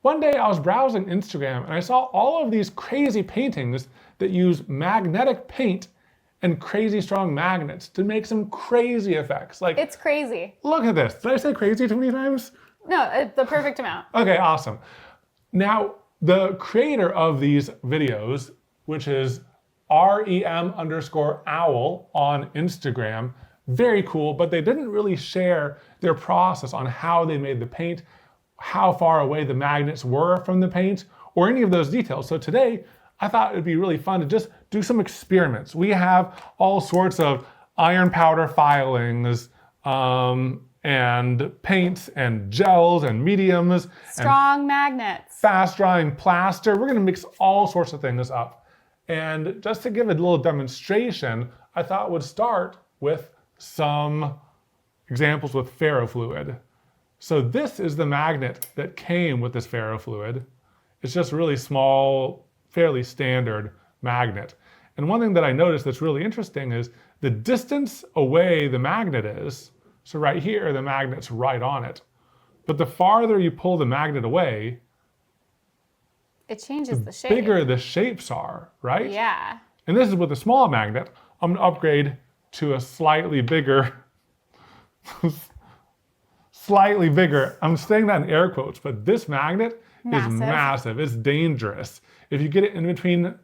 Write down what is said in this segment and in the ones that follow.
one day I was browsing Instagram and I saw all of these crazy paintings that use magnetic paint and crazy strong magnets to make some crazy effects. Like, it's crazy. Look at this. Did I say crazy too many times? No, it's the perfect amount. Okay, awesome. Now, the creator of these videos, which is REM_owl on Instagram, very cool, but they didn't really share their process on how they made the paint, how far away the magnets were from the paint, or any of those details. So today, I thought it'd be really fun to just do some experiments. We have all sorts of iron powder filings, and paints and gels and mediums. Strong magnets. Fast drying plaster. We're gonna mix all sorts of things up. And just to give a little demonstration, I thought would start with some examples with ferrofluid. So this is the magnet that came with this ferrofluid. It's just a really small, fairly standard magnet. And one thing that I noticed that's really interesting is the distance away the magnet is. So right here, the magnet's right on it. But the farther you pull the magnet away, it changes the shape. bigger the shapes are, right? Yeah. And this is with a small magnet. I'm gonna upgrade to a slightly bigger, I'm saying that in air quotes, but this magnet is massive. It's dangerous. If you get it in between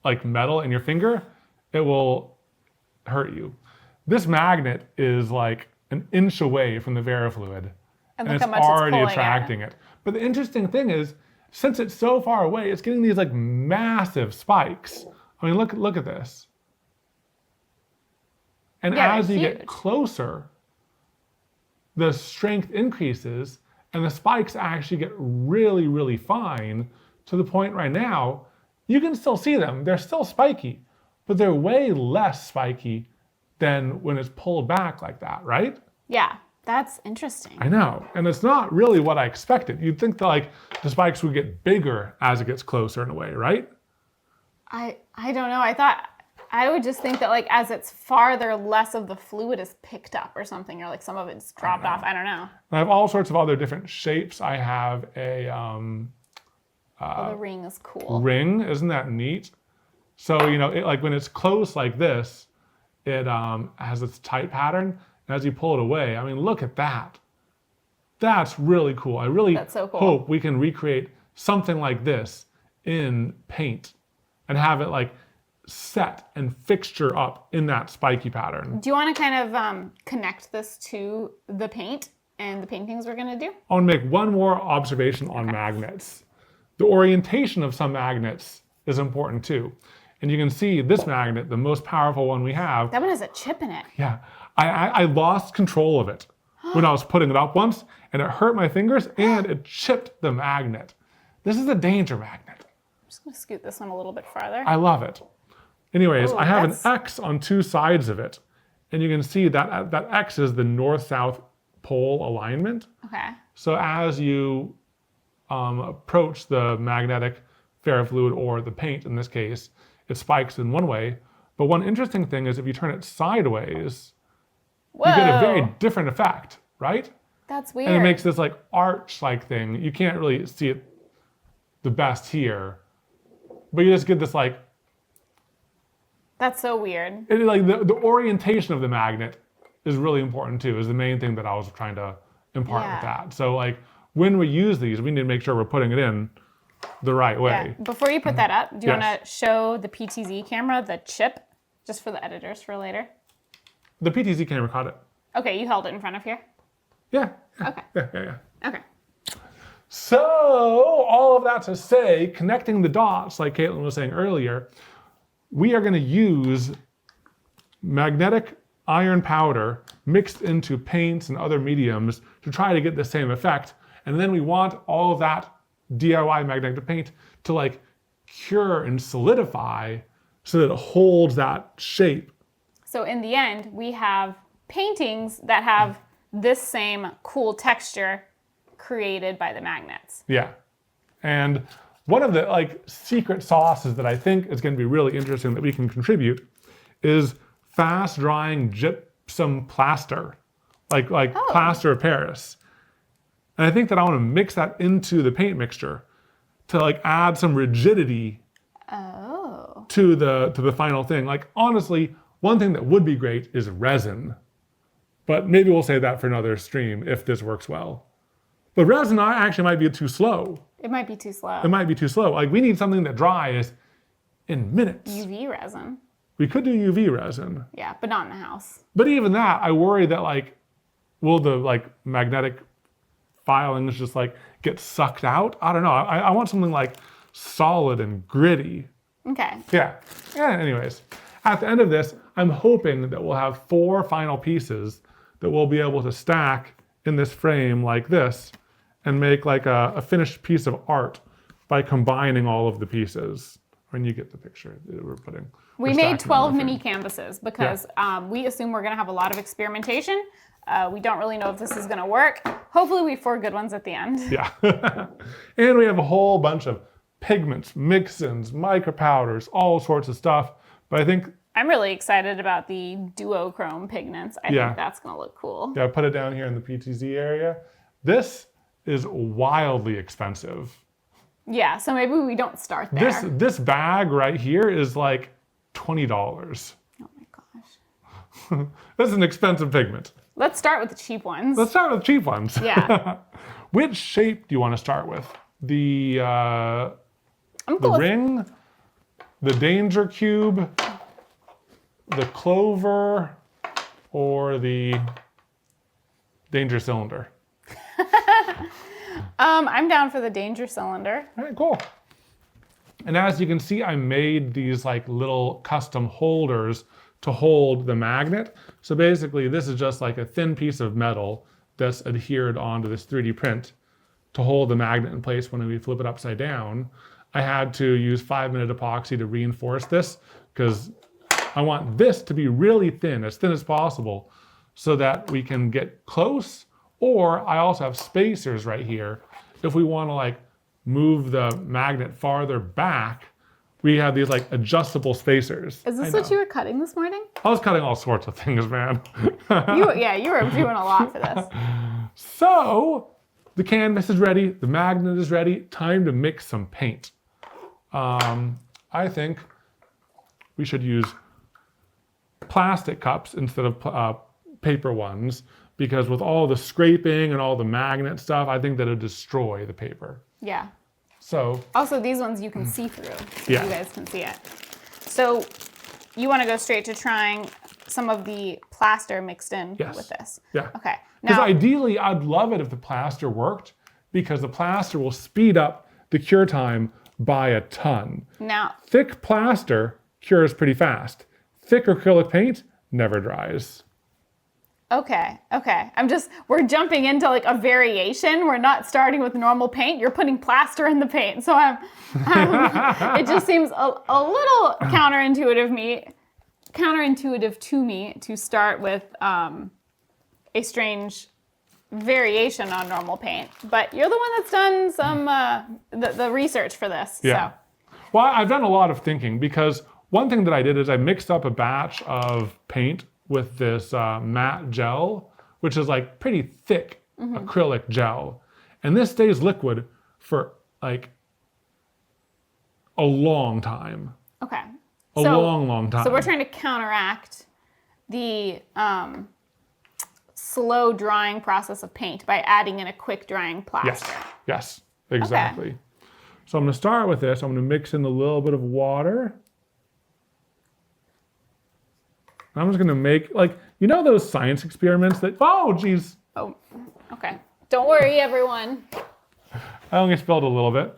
like metal and your finger, it will hurt you. This magnet is like an inch away from the ferrofluid, and it's already attracting it. But the interesting thing is, since it's so far away, it's getting these like massive spikes. I mean, look at this. And as you get closer, the strength increases and the spikes actually get really, really fine to the point right now, you can still see them. They're still spiky, but they're way less spiky than when it's pulled back like that, right? Yeah, that's interesting. I know, and it's not really what I expected. You'd think that like the spikes would get bigger as it gets closer in a way, right? I don't know. I would just think that like as it's farther, less of the fluid is picked up or something, or like some of it's dropped off. I don't know. I have all sorts of other different shapes. I have a the ring is cool. Ring, isn't that neat? So like when it's close like this, it has this tight pattern. And as you pull it away, I mean, look at that. That's really cool. I really hope we can recreate something like this in paint and have it like set and fixture up in that spiky pattern. Do you want to kind of connect this to the paint and the paintings we're going to do? I want to make one more observation on magnets. The orientation of some magnets is important too. And you can see this magnet, the most powerful one we have. That one has a chip in it. Yeah, I lost control of it when I was putting it up once, and it hurt my fingers and it chipped the magnet. This is a danger magnet. I'm just going to scoot this one a little bit farther. I love it. Anyways, I have an X on two sides of it, and you can see that that X is the north-south pole alignment. Okay. So as you approach the magnetic ferrofluid, or the paint in this case, it spikes in one way. But one interesting thing is if you turn it sideways, you get a very different effect, right? That's weird. And it makes this like arch-like thing. You can't really see it the best here, but you just get this like. That's so weird. Like the orientation of the magnet is really important too, is the main thing that I was trying to impart with that. So like when we use these, we need to make sure we're putting it in the right way. Yeah. Before you put that up, do you want to show the PTZ camera the chip, just for the editors for later? The PTZ camera caught it. Okay, you held it in front of here? Yeah. Okay. Yeah. Okay. So all of that to say, connecting the dots, like Katelyn was saying earlier, we are going to use magnetic iron powder mixed into paints and other mediums to try to get the same effect. And then we want all of that DIY magnetic paint to like cure and solidify so that it holds that shape. So in the end, we have paintings that have this same cool texture created by the magnets. Yeah. And one of the like secret sauces that I think is going to be really interesting that we can contribute is fast drying gypsum plaster, like plaster of Paris. And I think that I want to mix that into the paint mixture to like add some rigidity to the final thing. Like honestly, one thing that would be great is resin. But maybe we'll save that for another stream if this works well. But resin actually might be too slow. It might be too slow. It might be too slow. Like we need something that dries in minutes. UV resin. We could do UV resin. Yeah, but not in the house. But even that, I worry that like, will the like magnetic filings just like get sucked out? I don't know. I want something like solid and gritty. Okay. Yeah. Anyways, at the end of this, I'm hoping that we'll have 4 final pieces that we'll be able to stack in this frame like this and make like a finished piece of art by combining all of the pieces. When you get the picture that we're putting. We made 12 mini canvases because we assume we're going to have a lot of experimentation. We don't really know if this is going to work. Hopefully we have 4 good ones at the end. Yeah. And we have a whole bunch of pigments, mix-ins, micropowders, all sorts of stuff. But I think... I'm really excited about the duochrome pigments. I think that's going to look cool. Yeah, I put it down here in the PTZ area. This is wildly expensive. Yeah, so maybe we don't start there. This bag right here is like $20. Oh my gosh. This is an expensive pigment. Let's start with the cheap ones. Let's start with the cheap ones. Yeah. Which shape do you want to start with? The ring, the danger cube, the clover, or the danger cylinder? I'm down for the danger cylinder. All right, cool. And as you can see, I made these like little custom holders to hold the magnet. So basically this is just like a thin piece of metal that's adhered onto this 3D print to hold the magnet in place when we flip it upside down. I had to use 5-minute epoxy to reinforce this because I want this to be really thin as possible so that we can get close. Or I also have spacers right here. If we want to like move the magnet farther back, we have these like adjustable spacers. Is this what you were cutting this morning? I was cutting all sorts of things, man. You were doing a lot for this. So the canvas is ready, the magnet is ready, time to mix some paint. I think we should use plastic cups instead of paper ones, because with all the scraping and all the magnet stuff, I think that it'll destroy the paper. Yeah. So. Also, these ones you can see through. Yeah. You guys can see it. So you want to go straight to trying some of the plaster mixed in with this. Yeah. Okay. Because Now, ideally, I'd love it if the plaster worked, because the plaster will speed up the cure time by a ton. Now, Thick plaster cures pretty fast. Thick acrylic paint never dries. okay. We're jumping into like a variation. We're not starting with normal paint. You're putting plaster in the paint. So it just seems a little counterintuitive to me to start with a strange variation on normal paint. But you're the one that's done some the research for this. Yeah. So. Well, I've done a lot of thinking, because one thing that I did is I mixed up a batch of paint with this matte gel, which is like pretty thick acrylic gel. And this stays liquid for like a long time. Okay. A long time. So we're trying to counteract the slow drying process of paint by adding in a quick drying plaster. Yes, exactly. Okay. So I'm gonna start with this. I'm gonna mix in a little bit of water. I'm just gonna make, like, you know those science experiments that, oh geez. Oh, okay. Don't worry, everyone. I only spilled a little bit.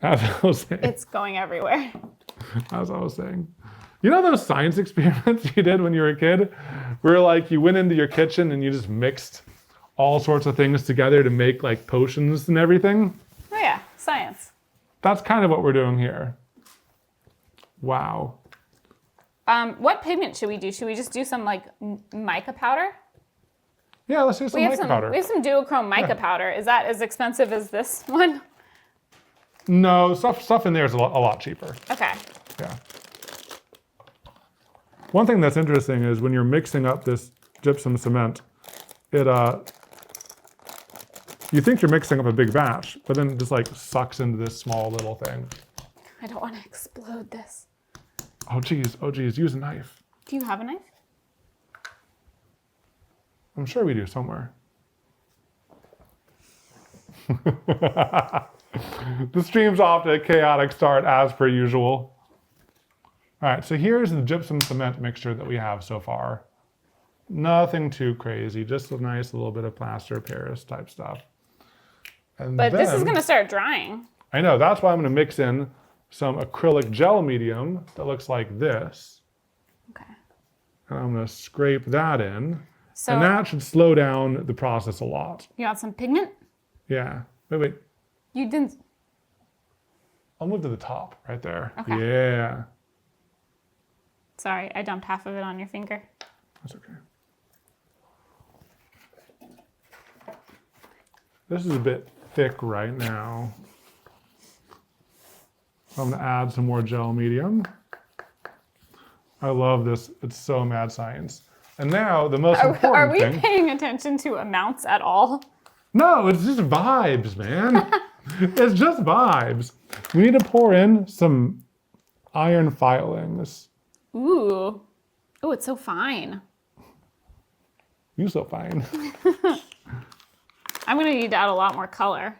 As I was saying. It's going everywhere. As I was saying. You know those science experiments you did when you were a kid? Where like you went into your kitchen and you just mixed all sorts of things together to make like potions and everything? Oh yeah, science. That's kind of what we're doing here. Wow. What pigment should we do? Should we just do some like mica powder? Yeah, let's do some mica powder. We have some duochrome mica powder. Is that as expensive as this one? No, stuff in there is a lot cheaper. Okay. Yeah. One thing that's interesting is when you're mixing up this gypsum cement, it You think you're mixing up a big batch, but then it just like sucks into this small little thing. I don't want to explode this. Oh geez, use a knife. Do you have a knife? I'm sure we do somewhere. The stream's off to a chaotic start as per usual. All right, so here's the gypsum cement mixture that we have so far. Nothing too crazy, just a nice little bit of plaster of Paris type stuff. And But this is then- going to start drying. I know, that's why I'm gonna mix in some acrylic gel medium that looks like this. Okay. And I'm gonna scrape that in. So And that should slow down the process a lot. you want some pigment? Yeah, wait. You didn't. I'll move to the top, right there. Okay. Yeah, Sorry, I dumped half of it on your finger. that's okay. This is a bit thick right now. So I'm gonna add some more gel medium. I love this, it's so mad science. And now the most Are important we thing. paying attention to amounts at all? No, it's just vibes, man. It's just vibes. We need to pour in some iron filings. Ooh. Oh, it's so fine. You so fine. I'm going to need to add a lot more color.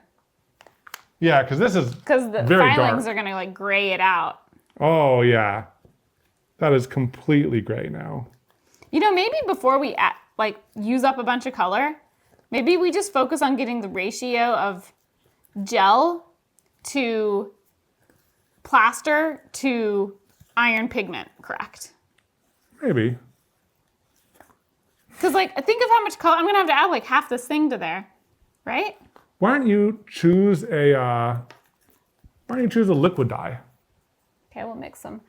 Yeah, because this is Because the very filings dark. are going to like gray it out. Oh yeah, that is completely gray now. You know, maybe before we use up a bunch of color, maybe we just focus on getting the ratio of gel to plaster to iron pigment correct. Maybe. Because think of how much color, I'm going to have to add like half this thing to there, right? Why don't you choose a liquid dye? Okay, we'll mix some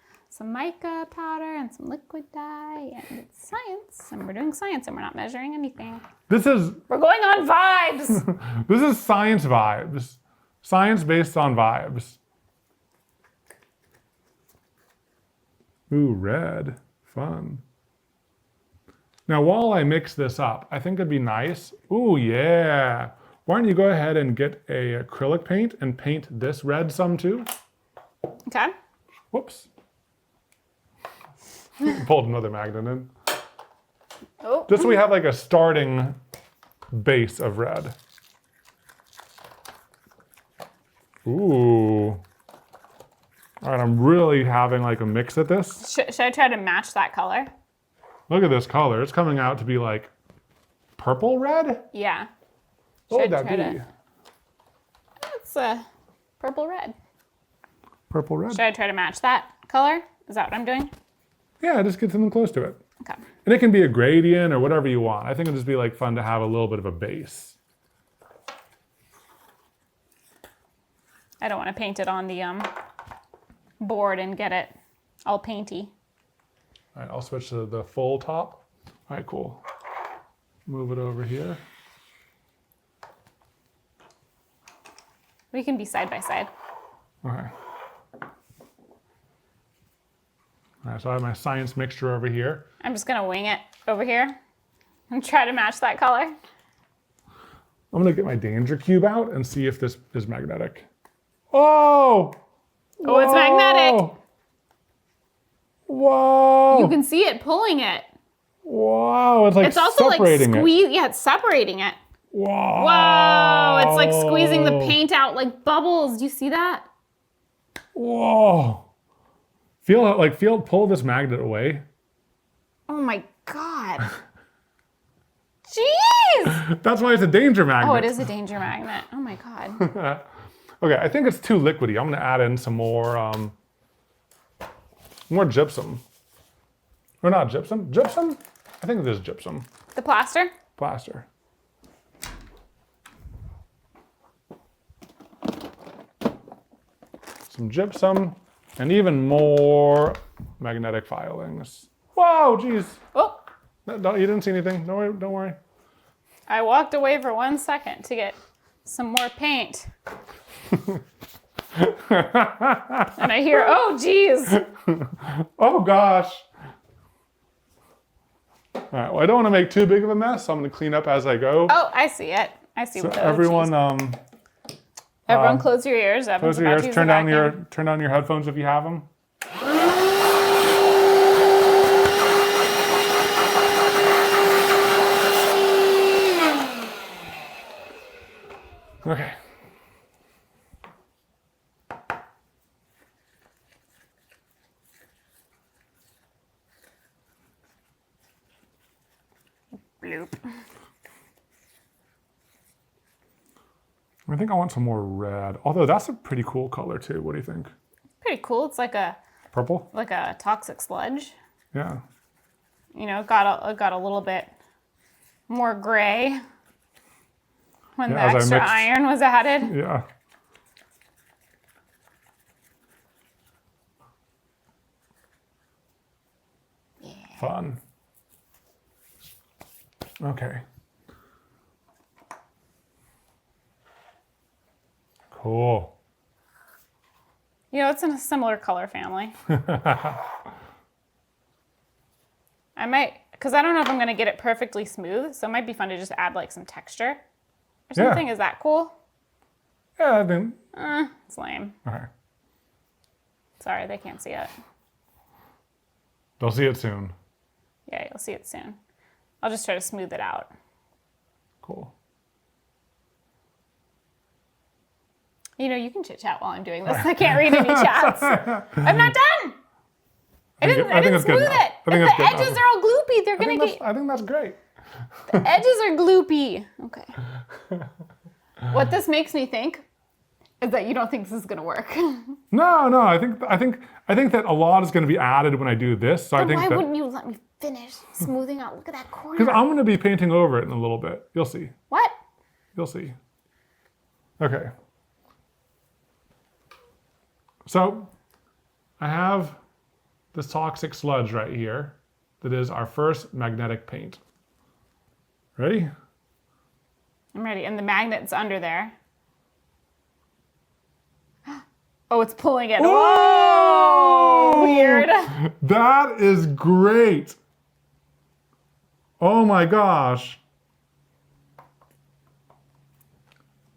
mica powder and some liquid dye, and it's science, and we're doing science, and we're not measuring anything. This is We're going on vibes. this is science vibes. Science based on vibes. Ooh, red. Fun. Now, while I mix this up, I think it'd be nice. Ooh, yeah. Why don't you go ahead and get a acrylic paint and paint this red some too? Okay. Whoops. Pulled another magnet in. Oh. Just so we have like a starting base of red. Ooh. All right, I'm really having like a mix at this. Should I try to match that color? Look at this color. It's coming out to be like purple red? Yeah. What would Should I that try be? to- It's purple red. Purple red? Should I try to match that color? Is that what I'm doing? Yeah, just get something close to it. Okay. And it can be a gradient or whatever you want. I think it'd just be like fun to have a little bit of a base. I don't want to paint it on the board and get it all painty. All right, I'll switch to the full top. All right, cool. Move it over here. We can be side by side. Okay. All right, so I have my science mixture over here. I'm just gonna wing it over here and try to match that color. I'm gonna get my danger cube out and see if this is magnetic. Oh! Oh, it's magnetic. Whoa! You can see it pulling it. Wow, it's like It's also like separating it. Yeah, it's separating it. Whoa! Whoa! It's like squeezing the paint out like bubbles. Do you see that? Whoa! Pull this magnet away. Oh my god. Jeez! That's why it's a danger magnet. Oh, it is a danger magnet. Oh my god. Okay, I think it's too liquidy. I'm gonna add in some more gypsum. Or not gypsum? Gypsum? I think it is gypsum. The plaster? Plaster. Some gypsum and even more magnetic filings. Whoa, geez. Oh, No, you didn't see anything. Don't worry. I walked away for 1 second to get some more paint. And I hear, oh, geez. Oh gosh. All right, well, I don't want to make too big of a mess, so I'm going to clean up as I go. Oh, I see it. I see So what the everyone, Everyone close your ears. Evan's close your about ears. to use Turn a down vacuum. your headphones if you have them. Okay. Bloop. I think I want some more red. Although that's a pretty cool color too. What do you think? Pretty cool. It's like a Purple? toxic sludge. Yeah. You know, it got a little bit more gray when the as I extra mixed- iron was added. Yeah. Fun. Okay. Cool. You know, it's in a similar color family. I might, because I don't know if I'm going to get it perfectly smooth, so it might be fun to just add like some texture or something. Yeah. Is that cool? Yeah, I think. It's lame. Okay. Sorry, they can't see it. They'll see it soon. Yeah, you'll see it soon. I'll just try to smooth it out. Cool. You know, you can chit chat while I'm doing this. I can't read any chats. I'm not done. I didn't it's good smooth enough. it. I think If it's the good edges enough. are all gloopy, they're gonna get. I think that's great. The edges are gloopy. Okay. What this makes me think is that you don't think this is gonna work. No, I think that a lot is going to be added when I do this. So I think Why that wouldn't you let me finish smoothing out? Look at that corner. because I'm going to be painting over it in a little bit. You'll see. What? You'll see. Okay. So I have this toxic sludge right here that is our first magnetic paint. Ready? I'm ready. And the magnet's under there. Oh, it's pulling it. Whoa! Weird. That is great. Oh my gosh.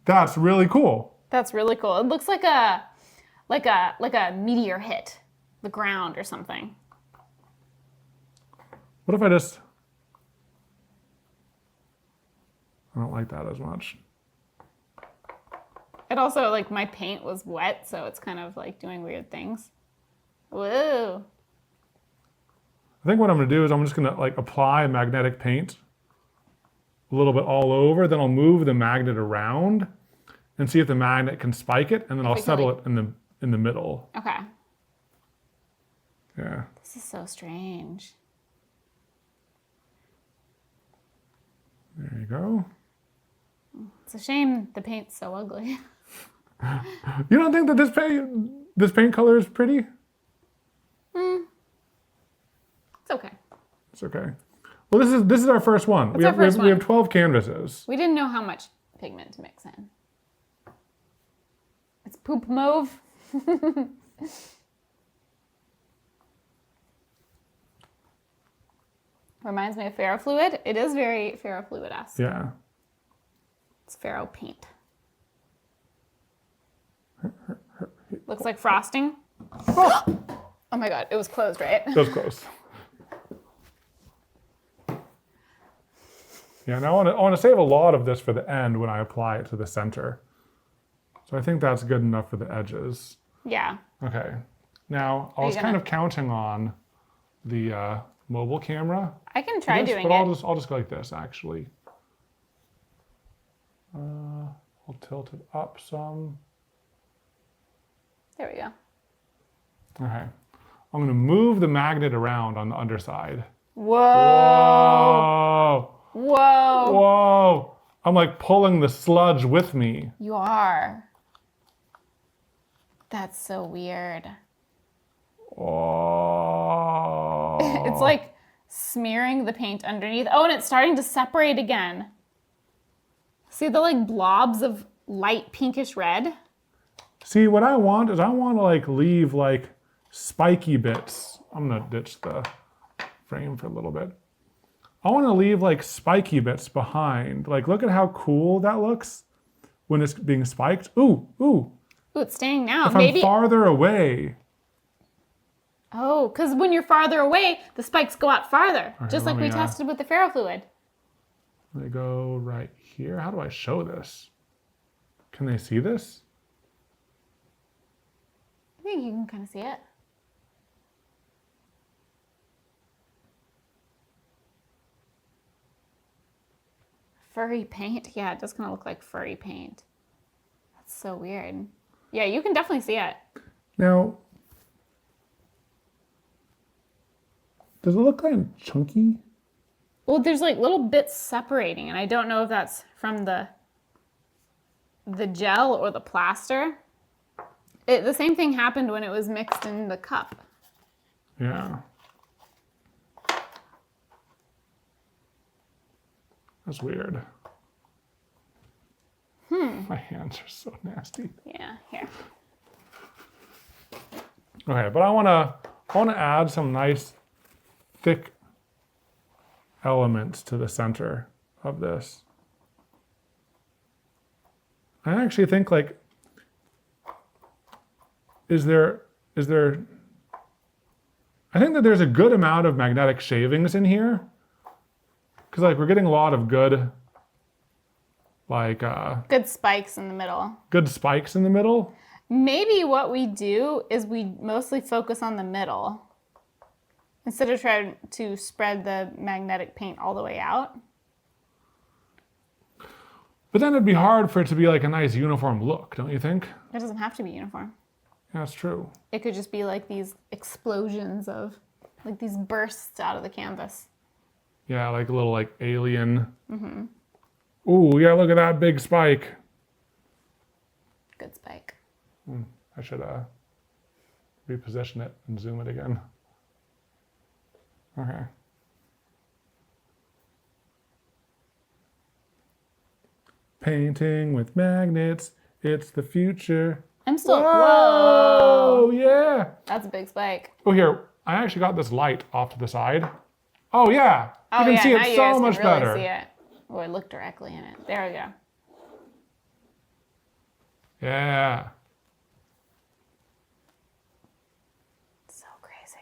That's really cool. That's really cool. It looks like a meteor hit the ground or something. What if I just... I don't like that as much. It also, like, my paint was wet, so it's kind of like doing weird things. Whoa. I think what I'm going to do is I'm just going to like apply magnetic paint a little bit all over. Then I'll move the magnet around and see if the magnet can spike it, and then I'll settle it in the middle. Okay. Yeah. This is so strange. There you go. It's a shame the paint's so ugly. You don't think that this paint color is pretty? It's okay. It's okay. Well, this is our first one. What's our first we have one? 12 canvases. We didn't know how much pigment to mix in. It's poop mauve. Reminds me of ferrofluid. It is very ferrofluid-esque. Yeah. It's ferro paint. Looks like frosting. Oh my god, it was closed, right? That was close. Yeah, now I want to save a lot of this for the end when I apply it to the center. So I think that's good enough for the edges. Yeah. Okay. Now, I was kind of counting on the mobile camera. I can try for this, doing but it. I'll just go like this, actually. I'll tilt it up some. There we go. Okay. I'm going to move the magnet around on the underside. Whoa. Whoa! Whoa. Whoa! I'm like pulling the sludge with me. You are. That's so weird. Oh. It's like smearing the paint underneath. Oh, and it's starting to separate again. See the like blobs of light pinkish red? See, what I want is I want to like leave like spiky bits. I'm gonna ditch the frame for a little bit. I want to leave like spiky bits behind. Like, look at how cool that looks when it's being spiked. Ooh, ooh. Ooh, it's staying now. If Maybe. I'm farther away. Oh, because when you're farther away, the spikes go out farther, Okay, just like we tested with the ferrofluid. Let me go right here. How do I show this? Can they see this? I think you can kind of see it. Furry paint? Yeah, it does kind of look like furry paint. That's so weird. Yeah, you can definitely see it. Now, does it look kind of chunky? Well, there's like little bits separating, and I don't know if that's from the gel or the plaster. The same thing happened when it was mixed in the cup. Yeah. That's weird. My hands are so nasty. Yeah, here. Okay, but I wanna add some nice thick elements to the center of this. I actually think like, I think that there's a good amount of magnetic shavings in here. Cause like we're getting a lot of good, like Good spikes in the middle. good spikes in the middle. Maybe what we do is we mostly focus on the middle instead of trying to spread the magnetic paint all the way out. But then it'd be hard for it to be like a nice uniform look, don't you think? It doesn't have to be uniform. Yeah, that's true. It could just be like these explosions of, like these bursts out of the canvas. Yeah, like a little like alien. Ooh, yeah, look at that big spike. Good spike. I should reposition it and zoom it again. Okay. Painting with magnets, it's the future. I'm still, Whoa, whoa. yeah. That's a big spike. Oh, here, I actually got this light off to the side. Oh, yeah. Oh, You can yeah, see now it you so guys much can really better. see it. Oh, I look directly in it. There we go. Yeah. So crazy.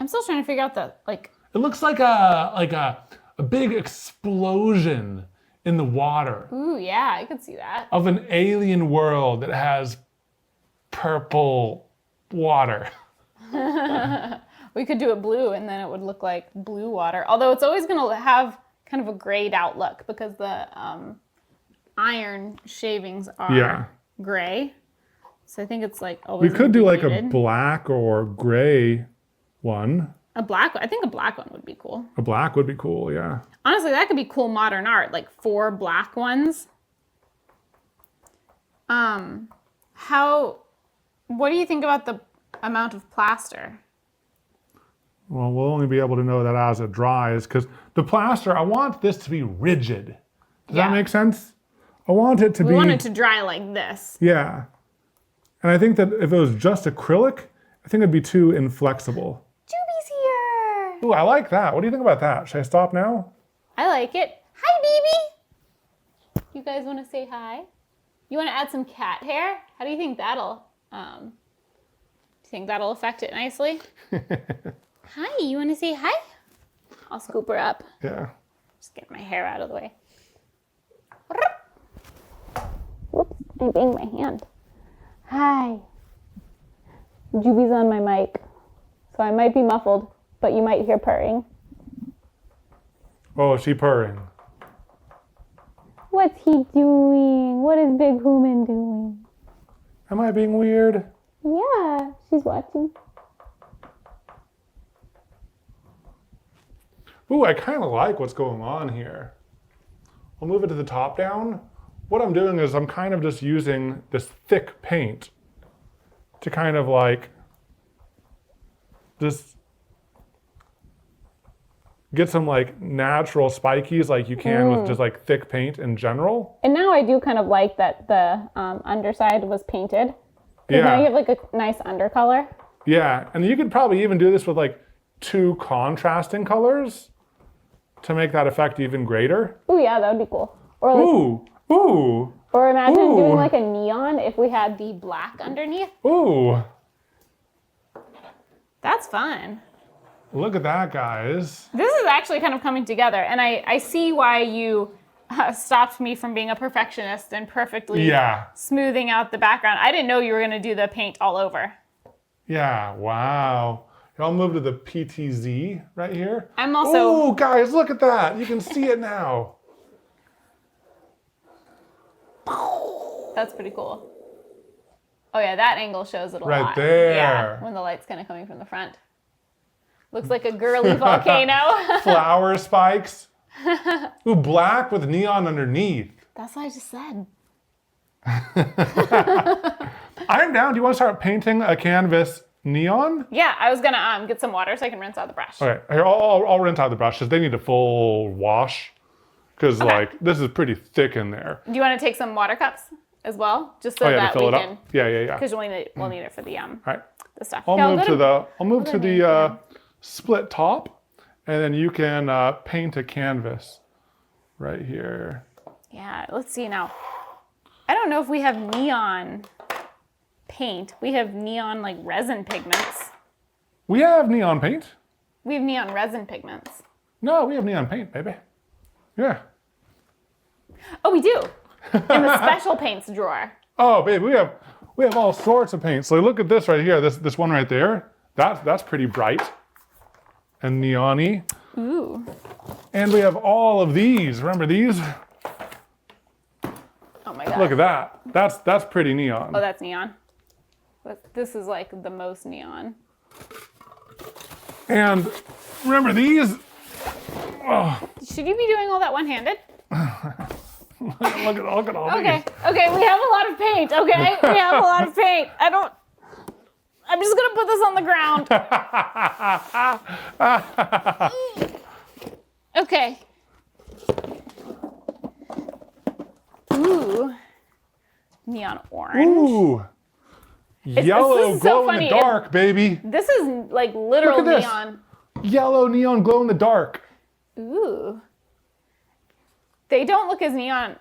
I'm still trying to figure out the, like, It looks like a big explosion in the water ooh, yeah, I could see that. of an alien world that has purple water. We could do it blue and then it would look like blue water. Although it's always going to have kind of a grayed out look because the iron shavings are gray. So I think it's like always We could do like a muted. black or gray one. A black one. I think a black one would be cool. A black would be cool, yeah. Honestly, that could be cool modern art, like 4 black ones. What do you think about the amount of plaster? Well, we'll only be able to know that as it dries because the plaster, I want this to be rigid. Does that make sense? I want it to We be... want it to dry like this. Yeah. And I think that if it was just acrylic, I think it'd be too inflexible. Joobie's here. Ooh, I like that. What do you think about that? Should I stop now? I like it. Hi, baby. You guys want to say hi? You want to add some cat hair? How do you think that'll, affect it nicely? Hi, you want to say hi? I'll scoop her up. Yeah. Just get my hair out of the way. Whoops, I banged my hand. Hi. Joobie's on my mic, so I might be muffled, but you might hear purring. Oh, is she purring? What's he doing? What is Big Human doing? Am I being weird? Yeah, she's watching. Ooh, I kind of like what's going on here. I'll move it to the top down. What I'm doing is I'm kind of just using this thick paint to kind of like just get some like natural spikies like you can with just like thick paint in general. And now I do kind of like that the underside was painted. Because now you have like a nice undercolor. Yeah, and you could probably even do this with like 2 contrasting colors to make that effect even greater. Ooh, yeah, that would be cool. Or like, ooh. Or imagine doing like a neon if we had the black underneath. Ooh. That's fun. Look at that, guys. This is actually kind of coming together, and I see why you stopped me from being a perfectionist and perfectly smoothing out the background. I didn't know you were going to do the paint all over. Yeah, wow. Here, I'll move to the PTZ right here. I'm also... Oh, guys, look at that. You can see it now. That's pretty cool. Oh yeah, that angle shows it a lot. Right there. Yeah, when the light's kind of coming from the front. Looks like a girly volcano. Flower spikes. Ooh, black with neon underneath. That's what I just said. I'm down. Do you want to start painting a canvas neon? Yeah, I was gonna get some water so I can rinse out the brush. Okay, here, I'll rinse out the brushes. They need a full wash because like this is pretty thick in there. Do you want to take some water cups as well, just so to fill we it can? up. Yeah. Because we'll need it for the All right. the stuff. I'll Yeah, move to the split top, and then you can paint a canvas right here. Yeah, let's see now. I don't know if we have neon paint. We have neon like resin pigments. We have neon paint. We have neon resin pigments. No, we have neon paint, baby. Yeah. Oh, we do. In the special paints drawer. Oh, baby, we have all sorts of paints. So look at this right here. This one right there. That's pretty bright and neon-y. Ooh. And we have all of these. Remember these? Oh my god. Look at that. That's pretty neon. Oh, that's neon. But this is like the most neon. And remember these? Oh. Should you be doing all that one-handed? Look at all these. Okay, we have a lot of paint. Okay, we have a lot of paint. I'm just gonna put this on the ground. Okay. Ooh. Neon orange. Ooh. Yellow this is glow so in funny. the dark, baby. This is like literal Look at this. neon. Yellow neon glow in the dark. Ooh. They don't look as neon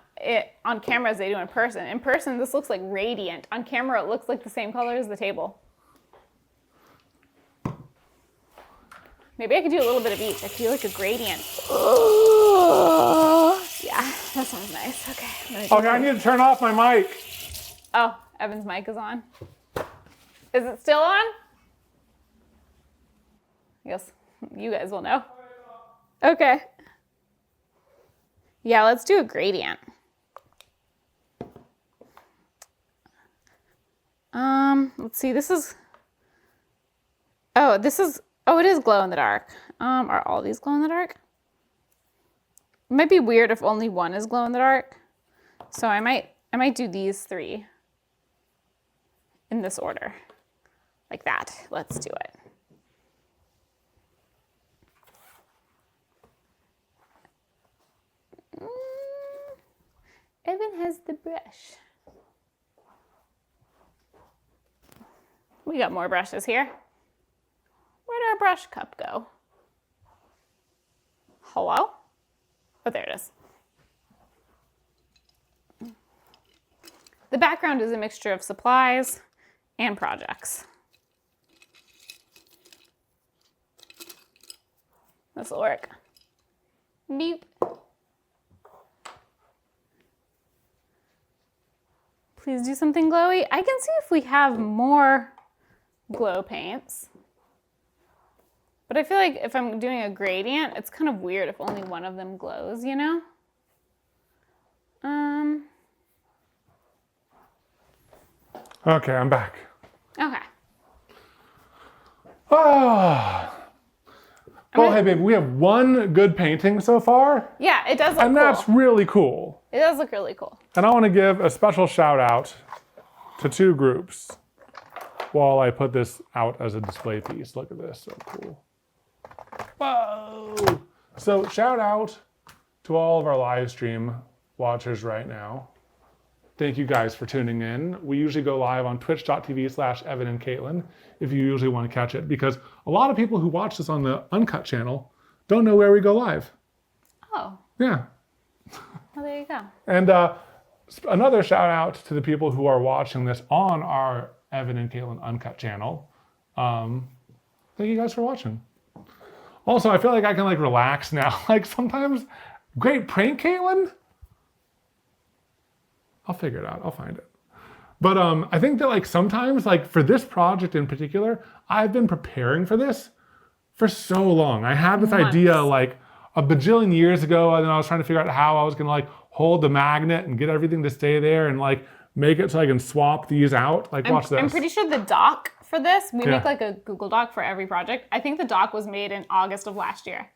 on camera as they do in person. In person, this looks like radiant. On camera, it looks like the same color as the table. Maybe I could do a little bit of each. I feel like a gradient. Yeah, that sounds nice. Okay. Okay, I need to turn off my mic. Oh, Evan's mic is on. Is it still on? I guess you guys will know. Okay. Yeah, let's do a gradient. Let's see, it is glow in the dark. Are all these glow in the dark? It might be weird if only one is glow in the dark. So I might do these 3 in this order. Like that. Let's do it. Evan has the brush. We got more brushes here. Where'd our brush cup go? Hello? Oh, there it is. The background is a mixture of supplies and projects. This will work. Nope. Please do something glowy. I can see if we have more glow paints. But I feel like if I'm doing a gradient, it's kind of weird if only one of them glows, you know? Okay, I'm back. Okay. Oh. Well, hey, babe, we have one good painting so far. Yeah, it does look cool. And that's really cool. It does look really cool. And I want to give a special shout out to 2 groups while I put this out as a display piece. Look at this, so cool. Whoa! So shout out to all of our live stream watchers right now. Thank you guys for tuning in. We usually go live on twitch.tv/Evan and Katelyn if you usually want to catch it, because a lot of people who watch this on the Uncut channel don't know where we go live. Oh. Yeah. Well, there you go. And another shout out to the people who are watching this on our Evan and Katelyn Uncut channel. Thank you guys for watching. Also, I feel like I can like relax now. Like sometimes, great prank, Katelyn? I'll figure it out. I'll find it. But I think that like sometimes, like for this project in particular, I've been preparing for this for so long. I had this idea like a bajillion years ago, and then I was trying to figure out how I was gonna like hold the magnet and get everything to stay there and like make it so I can swap these out. Like watch this. I'm pretty sure the doc for this, we make like a Google Doc for every project. I think the doc was made in August of last year.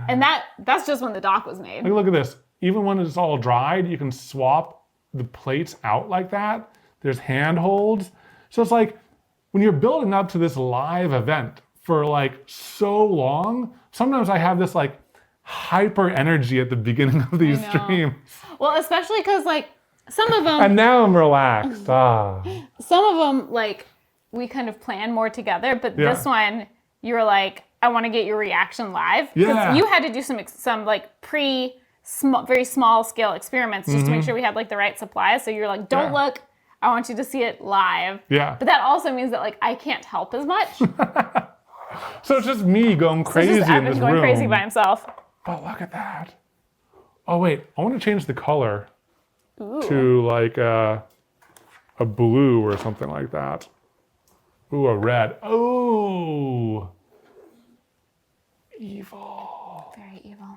And that's just when the doc was made. Like, look at this. Even when it's all dried, you can swap the plates out like that. There's handholds. So it's like when you're building up to this live event for like so long, sometimes I have this like hyper energy at the beginning of these streams. Well, especially because like some of them. And now I'm relaxed. Some of them like we kind of plan more together, but this one you were like, I want to get your reaction live. Yeah. You had to do some like very small scale experiments just to make sure we had like the right supplies. So you're like, don't look, I want you to see it live. Yeah. But that also means that like I can't help as much. So it's just me going crazy just in this going room. crazy by himself. Oh, look at that. Oh wait, I want to change the color to like a blue or something like that. Ooh, a red. Oh, evil. Very evil.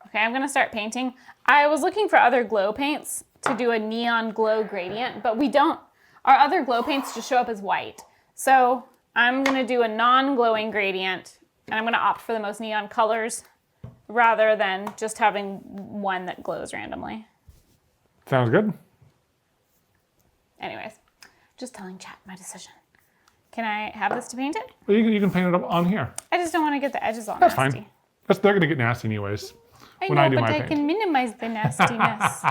Okay, I'm gonna start painting. I was looking for other glow paints to do a neon glow gradient, but we don't. Our other glow paints just show up as white. So I'm gonna do a non-glowing gradient, and I'm gonna opt for the most neon colors rather than just having one that glows randomly. Sounds good. Anyways, just telling chat my decision. Can I have this to paint it? Well, you can paint it up on here. I just don't want to get the edges all That's nasty. fine. They're gonna get nasty anyways. I when know, I do but my I paint. can minimize the nastiness.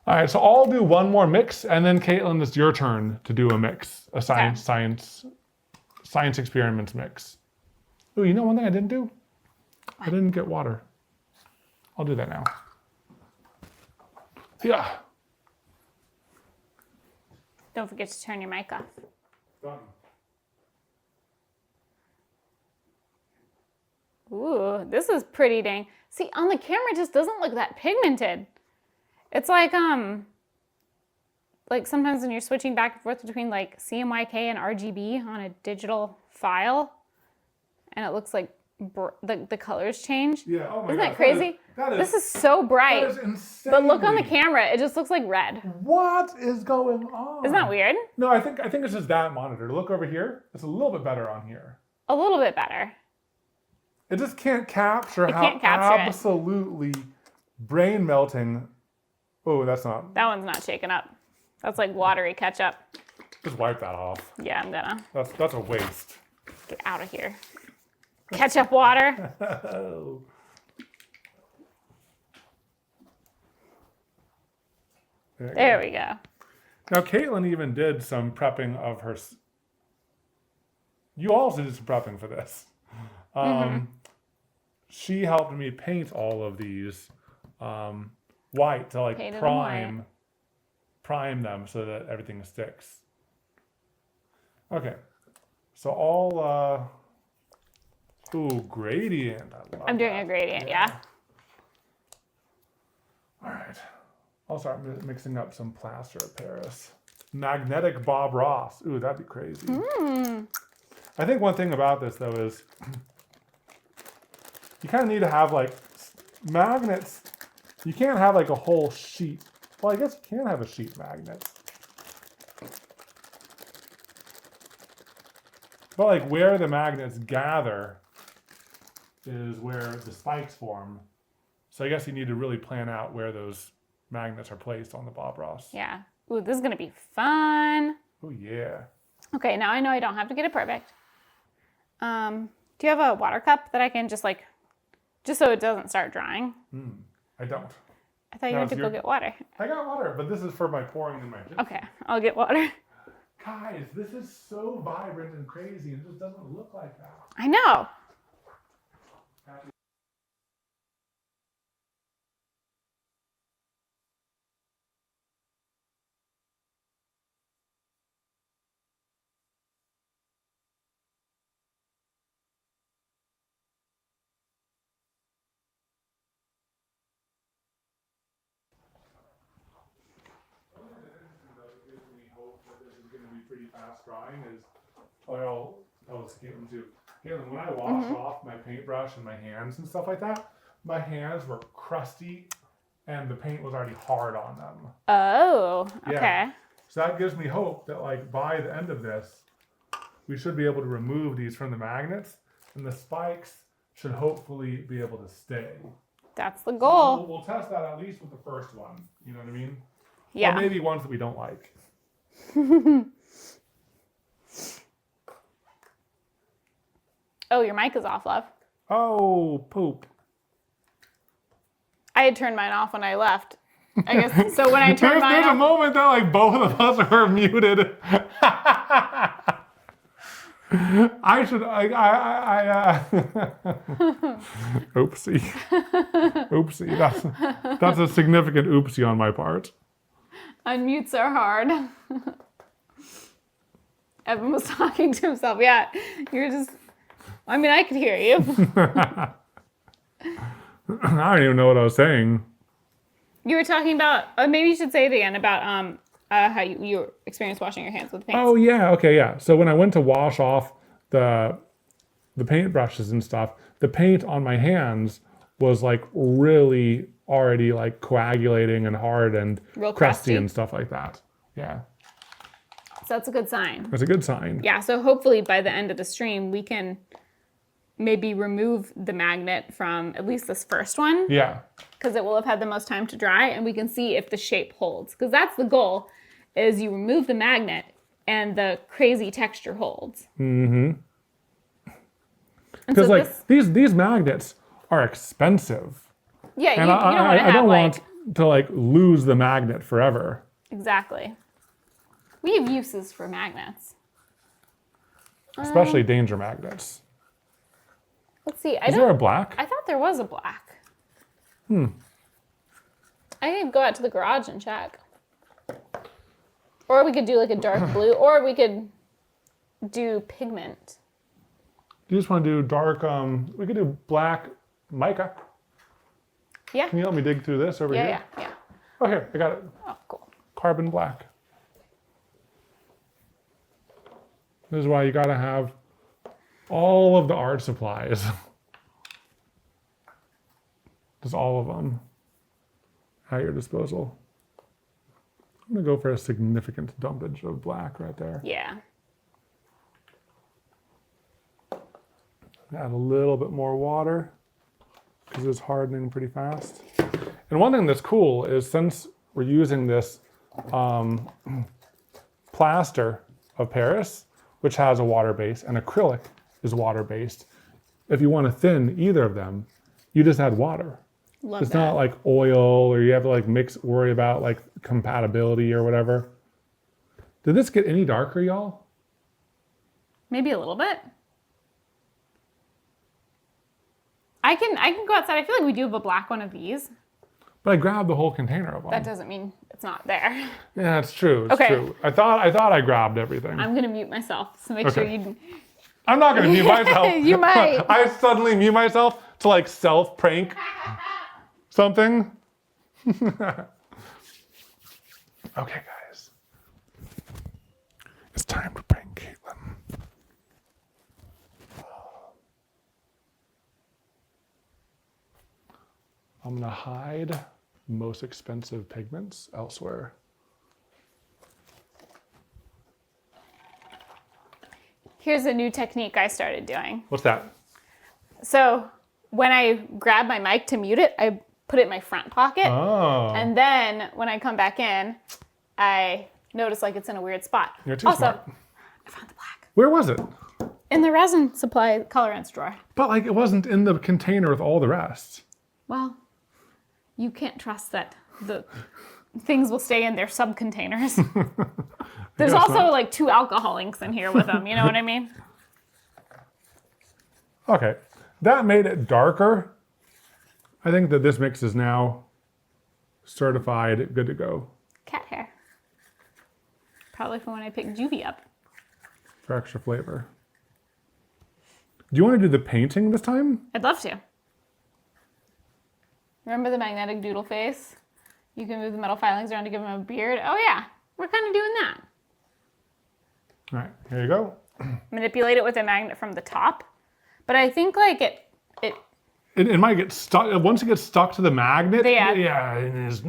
All right, so I'll do one more mix, and then Katelyn, it's your turn to do a mix, a science experiments mix. Ooh, you know one thing I didn't do? I didn't get water. I'll do that now. Yeah. Don't forget to turn your mic off. Done. Ooh, this is pretty dang. See, on the camera it just doesn't look that pigmented. It's like sometimes when you're switching back and forth between like CMYK and RGB on a digital file, and it looks like the colors change. Yeah, oh my Isn't God. that crazy? This is so bright. That is insane. But look on the camera, it just looks like red. What is going on? Isn't that weird? No, I think it's just that monitor. Look over here. It's a little bit better on here. A little bit better. It just can't capture how can't capture it. absolutely brain melting. Oh, that's not. That one's not shaken up. That's like watery ketchup. Just wipe that off. Yeah, I'm gonna. That's a waste. Get out of here. Ketchup water. Oh. There we go. Now, Katelyn even did some prepping of her. You also did some prepping for this. She helped me paint all of these white to like prime them so that everything sticks. Okay, so all gradient. I'm doing a gradient, yeah. All right, I'll start mixing up some plaster of Paris. Magnetic Bob Ross. Ooh, that'd be crazy. I think one thing about this though is you kind of need to have like magnets. You can't have like a whole sheet. Well, I guess you can have a sheet magnet. But like where the magnets gather is where the spikes form. So I guess you need to really plan out where those magnets are placed on the Bob Ross. Yeah. Ooh, this is gonna be fun. Oh yeah. Okay, now I know I don't have to get it perfect. Do you have a water cup that I can just so it doesn't start drying? I don't. I thought you had to go get water. I got water, but this is for my pouring in my gypsum. Okay, I'll get water. Guys, this is so vibrant and crazy, and it just doesn't look like that. I know. Pretty fast drying is, I'll tell this to Katelyn too. Katelyn, when I washed off my paintbrush and my hands and stuff like that, my hands were crusty and the paint was already hard on them. Oh, okay. Yeah. So that gives me hope that like by the end of this, we should be able to remove these from the magnets and the spikes should hopefully be able to stay. That's the goal. So we'll test that at least with the first one. You know what I mean? Yeah. Or maybe ones that we don't like. Oh, your mic is off, love. Oh, poop. I had turned mine off when I left. I guess so. When I turned mine there's off, a moment that like both of us were muted. Oopsie. Oopsie. That's a significant oopsie on my part. unmutes are hard. Evan was talking to himself. Yeah, you're just. I mean, I could hear you. I don't even know what I was saying. You were talking about. Maybe you should say it again about how you experience washing your hands with paints. Oh yeah, okay, yeah. So when I went to wash off the paint brushes and stuff, the paint on my hands was like really already like coagulating and hard and Real crusty crusty. and stuff like that. Yeah, So that's a good sign. that's a good sign. Yeah, so hopefully by the end of the stream, we can maybe remove the magnet from at least this first one, Yeah, because it will have had the most time to dry, and we can see if the shape holds. Because that's the goal, is you remove the magnet and the crazy texture holds. mm-hmm. And Because so like these magnets are expensive, yeah, and you don't want to I have don't like, want to like lose the magnet forever. exactly. We have uses for magnets. Especially danger magnets. Let's see. Is there a black? I thought there was a black. I can go out to the garage and check. Or we could do like a dark blue, or we could do pigment. You just want to do dark, we could do black mica. Yeah. Can you help me dig through this over here? Yeah. Oh, here, I got it. Oh, cool. Carbon black. This is why you gotta have all of the art supplies. Just all of them at your disposal. I'm gonna go for a significant dumpage of black right there. Yeah. Add a little bit more water because it's hardening pretty fast. And one thing that's cool is since we're using this plaster of Paris, which has a water base, and acrylic is water-based, if you want to thin either of them, you just add water. Love It's that. not like oil or you have to like worry about like compatibility or whatever. Did this get any darker, y'all? Maybe a little bit. I can go outside. I feel like we do have a black one of these. But I grabbed the whole container of them. That doesn't mean it's not there. Yeah, it's true. It's Okay. true. I thought I grabbed everything. I'm gonna mute myself, so make sure Okay. you. I'm not gonna mute myself. You might. I suddenly mute myself to like self-prank something. Okay, guys. It's time to prank Katelyn. I'm gonna hide most expensive pigments elsewhere. Here's a new technique I started doing. What's that? So when I grab my mic to mute it, I put it in my front pocket. Oh. And then when I come back in, I notice like it's in a weird spot. You're too also, smart. I found the black. Where was it? in the resin supply colorants drawer. But like it wasn't in the container with all the rest. Well, you can't trust that the things will stay in their sub-containers. There's also not. like 2 alcohol inks in here with them, you know what I mean? Okay, that made it darker. I think that this mix is now certified good to go. Cat hair. Probably from when I picked Joobie up. For extra flavor. Do you want to do the painting this time? I'd love to. Remember the magnetic doodle face? You can move the metal filings around to give him a beard. Oh yeah, we're kind of doing that. All right, here you go. Manipulate it with a magnet from the top. But I think like It might get stuck. Once it gets stuck to the magnet, Yeah. it's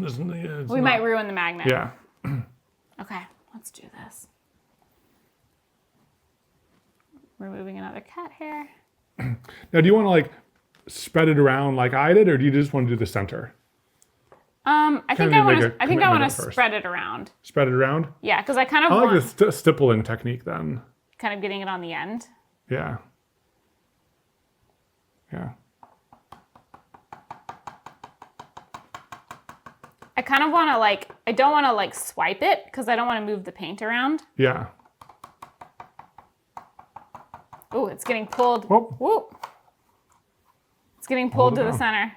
we might ruin the magnet. Yeah. Okay, let's do this. Removing another cat hair. Now, do you want to like spread it around like I did, or do you just want to do the center? I think Kinda I want make to. a I think I want to commitment first. spread it around. Spread it around? Yeah, because I kind of I like want the stippling technique then. kind of getting it on the end. Yeah. Yeah. I kind of want to like. I don't want to like swipe it because I don't want to move the paint around. Yeah. Oh, it's getting pulled. Whoop. Whoop. It's getting pulled Hold to it the down. center.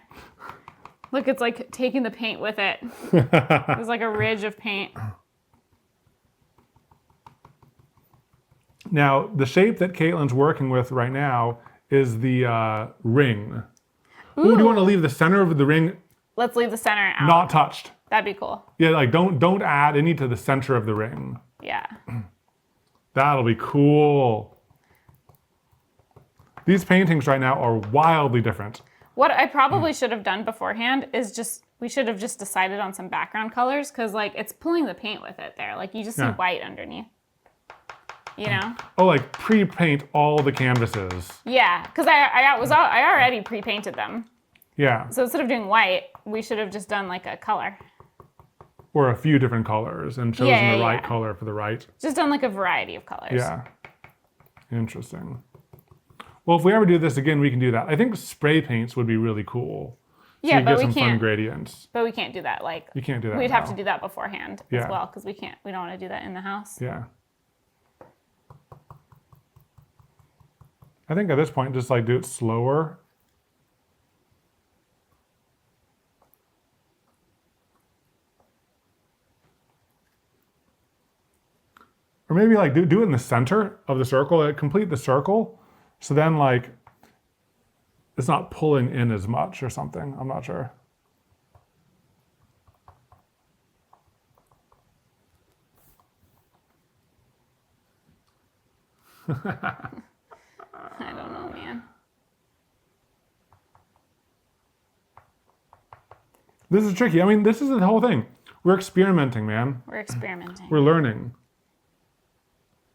Look, it's like taking the paint with it. There's like a ridge of paint. Now, the shape that Katelyn's working with right now is the ring. Ooh, do you want to leave the center of the ring Let's leave the center out. not touched? That'd be cool. Yeah, like don't add any to the center of the ring. Yeah. That'll be cool. These paintings right now are wildly different. What I probably should have done beforehand is we should have just decided on some background colors because like it's pulling the paint with it there. Like you just see Yeah. white underneath. You know? Oh, like pre-paint all the canvases. Yeah, because I already pre-painted them. Yeah, So instead of doing white, we should have just done like a color. or a few different colors and chosen Yeah, the right yeah. color for the right. Just done like a variety of colors. Yeah, interesting. Well, if we ever do this again, we can do that. I think spray paints would be really cool. So Yeah, you but get we some fun can't. gradients. But we can't do that. Like You can't do that we'd have now. to do that beforehand Yeah. as well because we can't. We don't want to do that in the house. Yeah. I think at this point, just like do it slower. Or maybe like do it in the center of the circle, like complete the circle. So then like, it's not pulling in as much or something. I'm not sure. I don't know, man. This is tricky. I mean, this is the whole thing. We're experimenting, man. We're experimenting. We're learning.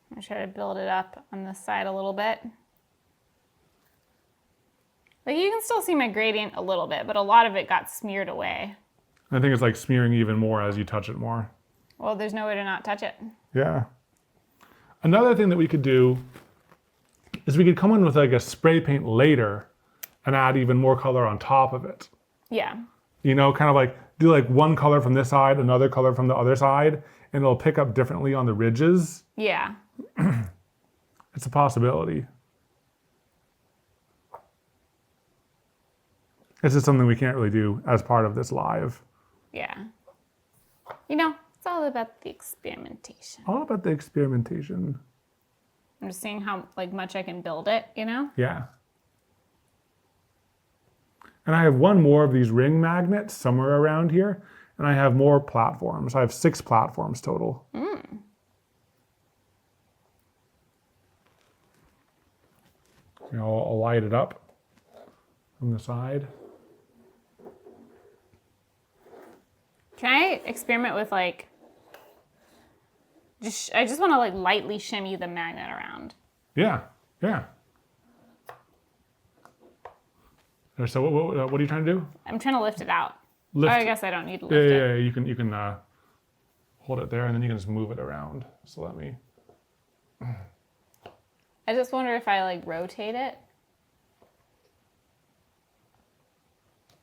I'm gonna try to build it up on this side a little bit. Like you can still see my gradient a little bit, but a lot of it got smeared away. I think it's like smearing even more as you touch it more. Well, there's no way to not touch it. Yeah. Another thing that we could do is we could come in with like a spray paint later and add even more color on top of it. Yeah. You know, kind of like do like one color from this side, another color from the other side, and it'll pick up differently on the ridges. Yeah. It's a possibility. It's just something we can't really do as part of this live. Yeah. You know, it's all about the experimentation. All about the experimentation. I'm just seeing how like much I can build it, you know? Yeah. And I have one more of these ring magnets somewhere around here, and I have more platforms. I have 6 platforms total. You know, I'll light it up from the side. Can I experiment with like I just want to like lightly shimmy the magnet around. Yeah, yeah. So what are you trying to do? I'm trying to lift it out. Lift. Oh, I guess I don't need to Yeah, lift yeah, it. yeah. You can hold it there, and then you can just move it around. So let me. I just wonder if I like rotate it,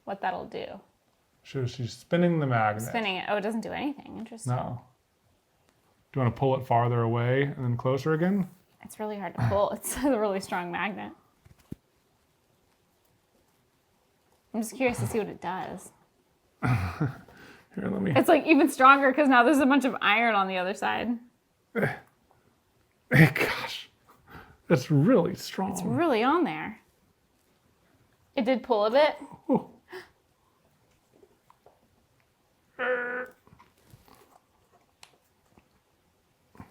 what that'll do. She's spinning the magnet. Spinning it. Oh, it doesn't do anything. Interesting. No. Do you want to pull it farther away and then closer again? It's really hard to pull. It's a really strong magnet. I'm just curious to see what it does. Here, let me. It's like even stronger because now there's a bunch of iron on the other side. Gosh, it's really strong. It's really on there. It did pull a bit. Ooh.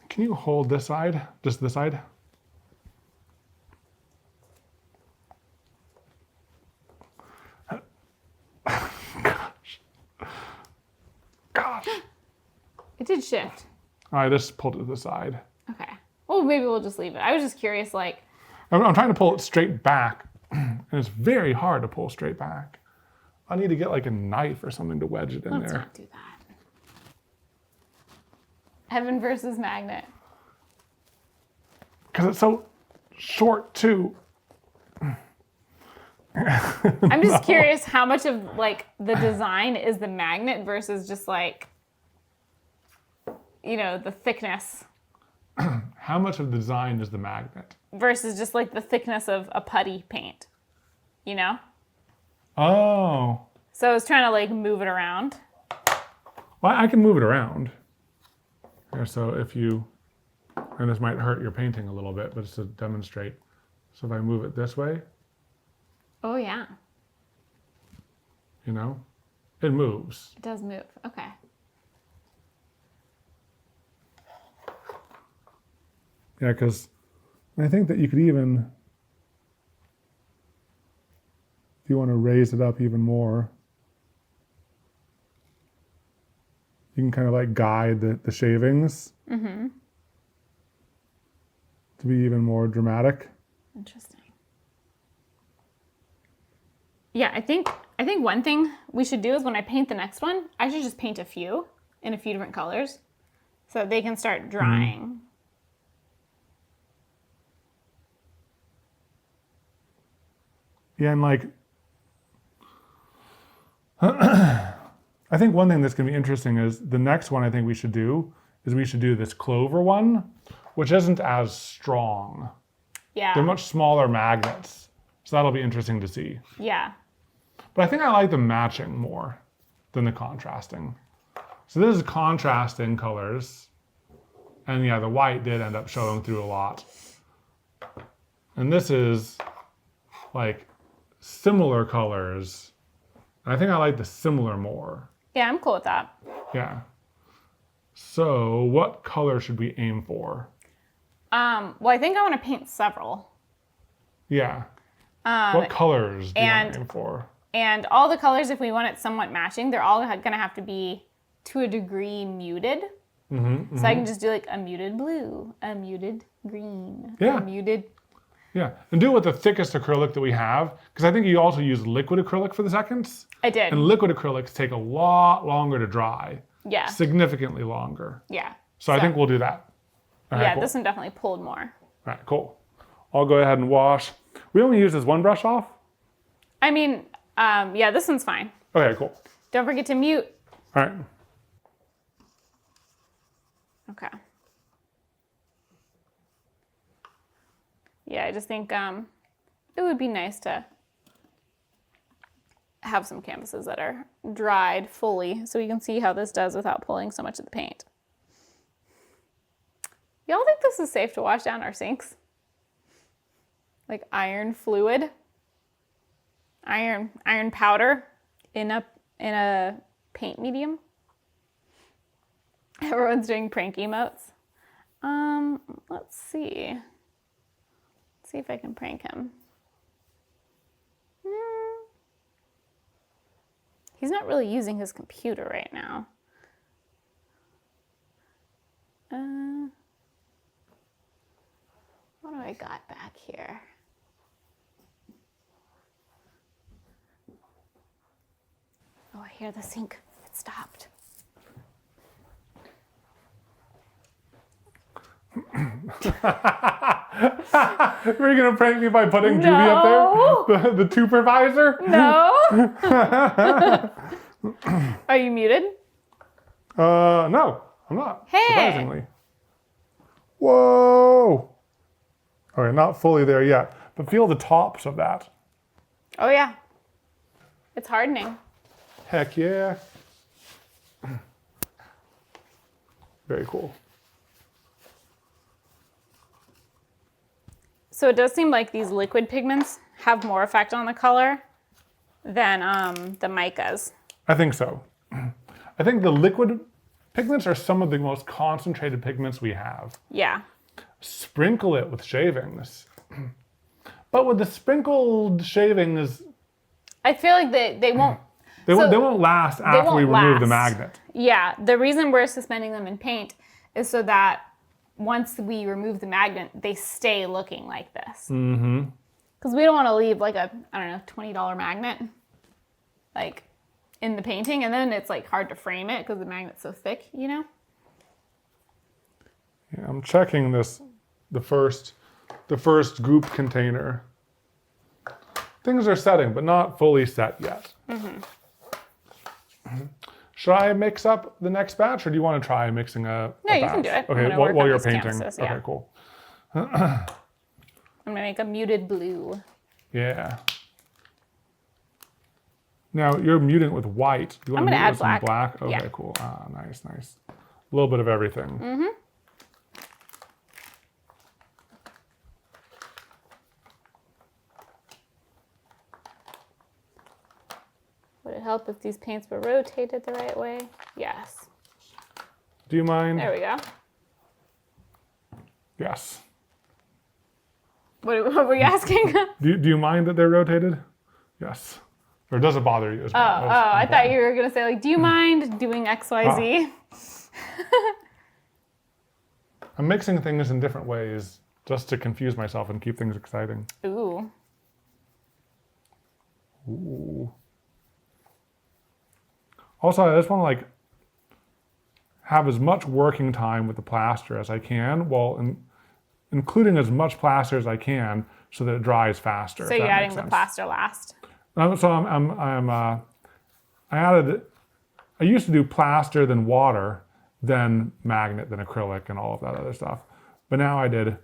Can you hold this side? Just this side? Gosh. Gosh. It did shift. I just pulled it to the side. Okay. Well, maybe we'll just leave it. I was just curious, like. I'm trying to pull it straight back, and it's very hard to pull straight back. I need to get like a knife or something to wedge it in Let's there. not do that. Heaven versus magnet. Because it's so short too. I'm just curious how much of like the design is the magnet versus just like, the thickness. How much of the design is the magnet? Versus just like the thickness of a putty paint, Oh. So I was trying to like move it around. Well, I can move it around. Here, so if you, and this might hurt your painting a little bit, but it's to demonstrate. So if I move it this way, Oh yeah, it moves. it does move. Okay. Yeah, because I think that you could even, if you want to raise it up even more, you can kind of like guide the shavings to be even more dramatic. Interesting. Yeah, I think one thing we should do is when I paint the next one, I should just paint a few in a few different colors so that they can start drying. Yeah, and like, I think one thing that's going to be interesting is the next one I think we should do this clover one, which isn't as strong. Yeah. They're much smaller magnets. So that'll be interesting to see. Yeah. But I think I like the matching more than the contrasting. So this is contrasting colors. And yeah, the white did end up showing through a lot. And this is like similar colors. And I think I like the similar more. Yeah, I'm cool with that. Yeah. So what color should we aim for? Well, I think I want to paint several. Yeah. What colors do you want to aim for? And all the colors, if we want it somewhat matching, they're all going to have to be to a degree muted. So I can just do like a muted blue, a muted green, Yeah. a muted. Yeah, and do it with the thickest acrylic that we have, because I think you also use liquid acrylic for the seconds. I did. And liquid acrylics take a lot longer to dry. Yeah. Significantly longer. Yeah. So I think we'll do that. All right, Yeah, cool. this one definitely pulled more. All right, cool. I'll go ahead and wash. We only use this one brush off? I mean, yeah, this one's fine. Okay, cool. Don't forget to mute. All right. Okay. Yeah, I just think it would be nice to have some canvases that are dried fully so we can see how this does without pulling so much of the paint. Y'all think this is safe to wash down our sinks? Like iron fluid? Iron powder in a paint medium? Everyone's doing prank emotes. Let's see. Let's see if I can prank him. He's not really using his computer right now. What do I got back here? Oh, I hear the sink. It stopped. Were you gonna prank me by putting Joobie up there? The supervisor? No. Are you muted? No, I'm not. Hey. Surprisingly. Whoa. Okay, not fully there yet, but feel the tops of that. Oh yeah. It's hardening. Heck yeah. Very cool. So it does seem like these liquid pigments have more effect on the color than the micas. I think so. I think the liquid pigments are some of the most concentrated pigments we have. Yeah. Sprinkle it with shavings. But with the sprinkled shavings, I feel like they won't. they won't last after we remove the last. magnet. Yeah. The reason we're suspending them in paint is so that once we remove the magnet, they stay looking like this. Mm-hmm. Because we don't want to leave like a, I don't know, $20 magnet like in the painting, and then it's like hard to frame it because the magnet's so thick, you know? Yeah, I'm checking this, the first goop container. Things are setting, but not fully set yet. Mm-hmm. Should I mix up the next batch, or do you want to try mixing a No, a you can batch? do it. Okay, while you're painting. Canvases, yeah. Okay, cool. I'm gonna make a muted blue. Yeah. Now you're muting it with white. Do you want I'm to gonna mute it add with some black? Okay, Yeah. cool. Ah, nice, nice. A little bit of everything. Mm-hmm. Would it help if these paints were rotated the right way? Yes. Do you mind? There we go. Yes. What were you asking? Do you mind that they're rotated? Yes. Or does it bother you as well? I thought you were gonna say like, do you mind doing XYZ? I'm mixing things in different ways just to confuse myself and keep things exciting. Ooh. Ooh. Also, I just want to like have as much working time with the plaster as I can, while including as much plaster as I can, so that it dries faster. So you're adding the plaster last. So I used to do plaster, then water, then magnet, then acrylic, and all of that other stuff. But now I did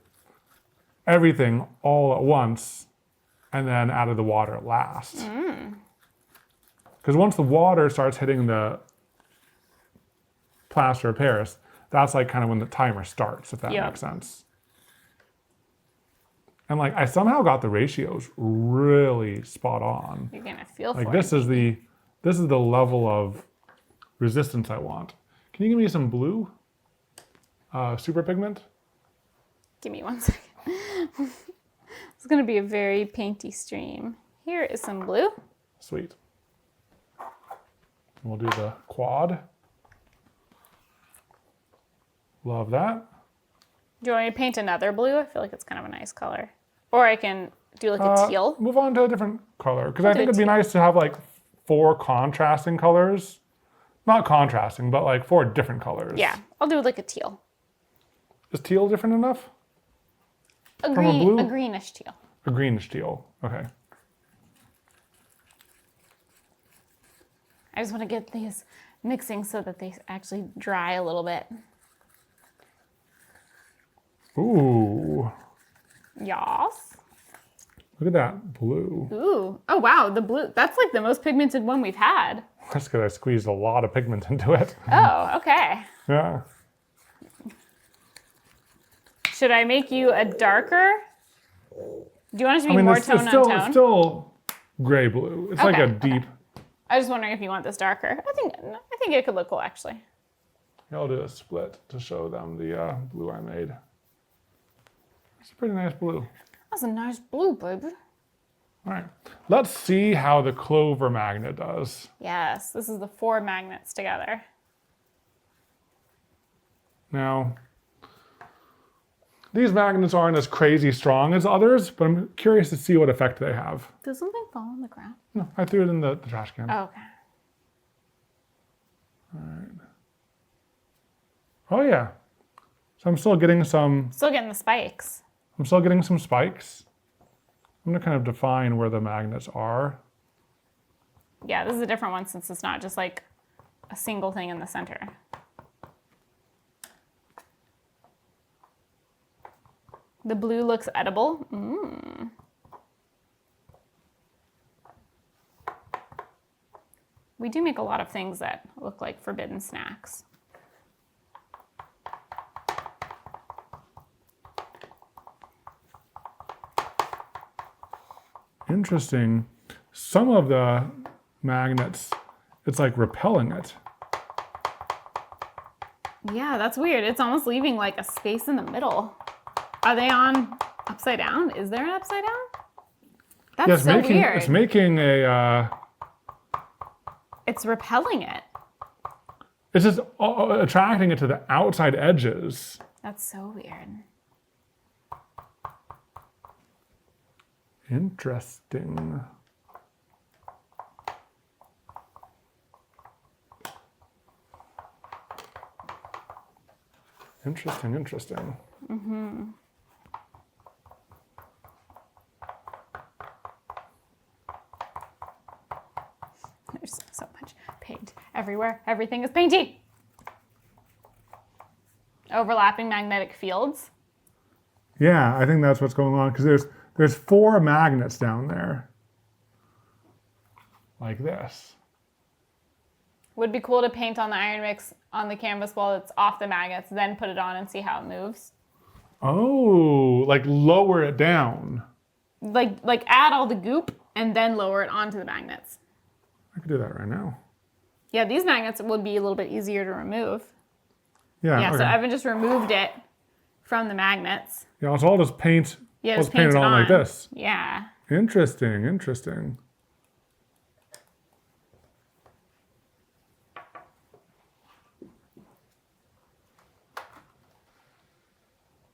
everything all at once, and then added the water last. Because once the water starts hitting the plaster of Paris, that's like kind of when the timer starts, if that makes sense. And like I somehow got the ratios really spot on. You're gonna feel Like for this it. is the level of resistance I want. Can you give me some blue? Super pigment? Give me 1 second. It's gonna be a very painty stream. Here is some blue. Sweet. We'll do the quad. Love that. Do you want me to paint another blue? I feel like it's kind of a nice color. Or I can do like a teal. Move on to a different color, because I do think a it'd be teal. nice to have like 4 contrasting colors. Not contrasting, but like 4 different colors. Yeah, I'll do like a teal. Is teal different enough? A From a blue? greenish teal. A greenish teal. Okay. I just want to get these mixing so that they actually dry a little bit. Ooh. Yas. Look at that blue. Ooh. Oh wow, the blue. That's like the most pigmented one we've had. That's because I squeezed a lot of pigment into it. Oh, okay. Yeah. Should I make you a darker? Do you want it to be more tone on it's tone? still gray blue. It's like Okay, a deep. I was wondering if you want this darker. I think it could look cool actually. I'll do a split to show them the blue I made. It's a pretty nice blue. That's a nice blue, baby. All right, let's see how the clover magnet does. Yes, this is the 4 magnets together. Now, these magnets aren't as crazy strong as others, but I'm curious to see what effect they have. Did something fall on the ground? No, I threw it in the trash can. Oh, okay. All right. Oh yeah, So I'm still getting some, Still getting the spikes. I'm still getting some spikes. I'm gonna kind of define where the magnets are. Yeah, this is a different one since it's not just like a single thing in the center. The blue looks edible. Mm. We do make a lot of things that look like forbidden snacks. Interesting. Some of the magnets, it's like repelling it. Yeah, that's weird. It's almost leaving like a space in the middle. Are they on upside down? Is there an upside down? That's Yeah, it's so making, weird. it's making a, It's repelling it. it's just attracting it to the outside edges. That's so weird. Interesting. Interesting. Mm-hmm. There's so much paint everywhere. Everything is painty. Overlapping magnetic fields. Yeah, I think that's what's going on because there's 4 magnets down there. Like this. Would be cool to paint on the iron mix on the canvas while it's off the magnets, then put it on and see how it moves. Oh, like lower it down. Like add all the goop and then lower it onto the magnets. I could do that right now. Yeah, these magnets would be a little bit easier to remove. Yeah, Yeah, okay. so Evan just removed it from the magnets. Yeah, so I'll just paint, Yeah, I'll just paint it on like this. Yeah. Interesting.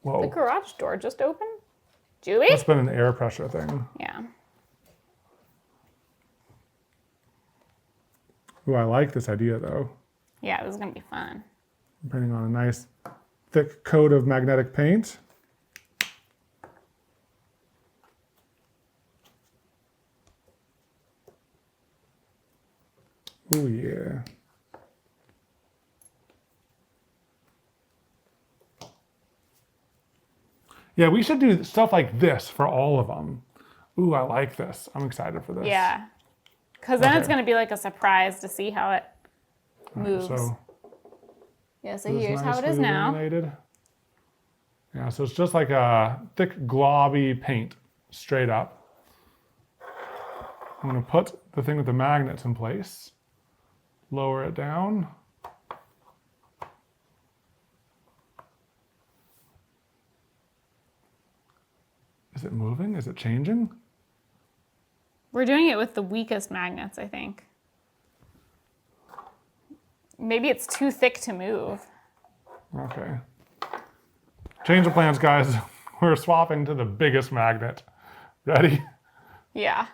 Whoa. The garage door just opened? Joobie? That's been an air pressure thing. Yeah. Ooh, I like this idea though. Yeah, this is gonna be fun. I'm painting on a nice thick coat of magnetic paint. Ooh, yeah. Yeah, we should do stuff like this for all of them. Ooh, I like this. I'm excited for this. Yeah. Because then it's Okay. gonna be like a surprise to see how it moves. So Yeah, so this here's how it is nicely now. illuminated. Yeah, so it's just like a thick globby paint straight up. I'm gonna put the thing with the magnets in place. Lower it down. Is it moving? Is it changing? We're doing it with the weakest magnets, I think. Maybe it's too thick to move. Okay. Change of plans, guys. We're swapping to the biggest magnet. Ready? Yeah.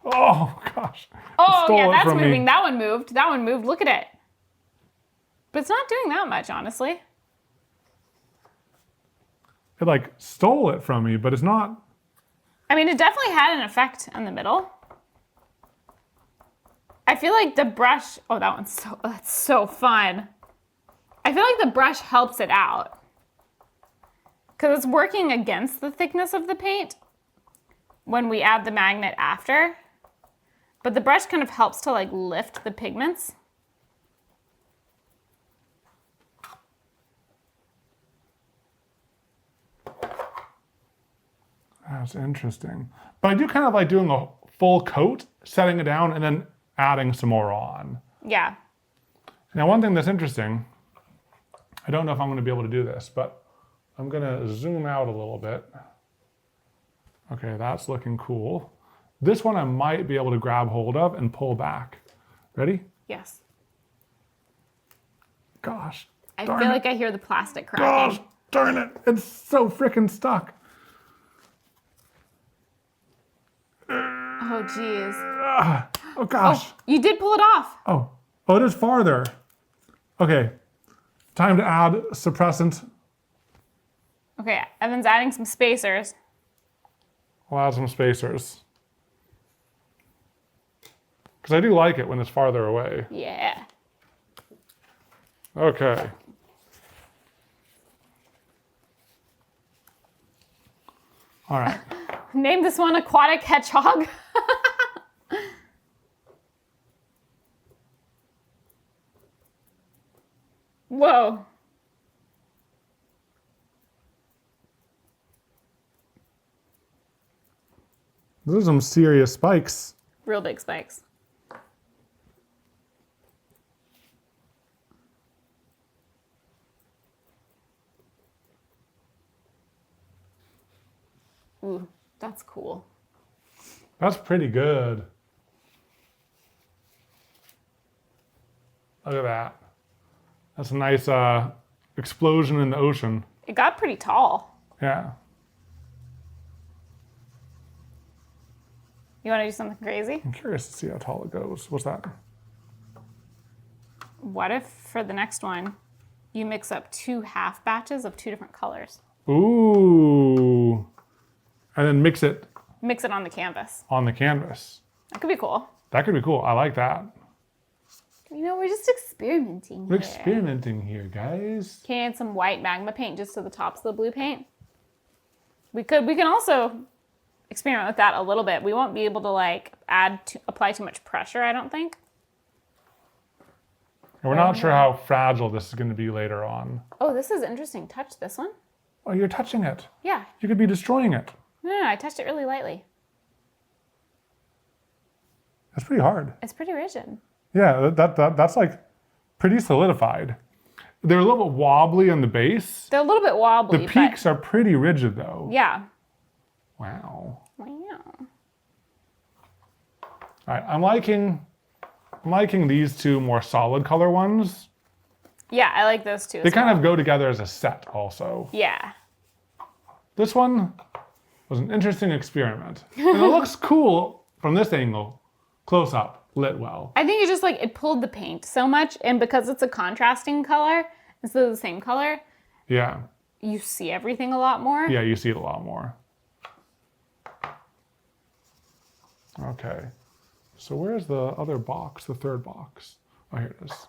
Oh, gosh. It Oh, stole yeah, it that's from me. moving. That one moved. That one moved. Look at it. But it's not doing that much, honestly. It like stole it from me, but it's not. I mean, it definitely had an effect in the middle. I feel like the brush, oh, that's so fun. I feel like the brush helps it out. Because it's working against the thickness of the paint when we add the magnet after. But the brush kind of helps to like lift the pigments. That's interesting. But I do kind of like doing a full coat, setting it down, and then adding some more on. Yeah. Now, one thing that's interesting, I don't know if I'm going to be able to do this, but I'm going to zoom out a little bit. Okay, that's looking cool. This one I might be able to grab hold of and pull back. Ready? Yes. Gosh. I darn feel it. like I hear the plastic cracking. Gosh, darn it. It's so freaking stuck. Oh, geez. Oh, gosh. You did pull it off. Oh, it is farther. Okay, time to add suppressant. Okay, Evan's adding some spacers. I'll add some spacers. Because I do like it when it's farther away. Yeah. Okay. All right. Name this one Aquatic Hedgehog. Whoa. Those are some serious spikes. Real big spikes. Ooh, that's cool. That's pretty good. Look at that. That's a nice explosion in the ocean. It got pretty tall. Yeah. You want to do something crazy? I'm curious to see how tall it goes. What's that? What if for the next one, you mix up 2 half batches of 2 different colors? Ooh. And then mix it Mix it on the canvas. on the canvas. That could be cool. That could be cool. I like that. You know, we're just experimenting We're here. experimenting here, guys. Can you add some white magma paint just to the tops of the blue paint? We can also experiment with that a little bit. We won't be able to like apply too much pressure, I don't think. And we're not sure how fragile this is going to be later on. Oh, this is interesting. Touch this one. Oh, you're touching it. Yeah. You could be destroying it. No, I touched it really lightly. That's pretty hard. It's pretty rigid. Yeah, that's like pretty solidified. They're a little bit wobbly on the base. They're a little bit wobbly. The peaks are pretty rigid though. Yeah. Wow. Wow. All right, I'm liking these 2 more solid color ones. Yeah, I like those too. They kind of go together as a set also. Yeah. This one was an interesting experiment. And it looks cool from this angle, close up, lit well. I think it just like it pulled the paint so much, and because it's a contrasting color instead of the same color, Yeah, you see everything a lot more. yeah, you see it a lot more. Okay, so where's the other box, the third box? Oh, here it is.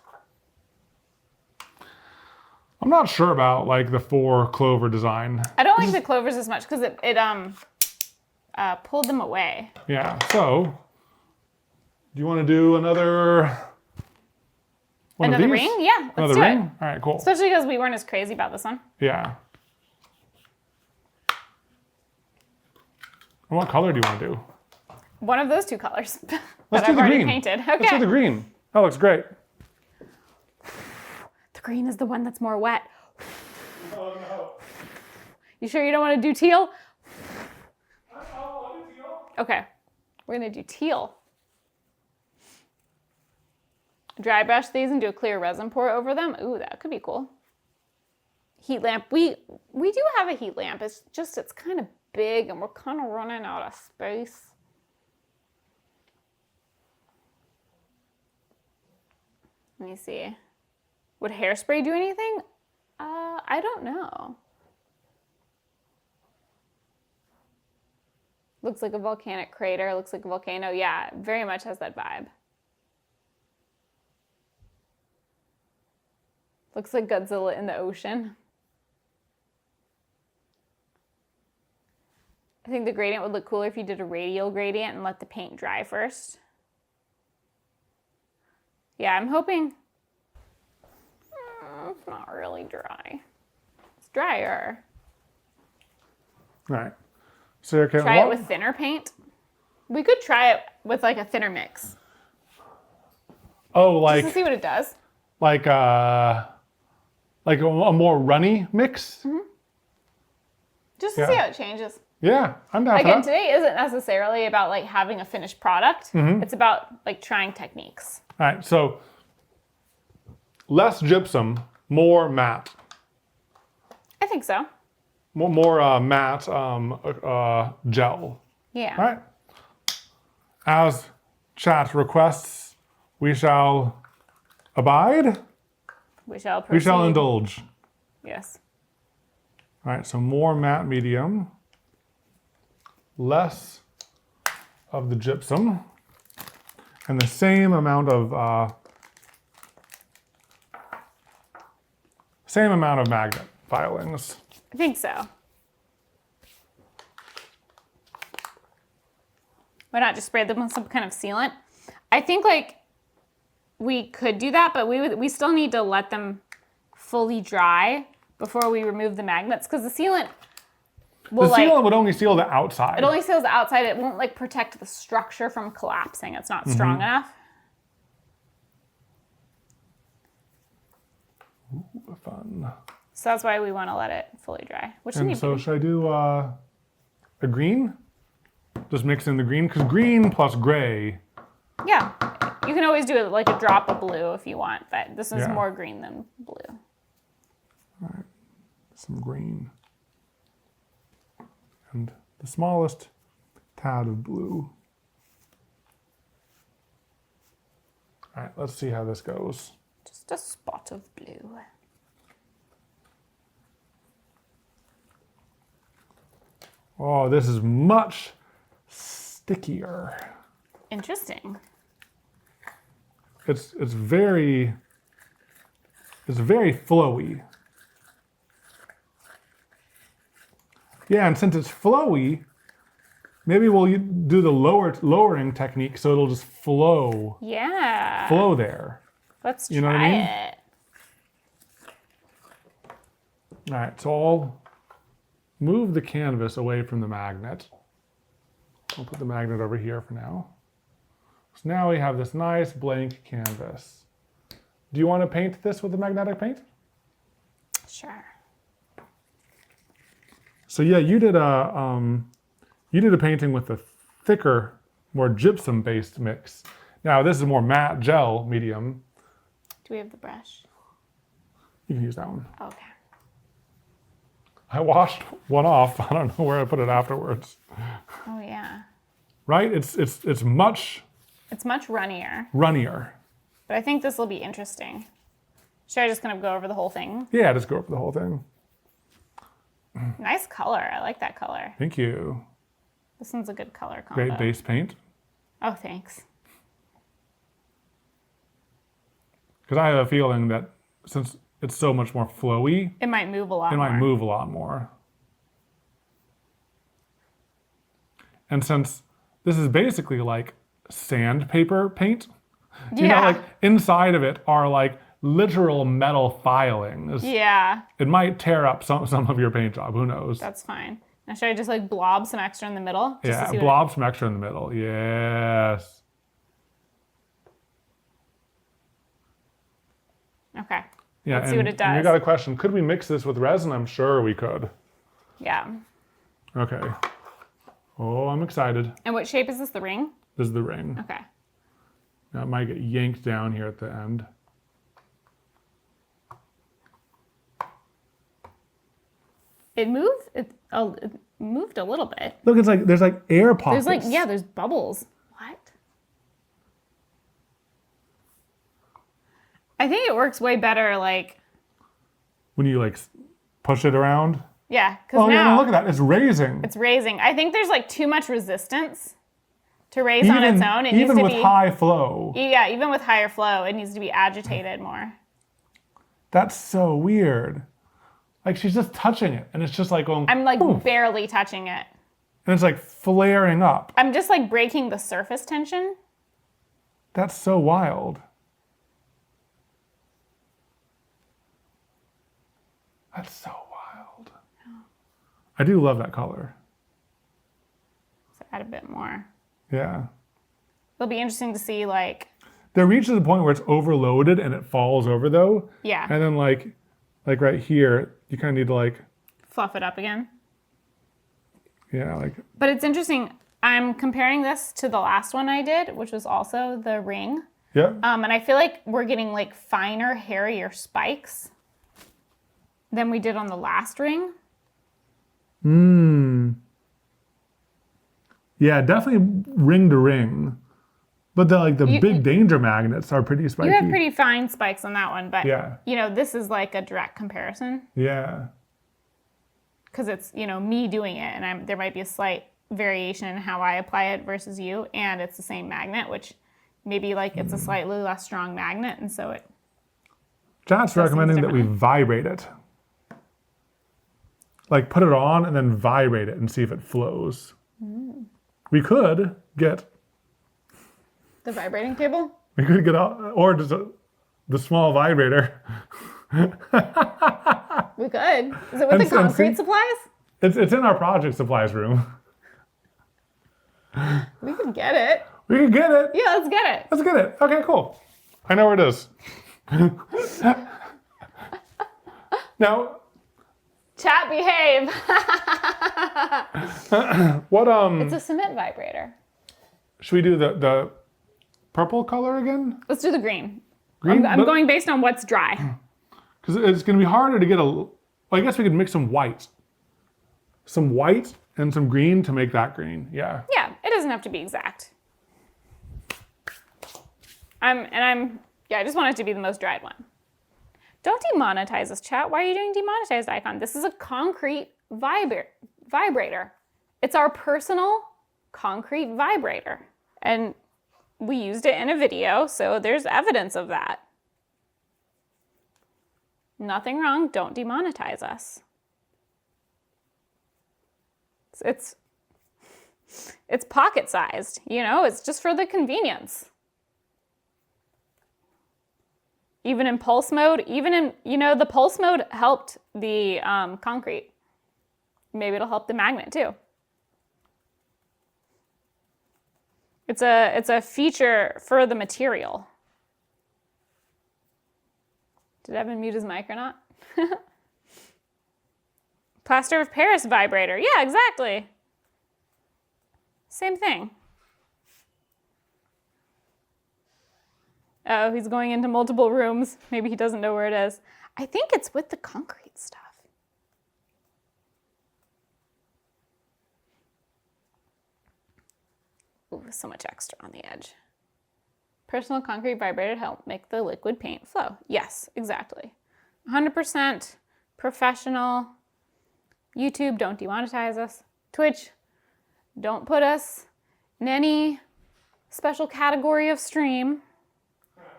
I'm not sure about like the 4 clover design. I don't like the clovers as much because it pulled them away. Yeah, so do you want to do another one Another of these? ring? Yeah, let's Another do ring? it. All right, cool. Especially because we weren't as crazy about this one. Yeah. And what color do you want to do? One of those 2 colors that Let's do I've the already green. painted. Okay. Let's do the green. That looks great. The green is the one that's more wet. Oh no. You sure you don't want to do teal? Okay, we're gonna do teal. Dry brush these and do a clear resin pour over them. Ooh, that could be cool. Heat lamp. We do have a heat lamp. It's just it's kind of big and we're kind of running out of space. Let me see. Would hairspray do anything? I don't know. Looks like a volcanic crater. Looks like a volcano. Yeah, it very much has that vibe. Looks like Godzilla in the ocean. I think the gradient would look cooler if you did a radial gradient and let the paint dry first. Yeah, I'm hoping. It's not really dry. It's drier. All right. So okay, Try it with thinner paint. We could try it with like a thinner mix. Oh, Just to see what it does. like a more runny mix. Mm-hmm. Just to Yeah. see how it changes. Yeah, I'm down for Again, that. today isn't necessarily about like having a finished product. It's about like trying techniques. All right, so less gypsum, more matte. I think so. More matte gel. Yeah. All right. As chat requests, we shall abide. We shall proceed. We shall indulge. Yes. All right, so more matte medium, less of the gypsum, and the same amount of magnet filings. I think so. Why not just spray them with some kind of sealant? I think like we could do that, but we still need to let them fully dry before we remove the magnets, because the sealant will the sealant would only seal the outside. It only seals the outside. It won't like protect the structure from collapsing. It's not strong enough. Ooh, fun. So that's why we want to let it fully dry. And so should I do a green? Just mix in the green, because green plus gray. Yeah, you can always do it like a drop of blue if you want, but this is more green than blue. All right, some green. And the smallest tad of blue. All right, let's see how this goes. Just a spot of blue. Oh, this is much stickier. Interesting. It's very flowy. Yeah, and since it's flowy, maybe we'll do the lowering technique so it'll just flow. Yeah. Flow there. Let's try You know what I mean? it. All right, so I'll move the canvas away from the magnet. I'll put the magnet over here for now. So now we have this nice blank canvas. Do you want to paint this with the magnetic paint? Sure. So yeah, you did a painting with a thicker, more gypsum-based mix. Now this is more matte gel medium. Do we have the brush? You can use that one. Okay. I washed one off. I don't know where I put it afterwards. Oh yeah. Right? It's much runnier. runnier. But I think this will be interesting. Should I just kind of go over the whole thing? Yeah, just go over the whole thing. Nice color. I like that color. Thank you. This one's a good color combo. Great base paint. Oh, thanks. Because I have a feeling that since it's so much more flowy, It might move a lot it more. might move a lot more. And since this is basically like sandpaper paint, you know, like inside of it are like literal metal filings. Yeah, It might tear up some of your paint job, who knows? that's fine. Now should I just like blob some extra in the middle? Just to Yeah, see blob some extra in the middle. Yes. Okay. Yeah, Let's see what it and you does. got a question. Could we mix this with resin? I'm sure we could. Yeah. Okay. Oh, I'm excited. And what shape is this? The ring? This is the ring. Okay. Now it might get yanked down here at the end. It moved. It moved a little bit. Look, it's like there's like air pockets. There's bubbles. What? I think it works way better. Like, when you like push it around. yeah, because Oh yeah, now no, look at that. It's raising. it's raising. I think there's like too much resistance to raise on its own. It needs even to with be high flow. Yeah, even with higher flow, it needs to be agitated more. That's so weird. Like she's just touching it, and it's just like going. I'm like poof, barely touching it. and it's like flaring up. I'm just like breaking the surface tension. That's so wild. That's so wild. I do love that color. So add a bit more. Yeah. It'll be interesting to see like, There reaches the point where it's overloaded and it falls over though. yeah, And then like right here, you kind of need to like, fluff it up again. yeah, like, But it's interesting. I'm comparing this to the last one I did, which was also the ring. yeah. And I feel like we're getting like finer, hairier spikes than we did on the last ring. Yeah, definitely ring to ring. But the big danger magnets are pretty spiky. You have pretty fine spikes on that one, but Yeah. you know, this is like a direct comparison. Yeah. because it's, me doing it, and there might be a slight variation in how I apply it versus you, and it's the same magnet, which maybe like it's a slightly less strong magnet, and so it. Chat's recommending that we vibrate it. Like put it on and then vibrate it and see if it flows. We could get the vibrating table. We could get or just the small vibrator. We could. Is it with the concrete supplies? It's in our project supplies room. We could get it. We could get it. Yeah, let's get it. Let's get it. Okay, cool. I know where it is. Now, chat, behave. What It's a cement vibrator. should we do the purple color again? Let's do the green. Green? I'm going based on what's dry. Because it's going to be harder to get well, I guess we could mix some white. Some white and some green to make that green. Yeah. Yeah, it doesn't have to be exact. I just want it to be the most dried one. Don't demonetize us, chat. Why are you doing demonetized icon? This is a concrete vibrator. It's our personal concrete vibrator. And we used it in a video, so there's evidence of that. Nothing wrong. Don't demonetize us. It's pocket-sized, It's just for the convenience. Even in pulse mode, the pulse mode helped the concrete. Maybe it'll help the magnet too. It's a feature for the material. Did Evan mute his mic or not? Plaster of Paris vibrator. Yeah, exactly. Same thing. Oh, he's going into multiple rooms. Maybe he doesn't know where it is. I think it's with the concrete stuff. Ooh, so much extra on the edge. Personal concrete vibrator to help make the liquid paint flow. Yes, exactly. 100% professional. YouTube, don't demonetize us. Twitch, don't put us in any special category of stream.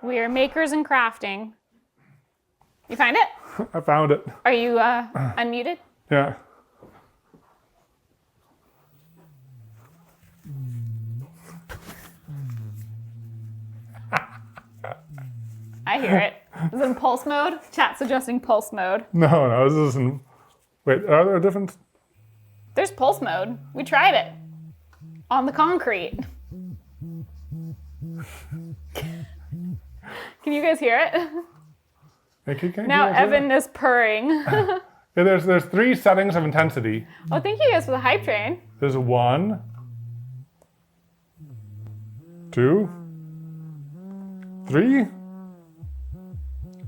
We are makers and crafting. You find it? I found it. Are you unmuted? Yeah. I hear it. Is it in pulse mode? Chat suggesting pulse mode. No, this isn't. Wait, are there different? There's pulse mode. We tried it. On the concrete. Can you guys hear it? Now Evan is purring. Yeah, there's 3 settings of intensity. Oh, thank you guys for the hype train. There's 1, 2, 3.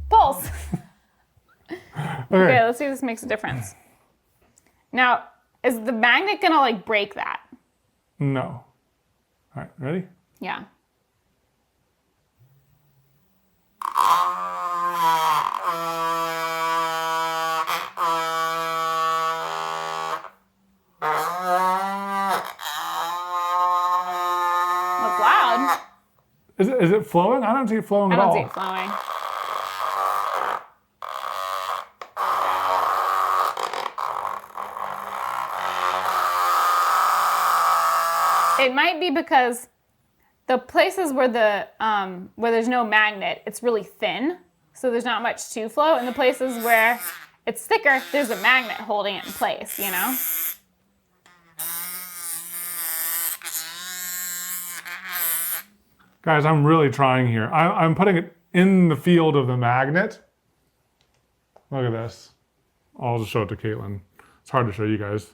Pulse. Okay. Okay, let's see if this makes a difference. Now, is the magnet gonna like break that? No. All right, ready? Yeah. That's loud. Is it flowing? I don't see it flowing at all. I don't see it flowing. It might be because the places where where there's no magnet, it's really thin, so there's not much to flow. And the places where it's thicker, there's a magnet holding it in place, Guys, I'm really trying here. I'm putting it in the field of the magnet. Look at this. I'll just show it to Katelyn. It's hard to show you guys,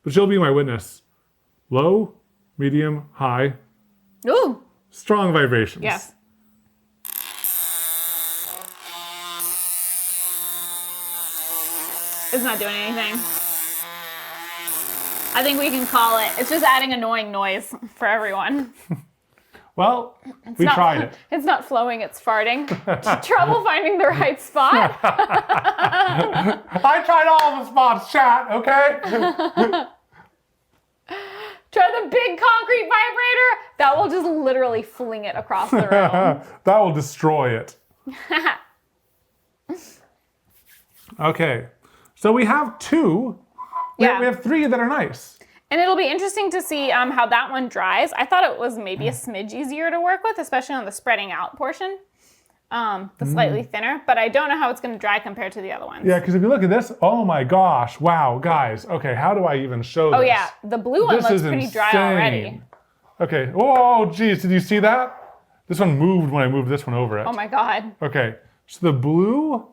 but she'll be my witness. Low, medium, high. Ooh. Strong vibrations. Yes. It's not doing anything. I think we can call it. It's just adding annoying noise for everyone. Well, we tried it. It's not flowing, it's farting. Trouble finding the right spot. I tried all the spots, chat, okay? Try the big concrete vibrator. That will just literally fling it across the room. That will destroy it. Okay, so we have two. Yeah. We have three that are nice. And it'll be interesting to see how that one dries. I thought it was maybe a smidge easier to work with, especially on the spreading out portion, the slightly thinner. But I don't know how it's going to dry compared to the other ones. Yeah, because if you look at this, oh my gosh, wow, guys. Okay, how do I even show this? Oh yeah, the blue one looks pretty insane. dry already. Okay, whoa, geez, did you see that? This one moved when I moved this one over it. Oh my God. Okay, so the blue,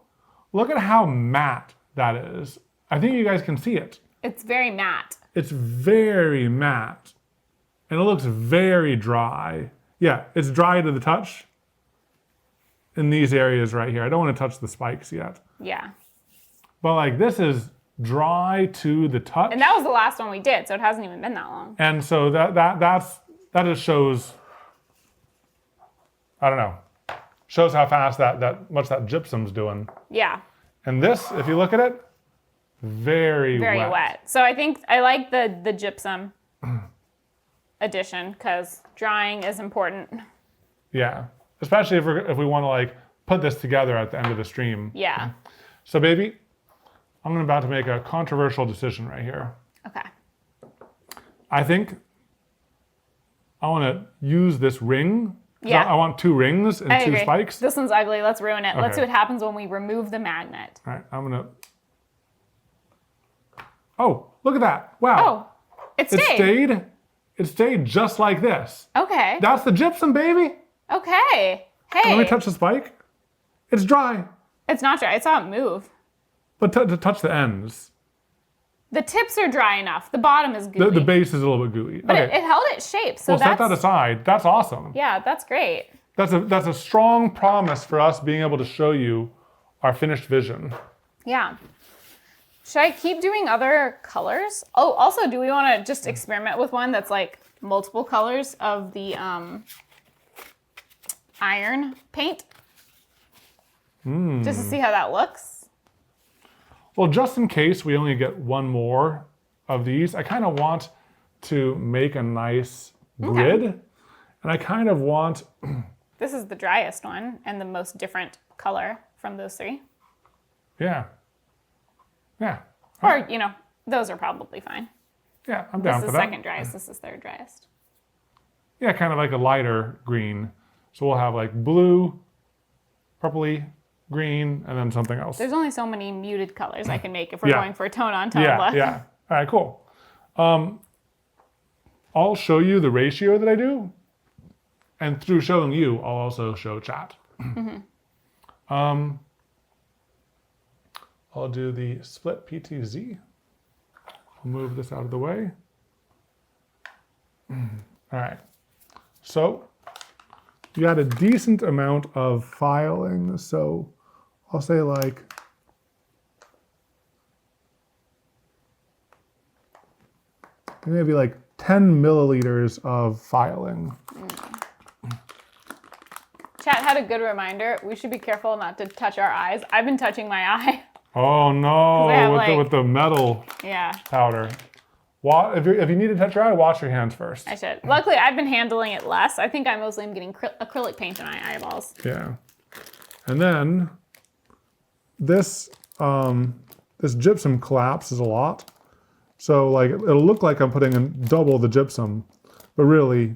look at how matte that is. I think you guys can see it. It's very matte. It's very matte. And it looks very dry. Yeah, it's dry to the touch in these areas right here. I don't want to touch the spikes yet. Yeah. But like this is dry to the touch. And that was the last one we did, so it hasn't even been that long. And so that just shows, I don't know, shows how fast that much that gypsum's doing. Yeah. And this, if you look at it, very wet. So I think I like the gypsum addition because drying is important. Yeah, especially if we want to like put this together at the end of the stream. Yeah. So baby, I'm about to make a controversial decision right here. Okay. I think I want to use this ring. Yeah. I want two rings and I two agree. spikes. This one's ugly. Let's ruin it. Let's Okay. see what happens when we remove the magnet. All right, I'm gonna. Oh, look at that! Wow. Oh, it stayed. It stayed just like this. Okay. That's the gypsum, baby. Okay. Hey. Let me touch the spike. It's dry, It's not dry. I saw it move. but to touch the ends, The tips are dry enough. The bottom is gooey. the base is a little bit gooey. But Okay, it held its shape. So well, set that's that aside. That's awesome. yeah, that's great. That's a strong promise for us being able to show you our finished vision. Yeah. Should I keep doing other colors? Oh, also, do we want to just experiment with one that's like multiple colors of the iron paint? Just to see how that looks? Well, just in case we only get one more of these, I kind of want to make a nice grid. And I kind of want... This is the driest one and the most different color from those three. Yeah. Yeah. Or, you know, those are probably fine. Yeah, I'm down This for is that. second driest. This is third driest. Yeah, kind of like a lighter green. So we'll have like blue, purpley, green, and then something else. There's only so many muted colors I can make if we're Yeah. going for a tone on tone Yeah, look. yeah. All right, cool. I'll show you the ratio that I do. And through showing you, I'll also show chat. I'll do the split PTZ. I'll move this out of the way. All right. So you got a decent amount of filing. So I'll say like maybe like 10 milliliters of filing. Chat had a good reminder. We should be careful not to touch our eyes. I've been touching my eye. Oh no, I have, with the metal Yeah, powder. If you need to touch your eye, wash your hands first. I should. Luckily, I've been handling it less. I think I mostly am getting acrylic paint in my eyeballs. Yeah. And then this this gypsum collapses a lot. So like it'll look like I'm putting in double the gypsum, but really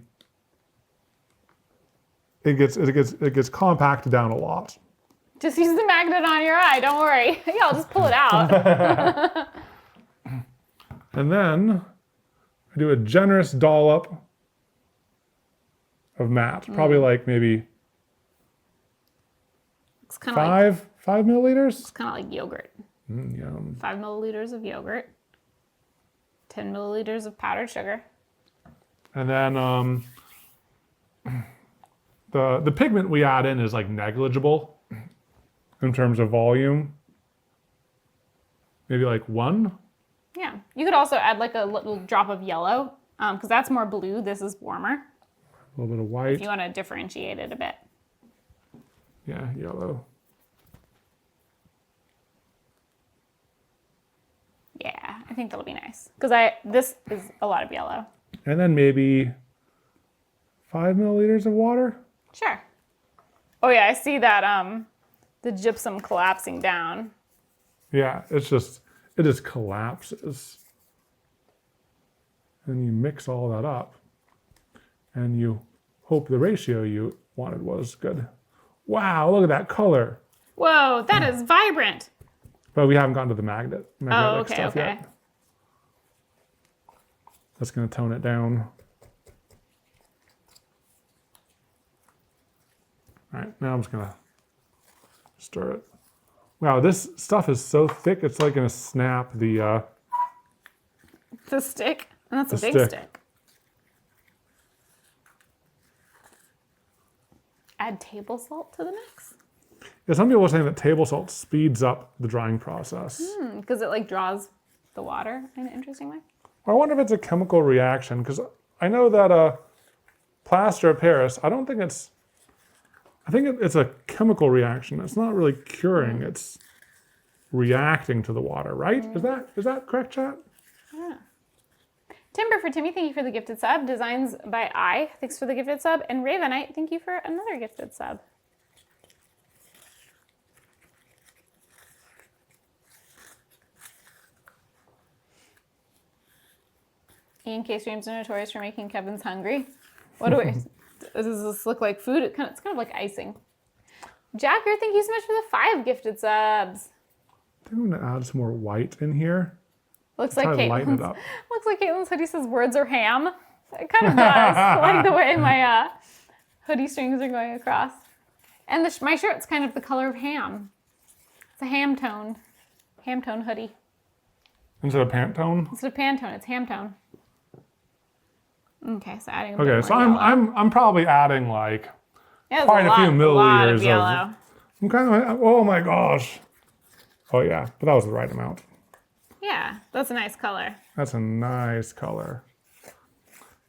it gets compacted down a lot. Just use the magnet on your eye. Don't worry. Yeah, I'll just pull it out. And then I do a generous dollop of matte, probably like maybe It's kind of like 5 milliliters. it's kind of like yogurt. Yum. 5 milliliters of yogurt. 10 milliliters of powdered sugar. And then the pigment we add in is like negligible in terms of volume. Maybe like 1. Yeah. You could also add like a little drop of yellow because that's more blue. This is warmer. A little bit of If white. you want to differentiate it a bit. Yeah, yellow. Yeah, I think that'll be nice. Because this is a lot of yellow. And then maybe 5 milliliters of water. Sure. Oh yeah, I see that the gypsum collapsing down. Yeah, it just collapses. And you mix all that up. And you hope the ratio you wanted was good. Wow, look at that color. Whoa, that is vibrant. But we haven't gotten to the magnetic Okay, stuff yet. That's going to tone it down. All right, now I'm just going to stir it. Wow, this stuff is so thick, it's like going to snap the stick. And that's a The big stick. stick. Add table salt to the mix. Yeah, some people are saying that table salt speeds up the drying process. Because it like draws the water in an interesting way. I wonder if it's a chemical reaction, because I know that plaster of Paris, I think it's a chemical reaction. It's not really curing, it's reacting to the water, right? Is that correct, chat? Timber for Timmy, thank you for the gifted sub. Designs by I, thanks for the gifted sub. And Ravenite, thank you for another gifted sub. Ian K. Streams are notorious for making Kevin's hungry. What do we, does this look like food? It's kind of like icing. Jacker, thank you so much for the 5 gifted subs. I think I'm going to add some more white in here. Looks Try like to lighten it up. Caitlin's hoodie says words are ham. It kind of does. I like the way my hoodie strings are going across. And my shirt's kind of the color of ham. It's a ham tone hoodie. Instead of Pantone? Instead of Pantone, it's ham tone. Okay, so adding a bit Okay, more so yellow. I'm probably adding like Yeah, quite a few lot milliliters of yellow. I'm kind of, oh my gosh. Oh yeah, but that was the right amount. Yeah, that's a nice color. That's a nice color.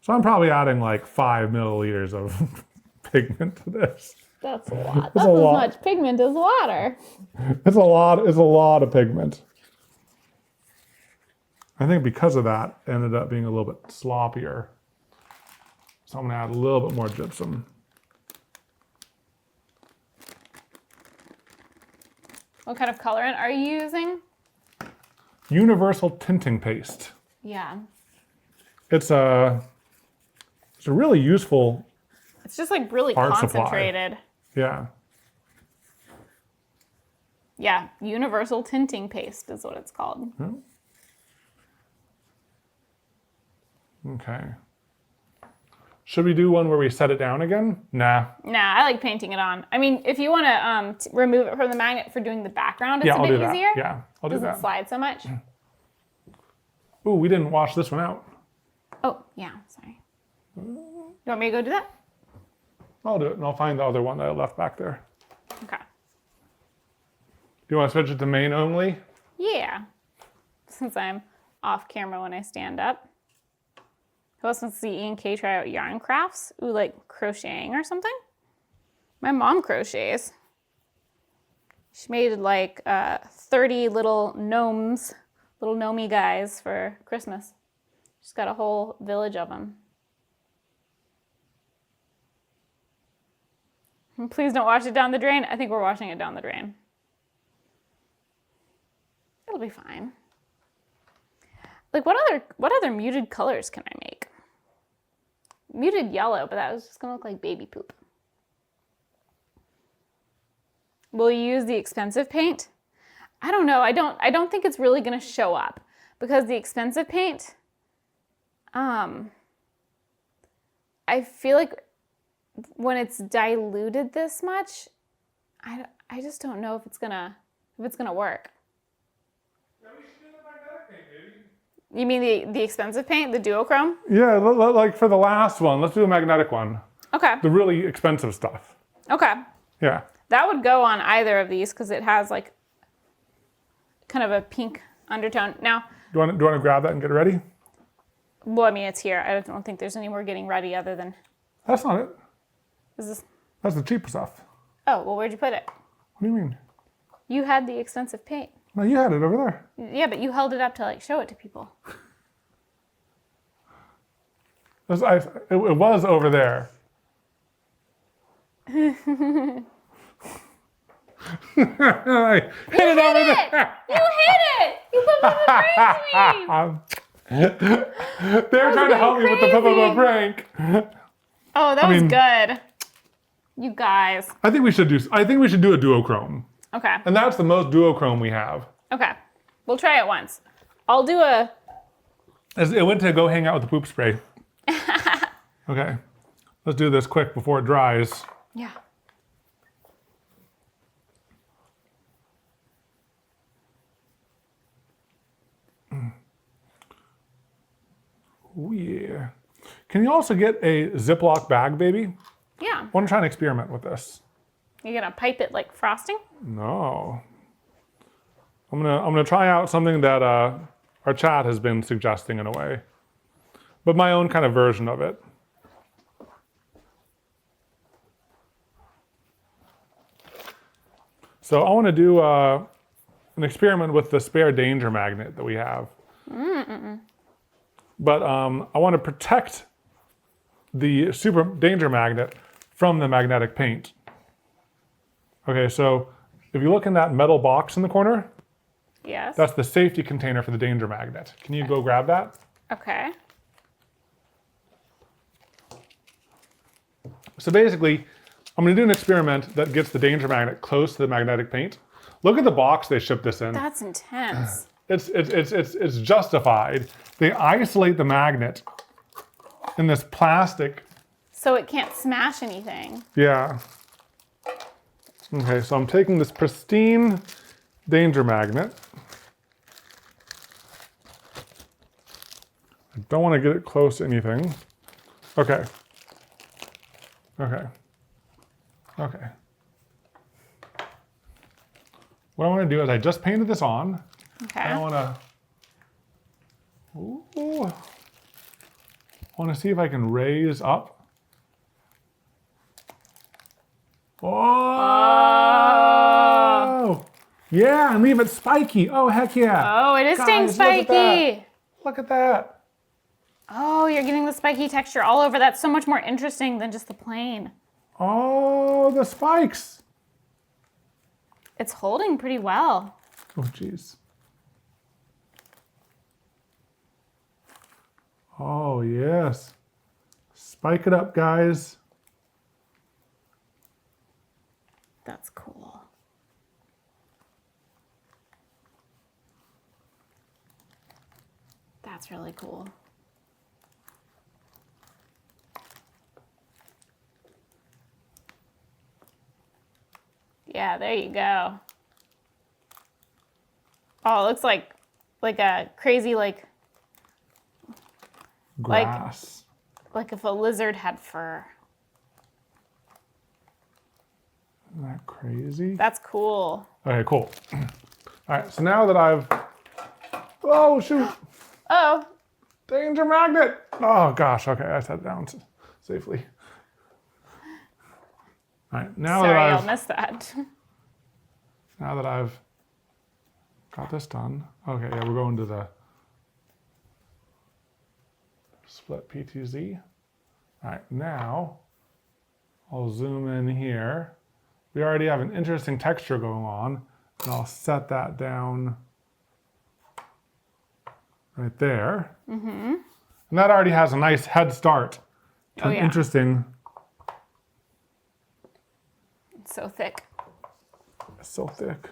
So I'm probably adding like 5 milliliters of pigment to this. That's a lot. That's That's a as lot. much pigment as water. It's a lot of pigment. I think because of that, it ended up being a little bit sloppier. So I'm gonna add a little bit more gypsum. What kind of colorant are you using? Universal tinting paste. Yeah. It's a really useful, It's just like really Art supply. concentrated. yeah. Yeah, universal tinting paste is what it's called. Okay. Should we do one where we set it down again? Nah. Nah, I like painting it on. I mean, if you want to remove it from the magnet for doing the background, it's Yeah, a I'll bit do that. easier. Yeah, I'll do Doesn't that. slide so much. Ooh, we didn't wash this one out. Oh, yeah, sorry. You want me to go do that? I'll do it, and I'll find the other one that I left back there. Okay. Do you want to switch it to main only? Yeah. Since I'm off camera when I stand up. Who else wants to see Ian K try out yarn crafts? Ooh, like crocheting or something? My mom crochets. She made like 30 little gnomes, little gnomey guys for Christmas. She's got a whole village of them. And please don't wash it down the drain. I think we're washing it down the drain. It'll be fine. Like what other muted colors can I make? Muted yellow, but that was just gonna look like baby poop. Will you use the expensive paint? I don't know. I don't think it's really gonna show up because the expensive paint, I feel like when it's diluted this much, I just don't know if it's gonna work. You mean the expensive paint, the duochrome? Yeah, like for the last one, let's do a magnetic one. Okay. The really expensive stuff. Okay. Yeah. That would go on either of these because it has like kind of a pink undertone. Now, Do you want to grab that and get ready? well, I mean, it's here. I don't think there's any more getting ready other than That's not it. Is this? That's the cheaper stuff. Oh, well, where'd you put it? What do you mean? You had the expensive paint. No, you had it over there. Yeah, but you held it up to like show it to people. It was over there. I hit it over there. You hit it! You put me. They were trying to help me with the pop prank. Oh, that was good. You guys. I think we should do a duochrome. Okay. And that's the most duochrome we have. Okay. We'll try it once. I'll do a... It went to go hang out with the poop spray. Okay. Let's do this quick before it dries. Yeah. Oh, yeah. Can you also get a Ziploc bag, baby? Yeah. I want to try and experiment with this. You gonna pipe it like frosting? No. I'm gonna try out something that our chat has been suggesting in a way, but my own kind of version of it. So I want to do an experiment with the spare danger magnet that we have. But I want to protect the super danger magnet from the magnetic paint. Okay, so if you look in that metal box in the corner, Yes. that's the safety container for the danger magnet. Can you go grab that? Okay. So basically, I'm going to do an experiment that gets the danger magnet close to the magnetic paint. Look at the box they shipped this in. That's intense. It's justified. They isolate the magnet in this plastic. So it can't smash anything. Yeah. Okay, so I'm taking this pristine danger magnet. I don't want to get it close to anything. Okay. Okay. Okay. What I want to do is I just painted this on. Okay. I want to. Ooh. I want to see if I can raise up. Oh! Yeah, and leave it spiky. Oh, heck yeah. Oh, it is staying Guys, look at that. spiky. Look at that. Oh, you're getting the spiky texture all over. That's so much more interesting than just the plain. Oh, the spikes. It's holding pretty well. Oh, jeez. Oh, yes. Spike it up, guys. That's cool. That's really cool. Yeah, there you go. Oh, it looks like a crazy Grass. like if a lizard had fur. Isn't that crazy? That's cool. Okay, cool. All right, so now that I've... Oh, shoot. Oh, Danger magnet. Oh, gosh. Okay, I set it down safely. All right, now sorry, that I'll I've... miss that. Now that I've got this done. Okay, yeah, we're going to the split PTZ. All right, now I'll zoom in here. We already have an interesting texture going on, and I'll set that down right there. Mm-hmm. And that already has a nice head start to an interesting. It's so thick. It's so thick.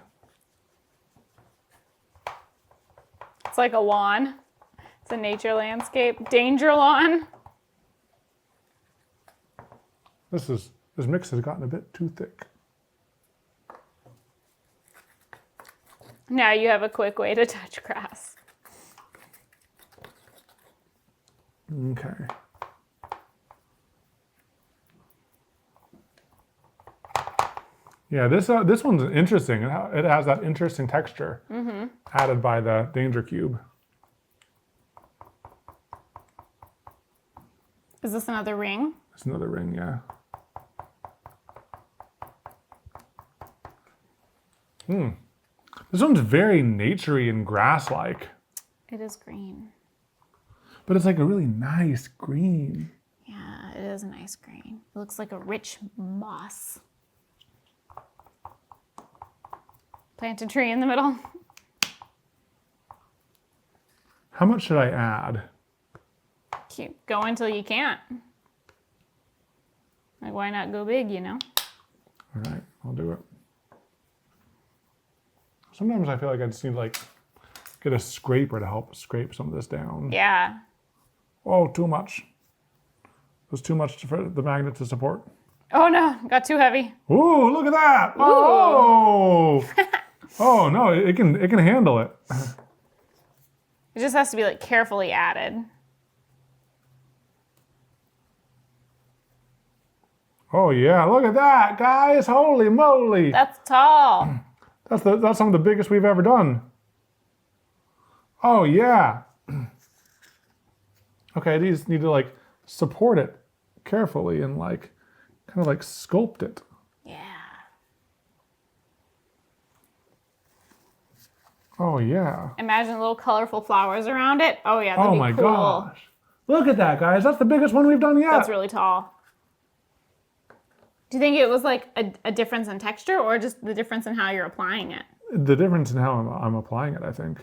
It's like a lawn. It's a nature landscape. Danger lawn. This mix has gotten a bit too thick. Now you have a quick way to touch grass. Okay. Yeah, this one's interesting. It has that interesting texture added by the Danger Cube. Is this another ring? It's another ring, yeah. This one's very naturey and grass-like, It is green. but it's like a really nice green. Yeah, it is a nice green. It looks like a rich moss. Plant a tree in the middle. How much should I add? Keep going till you can't. Like, why not go big, you know? All right, I'll do it. Sometimes I feel like I just need to like get a scraper to help scrape some of this down. Yeah. Oh, too much. It was too much for the magnet to support. Oh no, got too heavy. Ooh, look at that! Oh, oh no, it can handle it. It just has to be like carefully added. Oh yeah, look at that, guys! Holy moly! That's tall. That's some of the biggest we've ever done. Oh yeah. Okay, these need to like support it carefully and like kind of like sculpt it. Yeah. Oh yeah. Imagine little colorful flowers around it. Oh yeah, that'd Oh be my cool. gosh. Look at that, guys. That's the biggest one we've done yet. That's really tall. Do you think it was like a difference in texture or just the difference in how you're applying it? The difference in how I'm applying it, I think.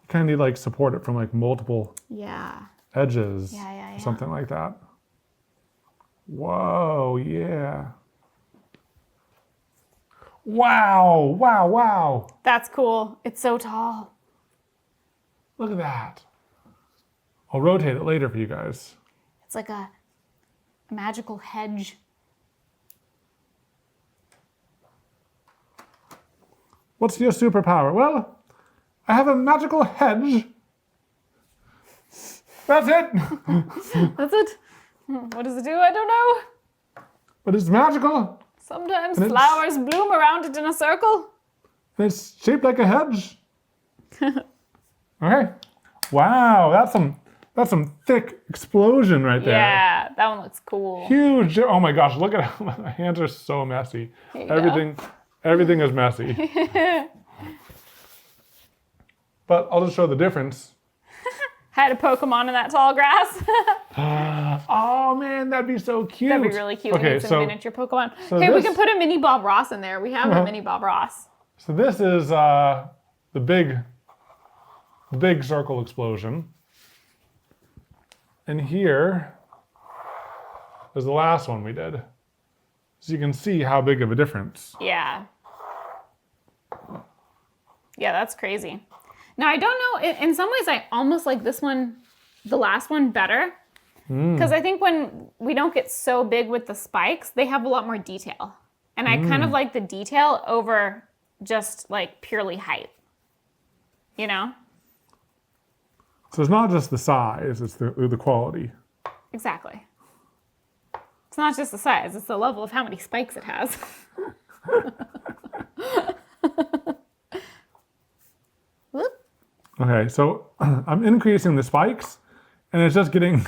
You kind of need like support it from like multiple Yeah. edges. Yeah. Something like that. Whoa, yeah. Wow, wow, wow. That's cool. It's so tall. Look at that. I'll rotate it later for you guys. It's like a magical hedge. What's your superpower? Well, I have a magical hedge. That's it. That's it. What does it do? I don't know. But it's magical. Sometimes And it's- flowers bloom around it in a circle. And it's shaped like a hedge. Okay. Wow, that's some thick explosion right there. Yeah, that one looks cool. Huge. Oh my gosh, look at how my hands are so messy. Here you go. Everything is messy. But I'll just show the difference. Had a Pokemon in that tall grass. Oh man, that'd be so cute. That'd be really cute. We Okay, need some so miniature Pokemon. so Hey, we this- can put a mini Bob Ross in there. We have a mini Bob Ross. so this is the big circle explosion. And here is the last one we did. So you can see how big of a difference. Yeah. Yeah, that's crazy. Now, I don't know. In some ways, I almost like this one, the last one, better. Because I think when we don't get so big with the spikes, they have a lot more detail. And I kind of like the detail over just like purely height. You know? So it's not just the size, it's the quality. Exactly. It's not just the size, it's the level of how many spikes it has. Whoop. Okay, so I'm increasing the spikes and it's just getting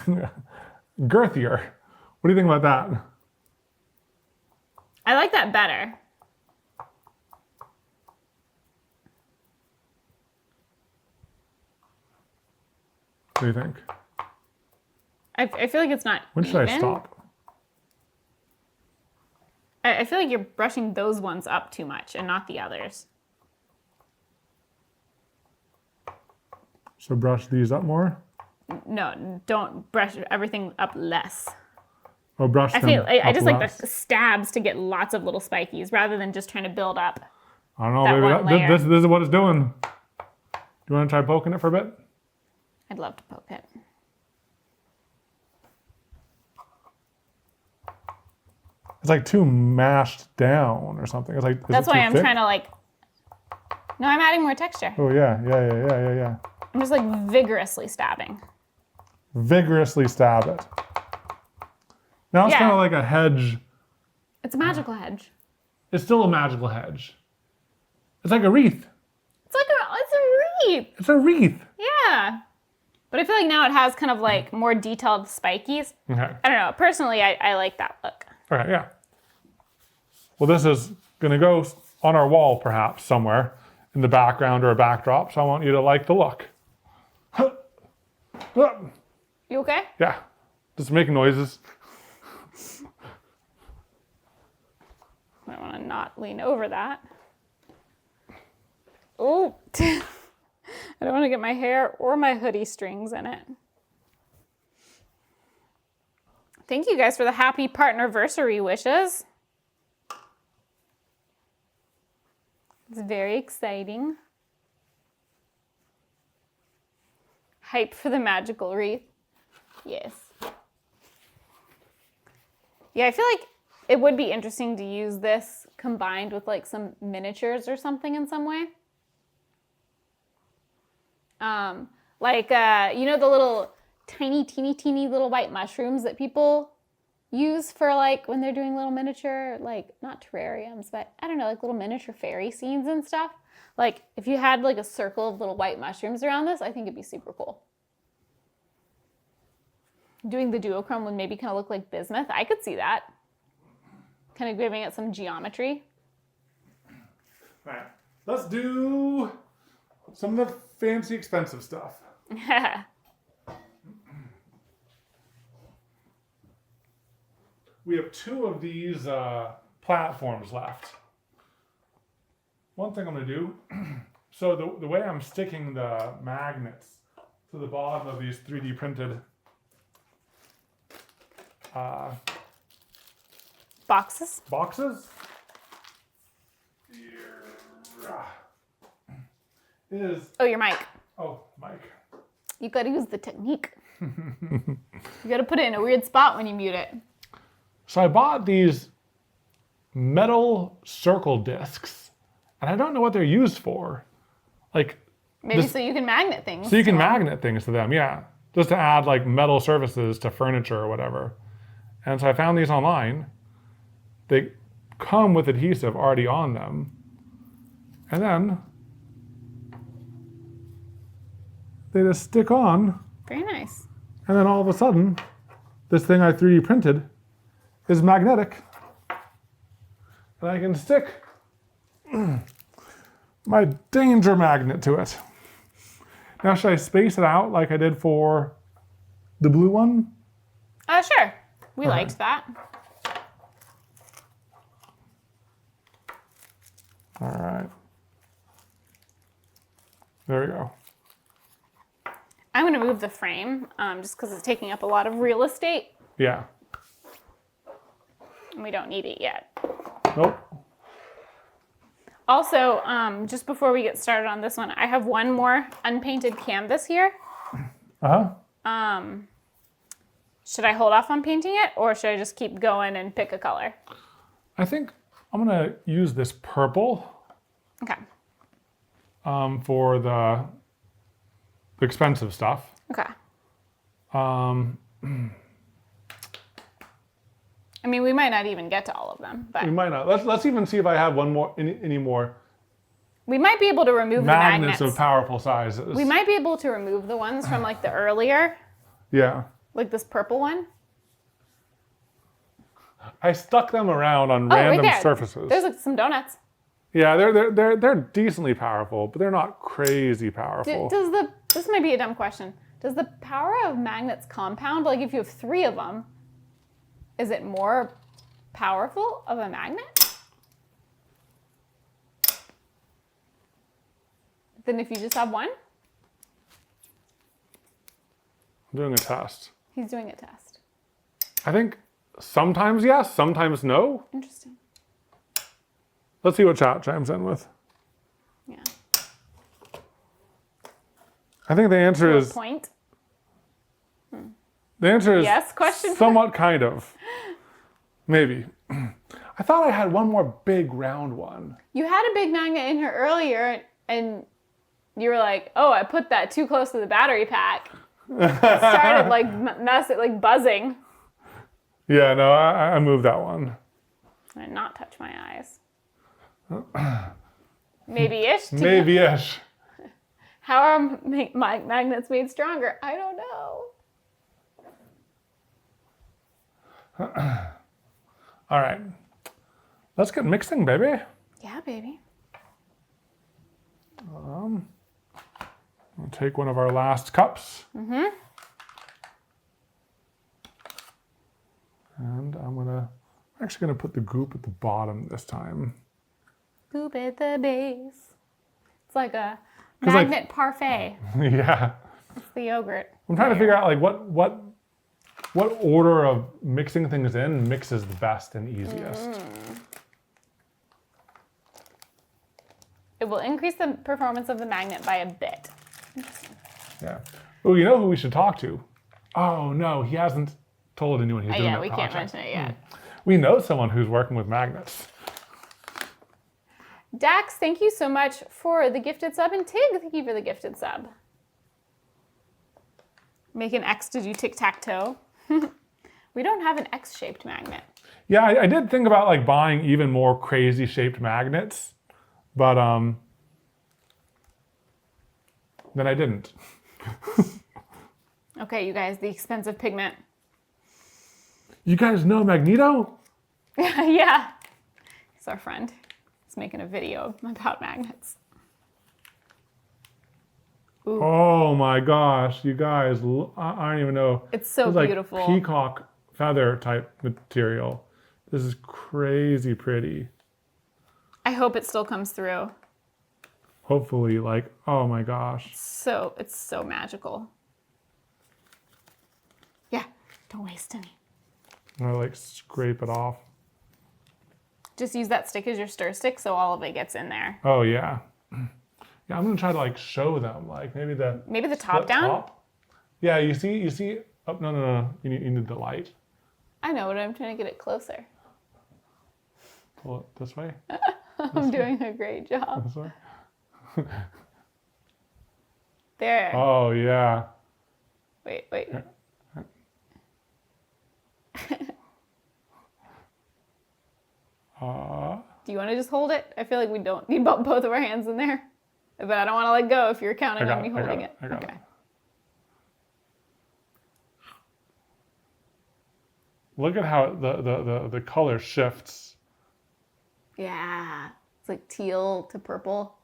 girthier. What do you think about that? I like that better. What do you think? I feel like it's not When should I even. stop? I feel like you're brushing those ones up too much and not the others. So brush these up more? No, don't brush everything up less. Or brush I them feel I up just like less? the stabs to get lots of little spikies rather than just trying to build up. I don't know, that baby. one layer. This is what it's doing. Do you want to try poking it for a bit? I'd love to poke it. It's like too mashed down or something. It's like, is That's it too why I'm thick? trying to like. No, I'm adding more texture. Oh yeah. I'm just like vigorously stabbing. Vigorously stab it. Now it's Yeah. kind of like a hedge. It's a magical hedge. It's still a magical hedge. It's like a wreath. It's a wreath. It's a wreath. Yeah. But I feel like now it has kind of like more detailed spikies. Okay. I don't know. Personally, I like that look. Okay, yeah. Well, this is going to go on our wall, perhaps, somewhere in the background or a backdrop, so I want you to like the look. You okay? Yeah, just making noises. I want to not lean over that. Oh, I don't want to get my hair or my hoodie strings in it. Thank you guys for the happy partnerversary wishes. It's very exciting. Hype for the magical wreath. Yes. Yeah, I feel like it would be interesting to use this combined with like some miniatures or something in some way. You know, the little teeny little white mushrooms that people use for like when they're doing little miniature, like not terrariums, but I don't know, like little miniature fairy scenes and stuff. Like if you had like a circle of little white mushrooms around this, I think it'd be super cool. Doing the duochrome would maybe kind of look like bismuth. I could see that. Kind of giving it some geometry. All right, let's do some of the fancy, expensive stuff. We have 2 of these platforms left. One thing I'm going to do, so the way I'm sticking the magnets to the bottom of these 3D printed Boxes. Is, Oh, your mic. oh, Mike. You gotta use the technique. You gotta put it in a weird spot when you mute it. So I bought these metal circle discs, and I don't know what they're used for. Like, Maybe so you can magnet things. so you can magnet things to them, yeah. Just to add like metal surfaces to furniture or whatever. And so I found these online. They come with adhesive already on them. And then they just stick on. Very nice. And then all of a sudden, this thing I 3D printed is magnetic. And I can stick my danger magnet to it. Now, should I space it out like I did for the blue one? Sure. We liked that. All right. There we go. I'm gonna move the frame just because it's taking up a lot of real estate Yeah. and we don't need it yet. Nope. Also, just before we get started on this one, I have one more unpainted canvas here. Uh-huh. Should I hold off on painting it or should I just keep going and pick a color? I think I'm going to use this purple Okay. for the expensive stuff. Okay. Um, I mean, we might not even get to all of them, but we might not. Let's even see if I have one more, any more we might be able to remove the magnets magnets. of powerful sizes. We might be able to remove the ones from like the earlier, Yeah. like this purple one. I stuck them around on Oh, random right there. surfaces. There's like some donuts. Yeah, they're decently powerful, but they're not crazy powerful. This might be a dumb question. Does the power of magnets compound? Like if you have 3 of them, is it more powerful of a magnet than if you just have 1? I'm doing a test. He's doing a test. I think sometimes yes, sometimes no. Interesting. Let's see what chat chimes in with. Yeah. I think the answer is Point. yes, question mark? somewhat kind of. Maybe. I thought I had one more big round one. You had a big magnet in here earlier, and you were like, "Oh, I put that too close to the battery pack." It started like buzzing. Yeah, no, I moved that one. I did not touch my eyes. Maybe-ish. Maybe-ish. How are magnets made stronger? I don't know. All right. Let's get mixing, baby. Yeah, baby. I'll take one of our last cups. Mm-hmm. And I'm actually gonna put the goop at the bottom this time. Goop at the base. It's like a 'Cause, like- magnet parfait. Yeah. It's the yogurt. I'm trying to figure out like what order of mixing things in mixes the best and easiest. It will increase the performance of the magnet by a bit. Yeah. Oh, you know who we should talk to? Oh no, he hasn't told anyone he's doing Yeah, that we project. can't mention it yet. We know someone who's working with magnets. Dax, thank you so much for the gifted sub, and Tig, thank you for the gifted sub. Make an X to do tic-tac-toe. We don't have an X-shaped magnet. Yeah, I did think about like buying even more crazy shaped magnets, but then I didn't. Okay, you guys, the expensive pigment. You guys know Magneto? Yeah. He's our friend. He's making a video about magnets. Ooh. Oh my gosh, you guys, I don't even know. It's so It's like beautiful. peacock feather type material. This is crazy pretty. I hope it still comes through. Hopefully, like, oh my gosh. So, it's so magical. Yeah, don't waste any. I'm gonna like scrape it off. Just use that stick as your stir stick so all of it gets in there. Oh yeah. Yeah, I'm gonna try to like show them, like maybe the top down? top. Yeah, you see. Oh no. You need the light. I know, but I'm trying to get it closer. Pull it this way. I'm doing a great job. This way. There. Oh yeah. Wait. Do you want to just hold it? I feel like we don't need both of our hands in there. But I don't want to let go if you're counting on me holding it. I got it. Look at how the color shifts. Yeah. It's like teal to purple.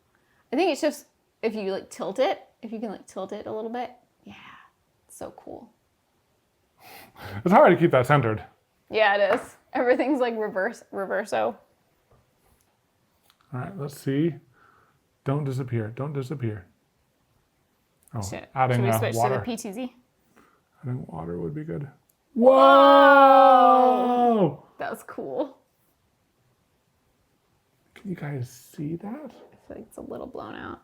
I think it shifts if you like tilt it. If you can like tilt it a little bit. Yeah. It's so cool. It's hard to keep that centered. Yeah, it is. Everything's like reverso. All right, let's see. Don't disappear. Oh, adding Should we switch water. to the PTZ? Adding water would be good. Whoa! That was cool. Can you guys see that? I feel like it's a little blown out.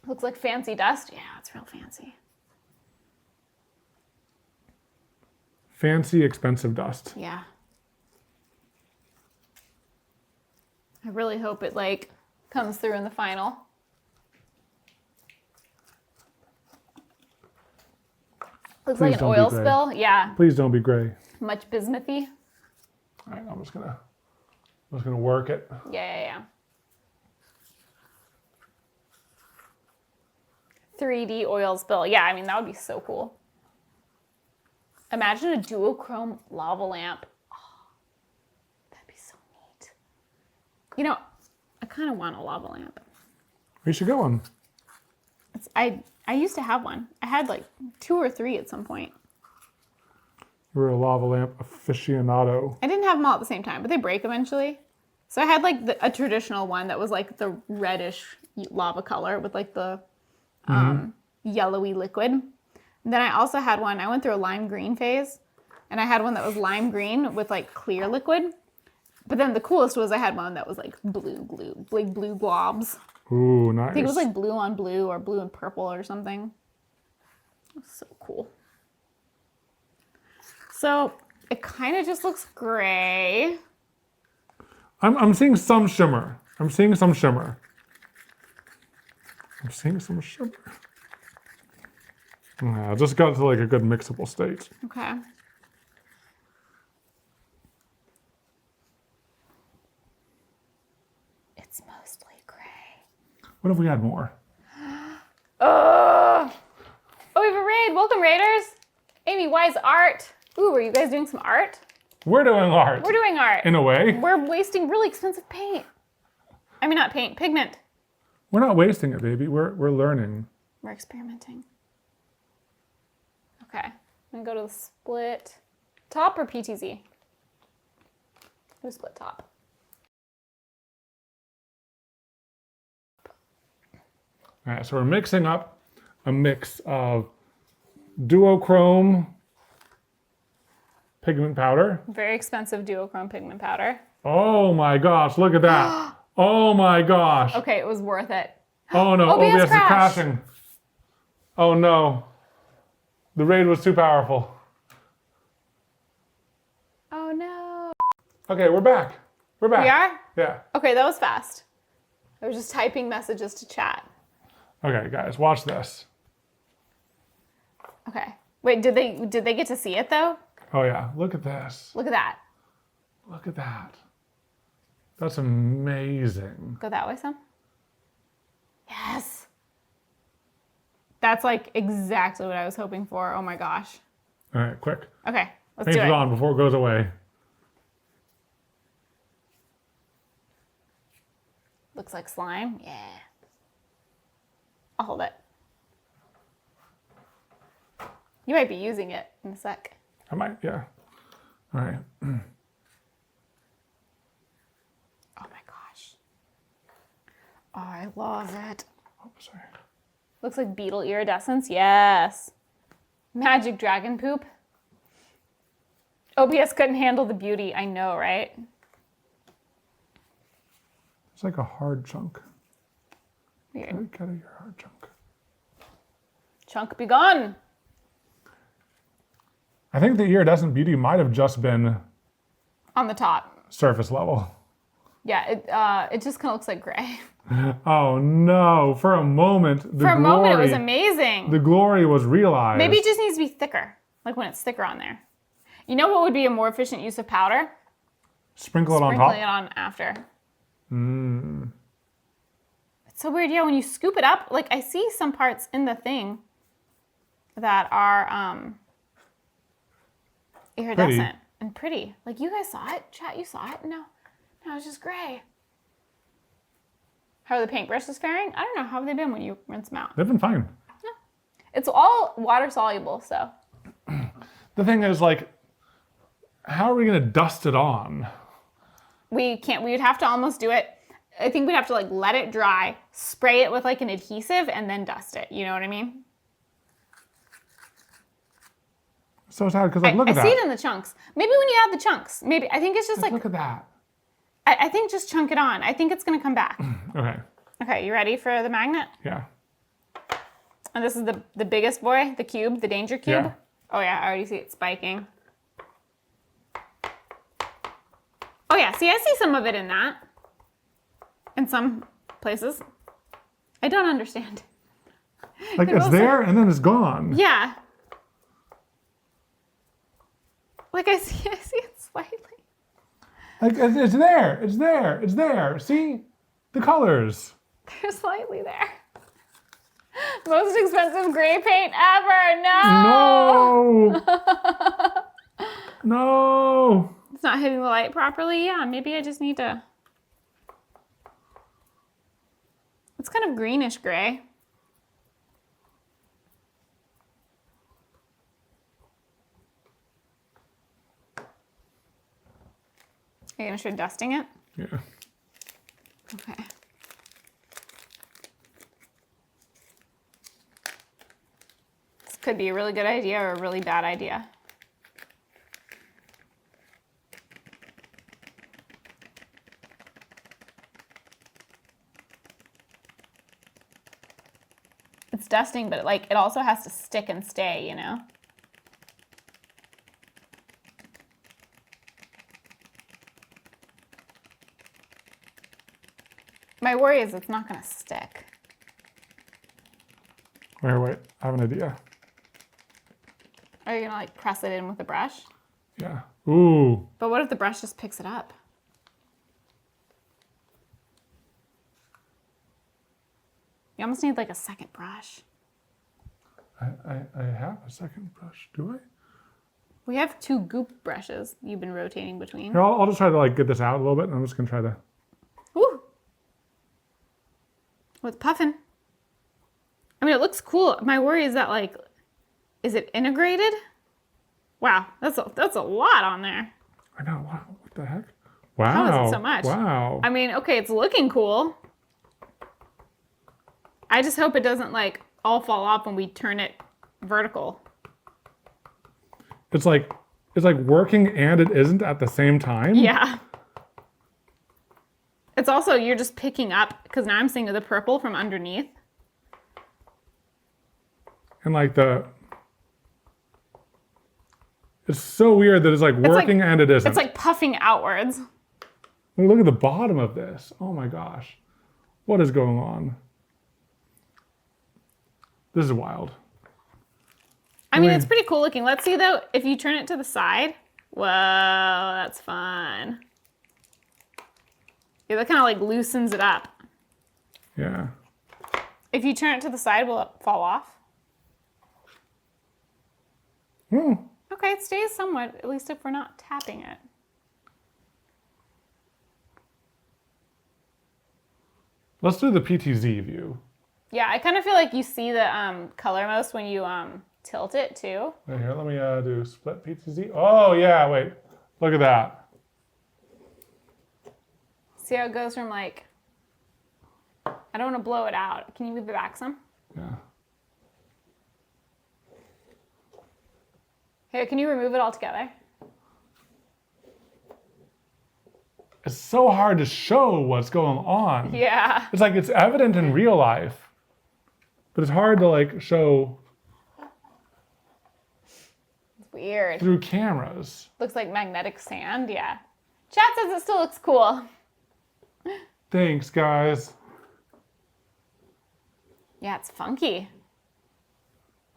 Looks like fancy dust. Yeah, it's real fancy. Fancy, expensive dust. Yeah. I really hope it like comes through in the final. Looks Please like an don't be oil gray. spill. Yeah. Please don't be gray. Much bismuthy. All right, I'm just gonna work it. Yeah. 3D oil spill. Yeah, I mean, that would be so cool. Imagine a duochrome lava lamp. Oh, that'd be so neat. You know, I kind of want a lava lamp. We should get one. I used to have one. I had like 2 or 3 at some point. We're a lava lamp aficionado. I didn't have them all at the same time, but they break eventually. So I had like a traditional one that was like the reddish lava color with like the yellowy liquid. And then I also had one, I went through a lime green phase, and I had one that was lime green with like clear liquid. But then the coolest was I had one that was like blue glue, like blue globs. Ooh, nice. I think it was like blue on blue or blue and purple or something. It was so cool. So it kind of just looks gray. I'm seeing some shimmer. Yeah, just got to like a good mixable state. Okay. What if we had more? Oh, we have a raid. Welcome, raiders. Amy, why is art? Ooh, are you guys doing some art? We're doing art. We're doing art. In a way. We're wasting really expensive paint. I mean, not paint, pigment. We're not wasting it, baby. We're learning. We're experimenting. Okay, I'm gonna go to the split top or PTZ? Who's split top? All right, so we're mixing up a mix of duochrome pigment powder. Very expensive duochrome pigment powder. Oh my gosh, look at that. Oh my gosh. Okay, it was worth it. Oh no, OBS is crashing. Oh no. The raid was too powerful. Oh no. Okay, we're back. We're back. We are? Yeah. Okay, that was fast. I was just typing messages to chat. Okay, guys, watch this. Okay. Wait, did they get to see it though? Oh yeah, look at this. Look at that. Look at that. That's amazing. Go that way some. Yes. That's like exactly what I was hoping for. Oh my gosh. All right, quick. Okay, let's Paint do it it. on before it goes away. Looks like slime. Yeah. I'll hold it. You might be using it in a sec. I might, yeah. All right. Oh my gosh. Oh, I love it. Oh, sorry. Looks like beetle iridescence. Yes. Magic dragon poop. OBS couldn't handle the beauty. I know, right? It's like a hard chunk. Weird. Get out of your hard chunk. Chunk be gone. I think the iridescent beauty might have just been On the top. surface level. Yeah, it just kind of looks like gray. Oh no, for a moment, For a moment, it was amazing. The glory was realized. Maybe it just needs to be thicker, like when it's thicker on there. You know what would be a more efficient use of powder? Sprinkle it on Sprinkling it top. on after. It's so weird, yeah, when you scoop it up, like I see some parts in the thing that are iridescent and pretty. Like you guys saw it, chat, you saw it? No, it's just gray. How are the paintbrushes faring? I don't know, how have they been when you rinse them out? They've been fine. Yeah. It's all water soluble, so. The thing is, like, how are we gonna dust it on? We can't, we would have to almost do it. I think we'd have to like let it dry, spray it with like an adhesive and then dust it. You know what I mean? So sad, because like, look at that. I see it in the chunks. Maybe when you add the chunks, maybe, I think it's just like, Look at that. I think just chunk it on. I think it's gonna come back. Okay, Okay, you ready for the magnet? yeah. And this is the biggest boy, the cube, the danger cube. Yeah. Oh yeah, I already see it spiking. Oh yeah, see, I see some of it in that. In some places. I don't understand. Like, it's there and then it's gone. Yeah. Like I see it slightly. Like, it's there, it's there, it's there. See? The colors. They're slightly there. Most expensive gray paint ever. No. No. No. It's not hitting the light properly. Yeah, maybe I just need to. It's kind of greenish gray. Are you gonna try dusting it? Yeah. Okay. This could be a really good idea or a really bad idea. It's dusting, but like it also has to stick and stay, you know? My worry is it's not gonna stick. Wait, I have an idea. Are you gonna like press it in with a brush? Yeah. Ooh. But what if the brush just picks it up? almost need like a second brush. I have a second brush, do I? We have 2 goop brushes you've been rotating between. Here, I'll just try to like get this out a little bit, and I'm just gonna try to. Woo! Oh, it's puffing. I mean, it looks cool. My worry is that like, is it integrated? Wow, that's a lot on there. I know. Wow, what the heck? Wow. How is it so much? Wow. I mean, okay, it's looking cool. I just hope it doesn't like all fall off when we turn it vertical. It's like working and it isn't at the same time. Yeah. It's also, you're just picking up, because now I'm seeing the purple from underneath. And like it's so weird that it's like working and it isn't. It's like puffing outwards. Look at the bottom of this. Oh my gosh. What is going on? This is wild. I mean, it's pretty cool looking. Let's see though, if you turn it to the side. Whoa, that's fun. Yeah, that kind of like loosens it up. Yeah. If you turn it to the side, will it fall off? Hmm. Okay, it stays somewhat, at least if we're not tapping it. Let's do the PTZ view. Yeah, I kind of feel like you see the color most when you tilt it too. Right here, let me do split PTZ. Oh yeah, wait. Look at that. See how it goes from like, I don't want to blow it out. Can you move it back some? Yeah. Here, can you remove it all together? It's so hard to show what's going on. Yeah. It's like it's evident in real life, but it's hard to like show It's weird. through cameras. Looks like magnetic sand, yeah. Chat says it still looks cool. Thanks, guys. Yeah, it's funky.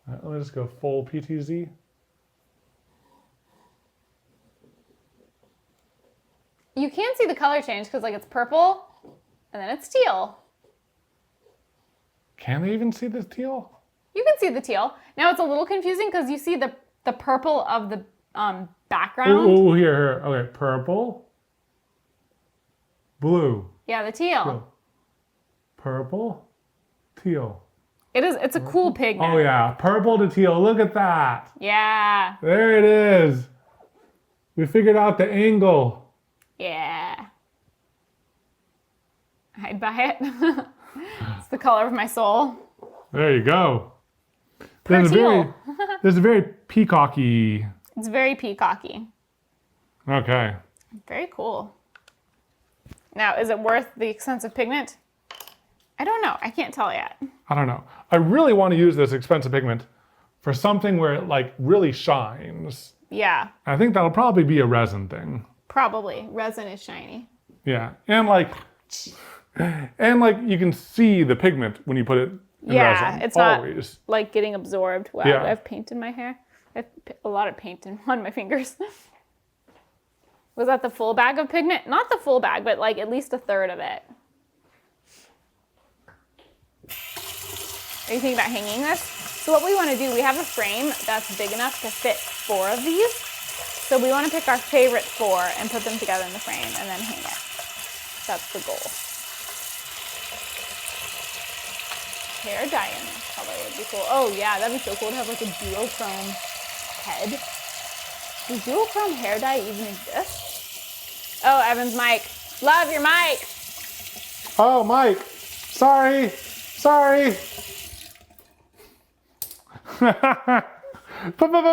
All right, let me just go full PTZ. You can see the color change because like it's purple and then it's teal. Can they even see this teal? You can see the teal. Now it's a little confusing because you see the purple of the background. Oh, here. Okay, purple, blue, Yeah, the teal. teal. Purple, teal. It's a cool pigment. Oh yeah, purple to teal. Look at that. Yeah. There it is. We figured out the angle. Yeah. I'd buy it. It's the color of my soul. There you go. Per teal. This is very peacocky. It's very peacocky. Okay. Very cool. Now, is it worth the expensive pigment? I don't know. I can't tell yet. I don't know. I really want to use this expensive pigment for something where it like really shines. Yeah, I think that'll probably be a resin thing. probably. Resin is shiny. Yeah. And like you can see the pigment when you put it in resin. It's always. not like getting absorbed. Wow, Yeah. I have paint in my hair. I have a lot of paint on my fingers. Was that the full bag of pigment? Not the full bag, but like at least a third of it. Are you thinking about hanging this? So what we want to do, we have a frame that's big enough to fit 4 of these. So we want to pick our favorite 4 and put them together in the frame and then hang it. That's the goal. Hair dye in this color would be cool. Oh yeah, that'd be so cool to have like a duochrome head. Does duochrome hair dye even exist? Oh, Evan's mic. Love your mic. Oh, Mike. Sorry.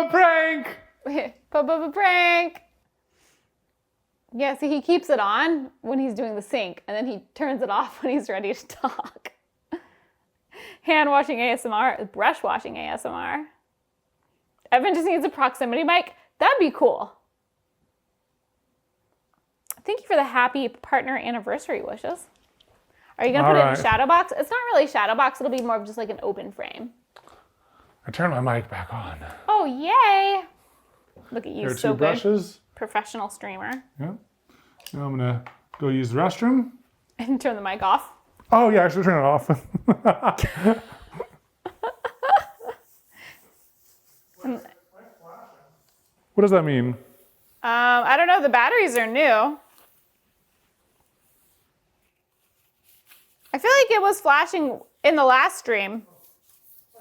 Prank. Prank. Yeah, see, he keeps it on when he's doing the sync, and then he turns it off when he's ready to talk. Hand washing ASMR, brush washing ASMR. Evan just needs a proximity mic. That'd be cool. Thank you for the happy partner anniversary wishes. Are you gonna put it in shadow box? It's not really shadow box. It'll be more of just like an open frame. I turned my mic back on. Oh, yay. Look at you, Here are so 2 good. brushes. Professional streamer. Yeah. Now I'm gonna go use the restroom. And turn the mic off. Oh yeah, I should turn it off. What does that mean? I don't know. The batteries are new. I feel like it was flashing in the last stream.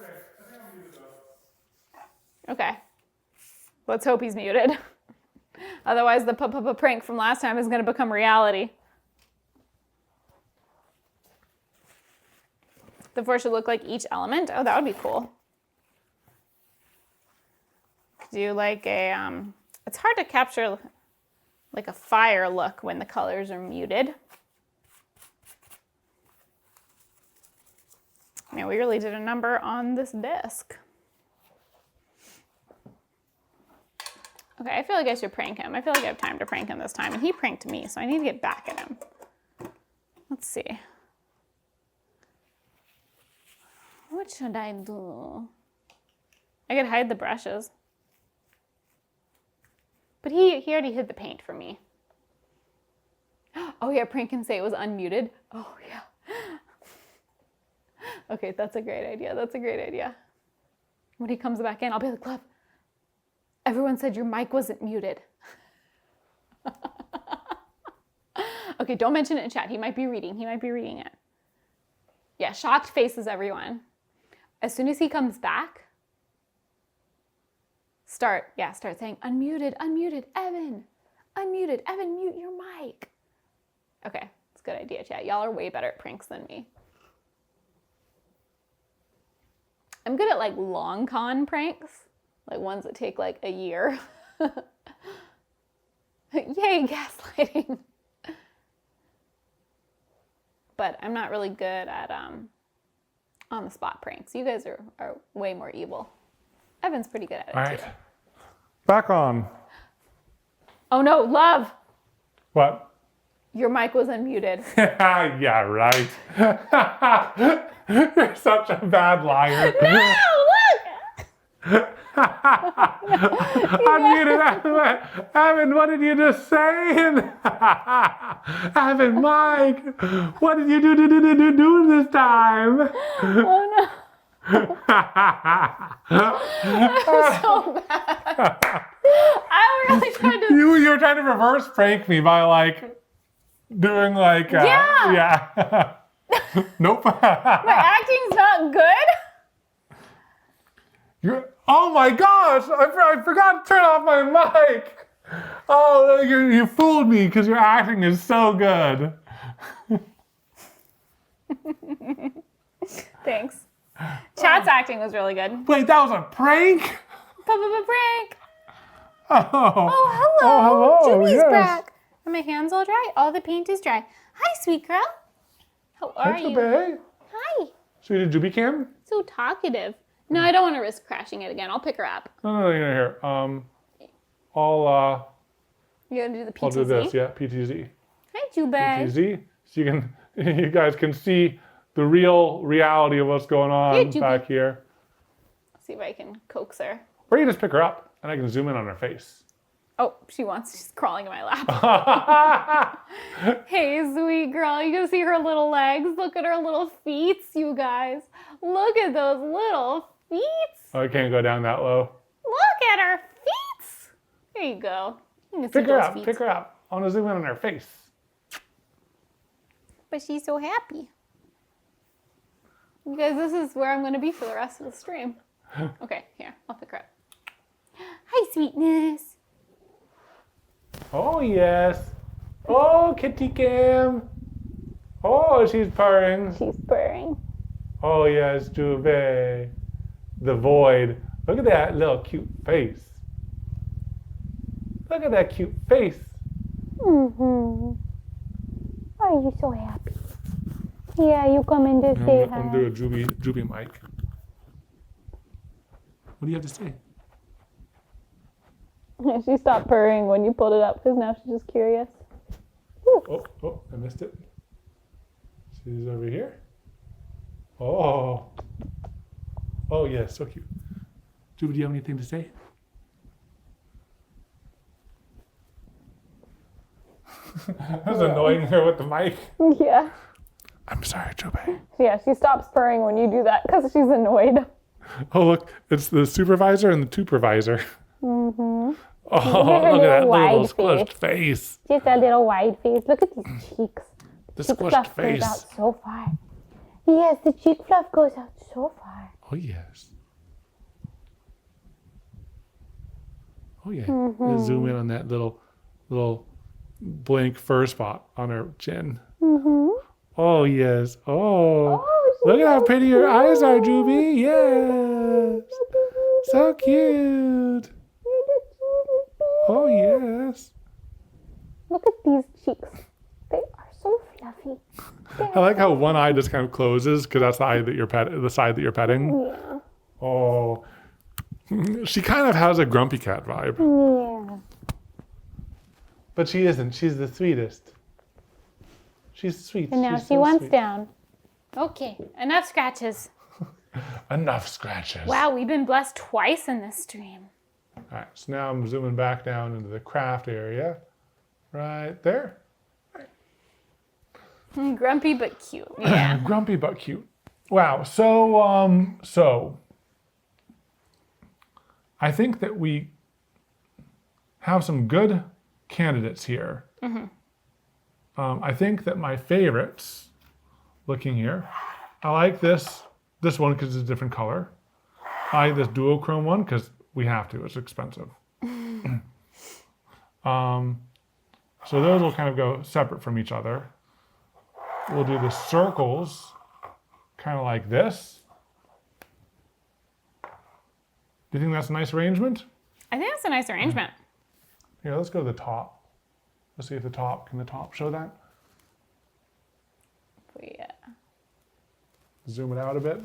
Okay, I think I'm muted though. Okay. Let's hope he's muted. Otherwise, the prank from last time is going to become reality. The four should look like each element. Oh, that would be cool. Do like a, it's hard to capture like a fire look when the colors are muted. Man, we really did a number on this disc. Okay, I feel like I should prank him. I feel like I have time to prank him this time, and he pranked me, so I need to get back at him. Let's see. What should I do? I could hide the brushes. But he already hid the paint for me. Oh yeah, prank him, say it was unmuted. Oh yeah. Okay, that's a great idea. That's a great idea. When he comes back in, I'll be like, love, everyone said your mic wasn't muted. Okay, don't mention it in chat. He might be reading. He might be reading it. Yeah, shocked faces, everyone. As soon as he comes back, start saying, unmuted, Evan, mute your mic. Okay, it's a good idea, chat. Y'all are way better at pranks than me. I'm good at like long con pranks, like ones that take like a year. Yay, gaslighting. But I'm not really good at on the spot pranks. You guys are way more evil. Evan's pretty good at it. All right. Too. Back on. Oh no, love. What? Your mic was unmuted. Yeah, right. You're such a bad liar. No, look! Unmuted. Evan, what did you just say? Evan, Mike, what did you do this time? Oh no. I'm so bad. I really tried to. You were trying to reverse prank me by like doing like yeah. Nope. My acting's not good. Oh my gosh! I forgot to turn off my mic. Oh, you fooled me because your acting is so good. Thanks. Chat's acting was really good. Wait, that was a prank? Prank. Oh. Oh, hello. Oh, hello. Joobie's Yes. back. Are my hands all dry? All the paint is dry. Hi, sweet girl. How are Hi, you? Joobie. Hi. Should we do Joobie cam? So talkative. No, I don't want to risk crashing it again. I'll pick her up. No, here. I'll You gonna do the PTZ? I'll do this. Yeah, PTZ. Hi, Joobie. PTZ. So you guys can see the real reality of what's going on Joobie. back here. See if I can coax her. Or you just pick her up and I can zoom in on her face. Oh, she's crawling in my lap. Hey, sweet girl. You can see her little legs. Look at her little feet, you guys. Look at those little feet. Oh, I can't go down that low. Look at her feet. There you go. You can see Pick her those up. feet. Pick her up. I want to zoom in on her face. But she's so happy. You guys, this is where I'm going to be for the rest of the stream. Okay, here. I'll pick her up. Hi, sweetness. Oh, yes. Oh, kitty cam. Oh, she's purring. She's purring. Oh, yes, Joobie. The void. Look at that little cute face. Look at that cute face. Mm-hmm. Are you so happy? Yeah, you come in to say hi. I'm doing a Joobie mic. What do you have to say? She stopped purring when you pulled it up because now she's just curious. Oh, I missed it. She's over here. Oh, yeah, so cute. Joobie, do you have anything to say? That was annoying her with the mic. Yeah. I'm sorry, Joobie. Yeah, she stops purring when you do that because she's annoyed. Oh, look, it's the supervisor and the supervisor. Mm-hmm. Oh, look at that little squished face. Just a little wide face. Look at these cheeks. The Cheek squished fluff face. goes out so far. Yes, the cheek fluff goes out so far. Oh, yes. Oh, yeah. Mm-hmm. Let's zoom in on that little blank fur spot on her chin. Mm-hmm. Oh, yes. Oh, Oh, look at how pretty your eyes are, Joobie. Yes. So cute. Oh, yes. Look at these cheeks. They are so fluffy. I like how one eye just kind of closes because that's the eye that you're the side that you're petting. Yeah. Oh, she kind of has a grumpy cat vibe. Yeah. But she isn't. She's the sweetest. She's sweet. And now She's she so wants sweet. down. Okay, enough scratches. Enough scratches. Wow, we've been blessed twice in this stream. All right, so now I'm zooming back down into the craft area. Right there. Grumpy but cute. Yeah. Grumpy but cute. Wow. So I think that we have some good candidates here. I think that my favorites, looking here, I like this one because it's a different color. I like this duochrome one because we have to. It's expensive. So those will kind of go separate from each other. We'll do the circles kind of like this. Do you think that's a nice arrangement? I think that's a nice arrangement. Here, let's go to the top. Let's see if can the top show that? Yeah. Zoom it out a bit.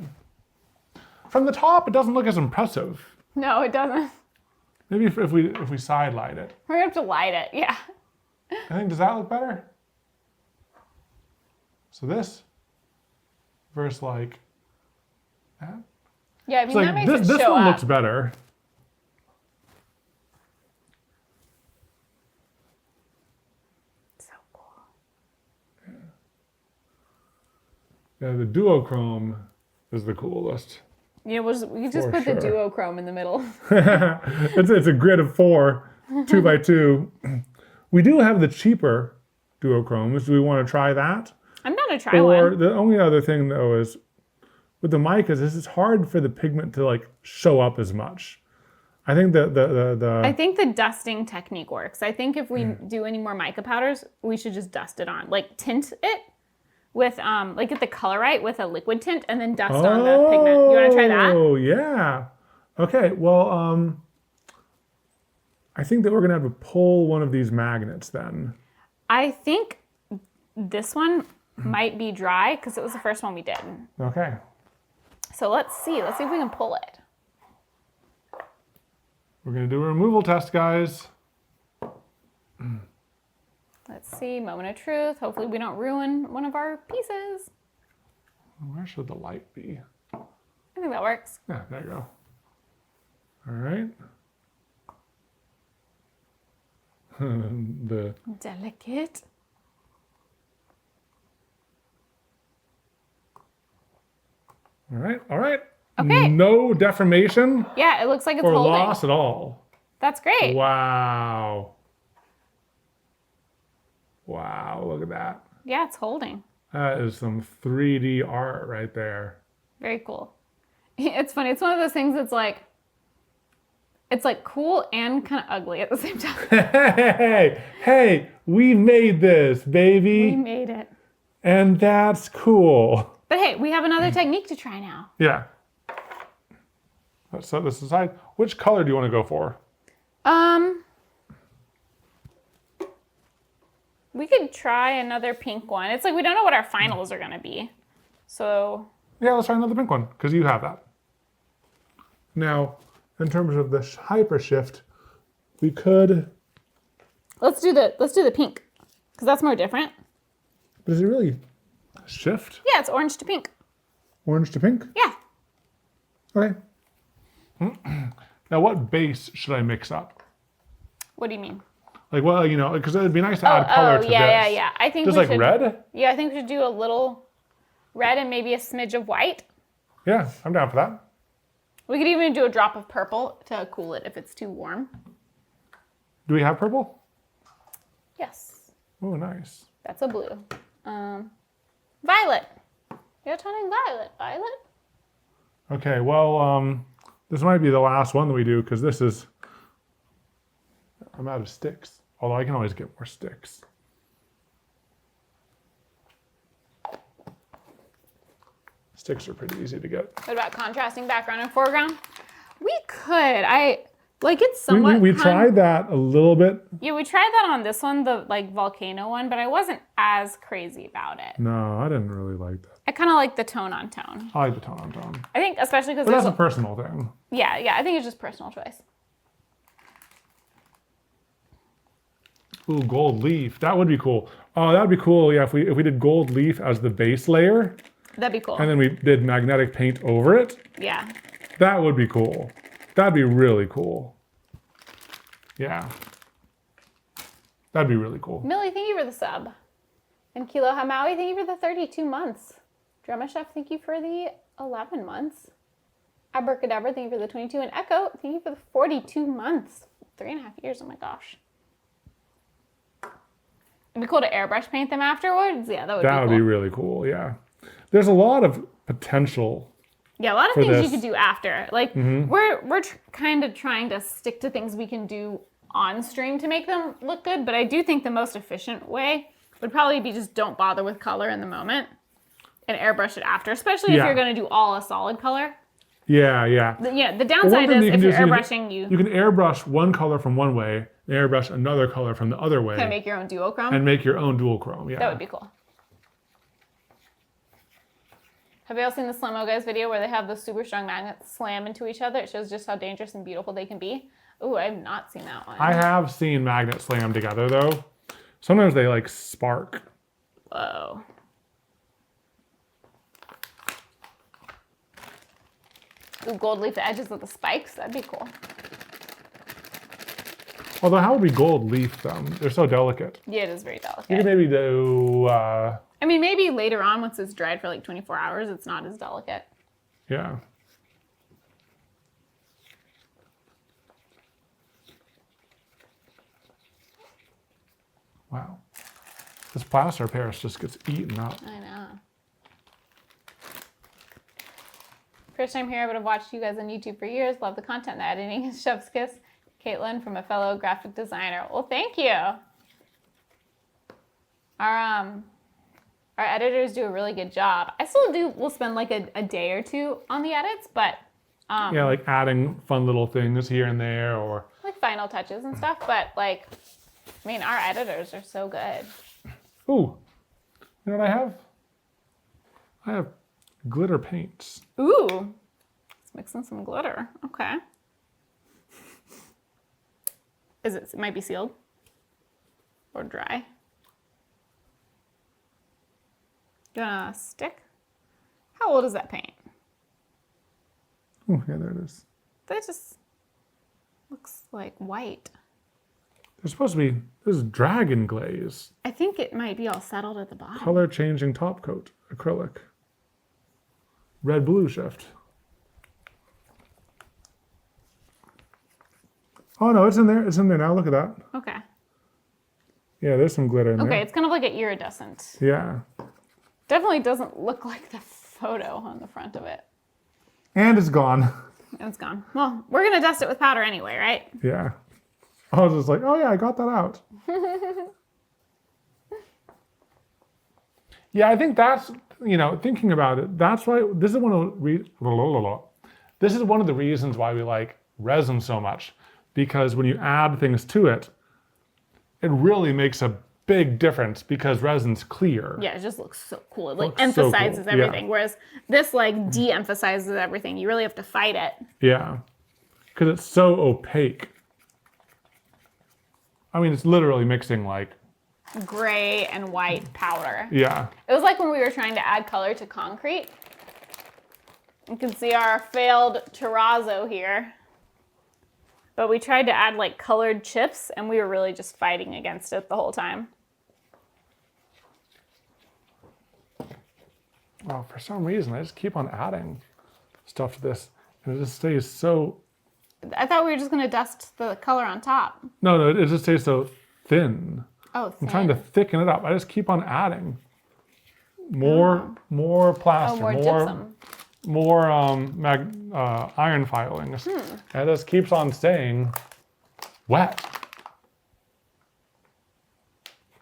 From the top, it doesn't look as impressive. No, it doesn't. Maybe if we side light it. We're gonna have to light it. Yeah. I think, does that look better? So this versus like that. Yeah, I mean It's like that makes this it show one up. looks better. So cool. Yeah, the duochrome is the coolest. Yeah, we just For put the sure. duochrome in the middle. It's a grid of 4, 2x2. We do have the cheaper duochromes. Do we want to try that? I'm gonna try Or one. the only other thing though is with the micas, it's hard for the pigment to like show up as much. I think I think the dusting technique works. I think if we do any more mica powders, we should just dust it on. Like tint it with like get the color right with a liquid tint and then dust on the pigment. You wanna try that? Oh yeah. Okay, well I think that we're gonna have to pull one of these magnets then. I think this one might be dry because it was the first one we did. Okay. So let's see. Let's see if we can pull it. We're gonna do a removal test, guys. Let's see. Moment of truth. Hopefully we don't ruin one of our pieces. Where should the light be? I think that works. Yeah, there you go. All right. the Delicate. all right, all right. Okay. No deformation Yeah, it looks like it's or holding. loss at all. That's great. Wow. Wow, look at that. Yeah, it's holding. That is some 3D art right there. Very cool. It's funny. It's one of those things that's like, it's like cool and kind of ugly at the same time. Hey, we made this, We baby. made it. And that's cool. But hey, we have another technique to try now. Yeah. Let's set this aside. Which color do you want to go for? We could try another pink one. It's like we don't know what our finals are gonna be. So Yeah, let's try another pink one, because you have that. Now, in terms of the hyper shift, we could, let's do the pink. Because that's more different. but is it really shift? Yeah, it's orange to pink. Orange to pink? Yeah. Okay. Now, what base should I mix up? What do you mean? Like, well, because it'd be nice to add color to this. Yeah. I think Just we like should, red? Yeah, I think we should do a little red and maybe a smidge of white. Yeah, I'm down for that. We could even do a drop of purple to cool it if it's too warm. Do we have purple? Yes. Oh, nice. That's a blue. Violet. You're turning violet. Violet? Okay, well, this might be the last one that we do because this is, I'm out of sticks. Although I can always get more sticks. Sticks are pretty easy to get. What about contrasting background and foreground? We could. It's somewhat. We tried that a little bit. Yeah, we tried that on this one, the volcano one, but I wasn't as crazy about it. No, I didn't really like that. I kind of like the tone on tone. I like the tone on tone. I think especially because But that's a personal thing. Yeah, I think it's just personal choice. Ooh, gold leaf. That would be cool. Oh, that would be cool. Yeah, if we did gold leaf as the base layer. That'd be cool. And then we did magnetic paint over it. Yeah. That would be cool. That'd be really cool. Yeah. That'd be really cool. Millie, thank you for the sub. And Kilo Hamawi, thank you for the 32 months. Drama Chef, thank you for the 11 months. Abracadabra, thank you for the 22. And Echo, thank you for the 42 months. 3.5 years, oh my gosh. It'd be cool to airbrush paint them afterwards. Yeah, that would be cool. That would be really cool, yeah. There's a lot of potential. Yeah, a lot of things this. you could do after. Like, we're kind of trying to stick to things we can do on stream to make them look good, but I do think the most efficient way would probably be just don't bother with color in the moment and airbrush it after, especially if you're going to do all a solid color. Yeah, yeah. The downside is if you're airbrushing, you can airbrush one color from one way and airbrush another color from the other way. Can make your own duochrome. And make your own dual chrome, yeah. That would be cool. Have you all seen the Slimo Guys video where they have those super strong magnets slam into each other? It shows just how dangerous and beautiful they can be. Ooh, I have not seen that one. I have seen magnets slam together though. Sometimes they like spark. Whoa. Ooh, gold leaf the edges with the spikes. That'd be cool. Although how would we gold leaf them? They're so delicate. Yeah, it is very delicate. You could maybe do, I mean, maybe later on once it's dried for like 24 hours, it's not as delicate. yeah. Wow. This plaster Paris just gets eaten up. I know. First time here, but I've watched you guys on YouTube for years. Love the content, the editing. Chef's kiss. Katelyn from a fellow graphic designer. Well, thank you. Our editors do a really good job. I still will spend like a day or two on the edits, but yeah, like adding fun little things here and there, or like final touches and stuff. But like, I mean, our editors are so good. ooh, you know what I have? I have glitter paints. Ooh, let's mix in some glitter. Okay. It might be sealed or dry. Gonna stick. How old is that paint? Oh, yeah, there it is. That just looks like white. There's supposed to be, this is dragon glaze. I think it might be all settled at the bottom. Color changing top coat, acrylic. Red blue shift. Oh no, it's in there. It's in there now. Look at that. Okay. Yeah, there's some glitter in there. Okay, it's kind of like an iridescent. Yeah. Definitely doesn't look like the photo on the front of it. And it's gone. And it's gone. Well, we're gonna dust it with powder anyway, right? Yeah. I was just like, oh yeah, I got that out. Yeah, I think that's, thinking about it, that's why, this is one of the reasons why we like resin so much. Because when you add things to it, it really makes a big difference because resin's clear. Yeah, it just looks so cool. It like emphasizes everything. Yeah. Whereas this like de-emphasizes everything. You really have to fight it. Yeah, because it's so opaque. I mean, it's literally mixing like gray and white powder. Yeah. It was like when we were trying to add color to concrete. You can see our failed terrazzo here. But we tried to add like colored chips and we were really just fighting against it the whole time. Oh, for some reason, I just keep on adding stuff to this, and it just stays so. I thought we were just going to dust the color on top. No, it just stays so thin. Oh, I'm thin. trying to thicken it up. I just keep on adding more plaster, more gypsum. more iron filings, and it just keeps on staying wet.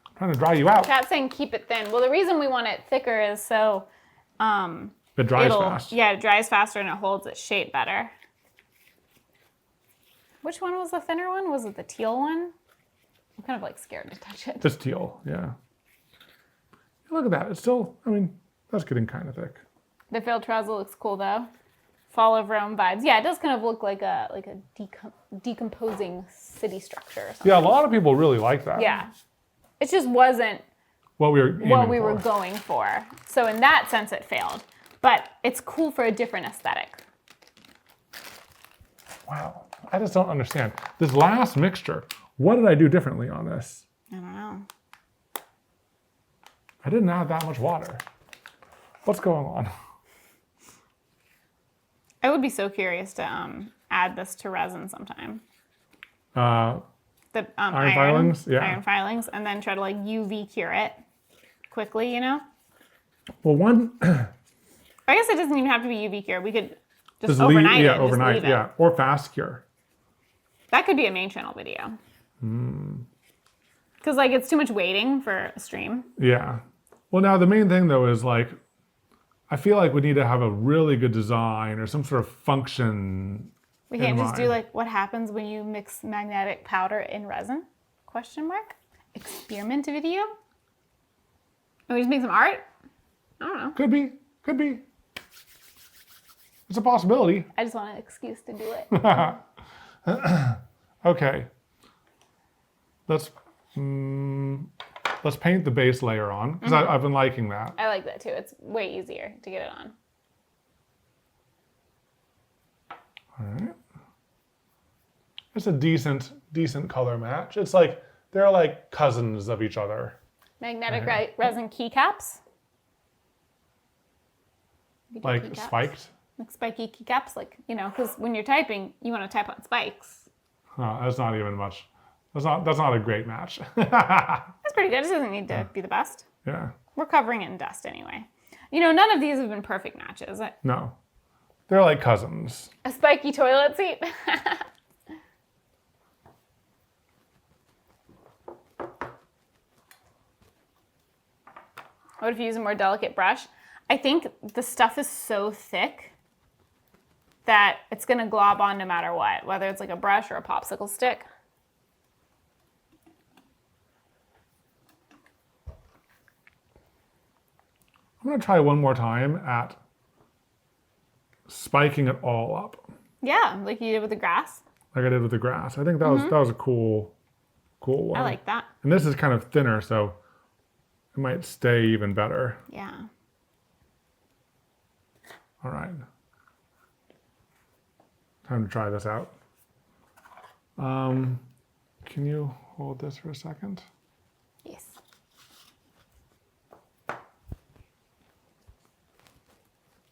I'm trying to dry you out. Cat's saying keep it thin. Well, the reason we want it thicker is so It dries fast. Yeah, it dries faster and it holds its shape better. Which one was the thinner one? Was it the teal one? I'm kind of like scared to touch it. This teal, yeah. Look at that. It's still, I mean, that's getting kind of thick. The failed trouser looks cool though. Fall of Rome vibes. Yeah, it does kind of look like a decomposing city structure or something. Yeah, a lot of people really like that. Yeah. It just wasn't What we were were going for. So in that sense it failed. But it's cool for a different aesthetic. Wow. I just don't understand. This last mixture, what did I do differently on this? I don't know. I didn't add that much water. What's going on? I would be so curious to add this to resin sometime. The Iron filings? Yeah. Iron filings, and then try to like UV cure it quickly, you know? Well, one, I guess it doesn't even have to be UV cure. We could just just overnight leave, it. yeah, Just overnight, leave it. yeah, or fast cure. That could be a main channel video. Because like it's too much waiting for a stream. Yeah. Well, now the main thing though is like, I feel like we need to have a really good design or some sort of function. We can't in just do mind. like what happens when you mix magnetic powder in resin? Question mark? Experiment video? And we just make some art? I don't know. Could be. It's a possibility. I just want an excuse to do it. Okay. Let's paint the base layer on because I've been liking that. I like that too. It's way easier to get it on. All right. It's a decent color match. It's like they're like cousins of each other. Magnetic resin keycaps. You do Like keycaps. spiked. Like spiky keycaps, like, you know, because when you're typing, you want to type on spikes. Oh, that's not even much. That's not a great match. That's pretty good. It doesn't need to be the best. Yeah. We're covering it in dust anyway. You know, none of these have been perfect matches. No. They're like cousins. A spiky toilet seat. What if you use a more delicate brush? I think the stuff is so thick that it's going to glob on no matter what, whether it's like a brush or a popsicle stick. I'm going to try one more time at spiking it all up Yeah, like you did with the grass. like I did with the grass. I think that was a cool one. I like that. And this is kind of thinner, so it might stay even better. Yeah. All right. Time to try this out. Can you hold this for a second? Yes.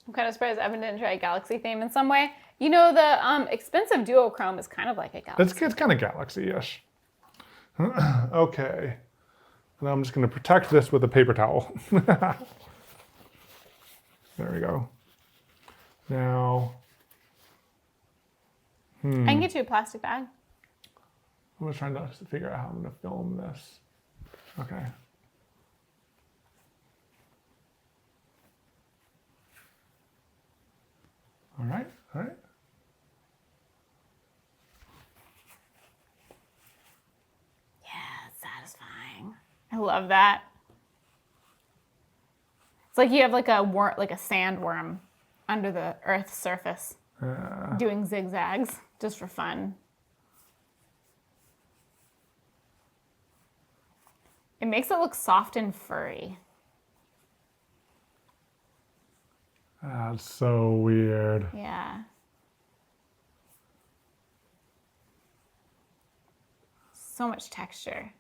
I'm kind of surprised Evan didn't try a galaxy theme in some way. You know, the expensive duochrome is kind of like a galaxy. It's kind of galaxy-ish. Okay. And I'm just going to protect this with a paper towel. There we go. Now, I can get you a plastic bag. I'm just trying to figure out how I'm going to film this. Okay. All right. Yeah, it's satisfying. I love that. It's like you have like a sandworm under the Earth's surface doing zigzags just for fun. It makes it look soft and furry. That's so weird. Yeah. So much texture.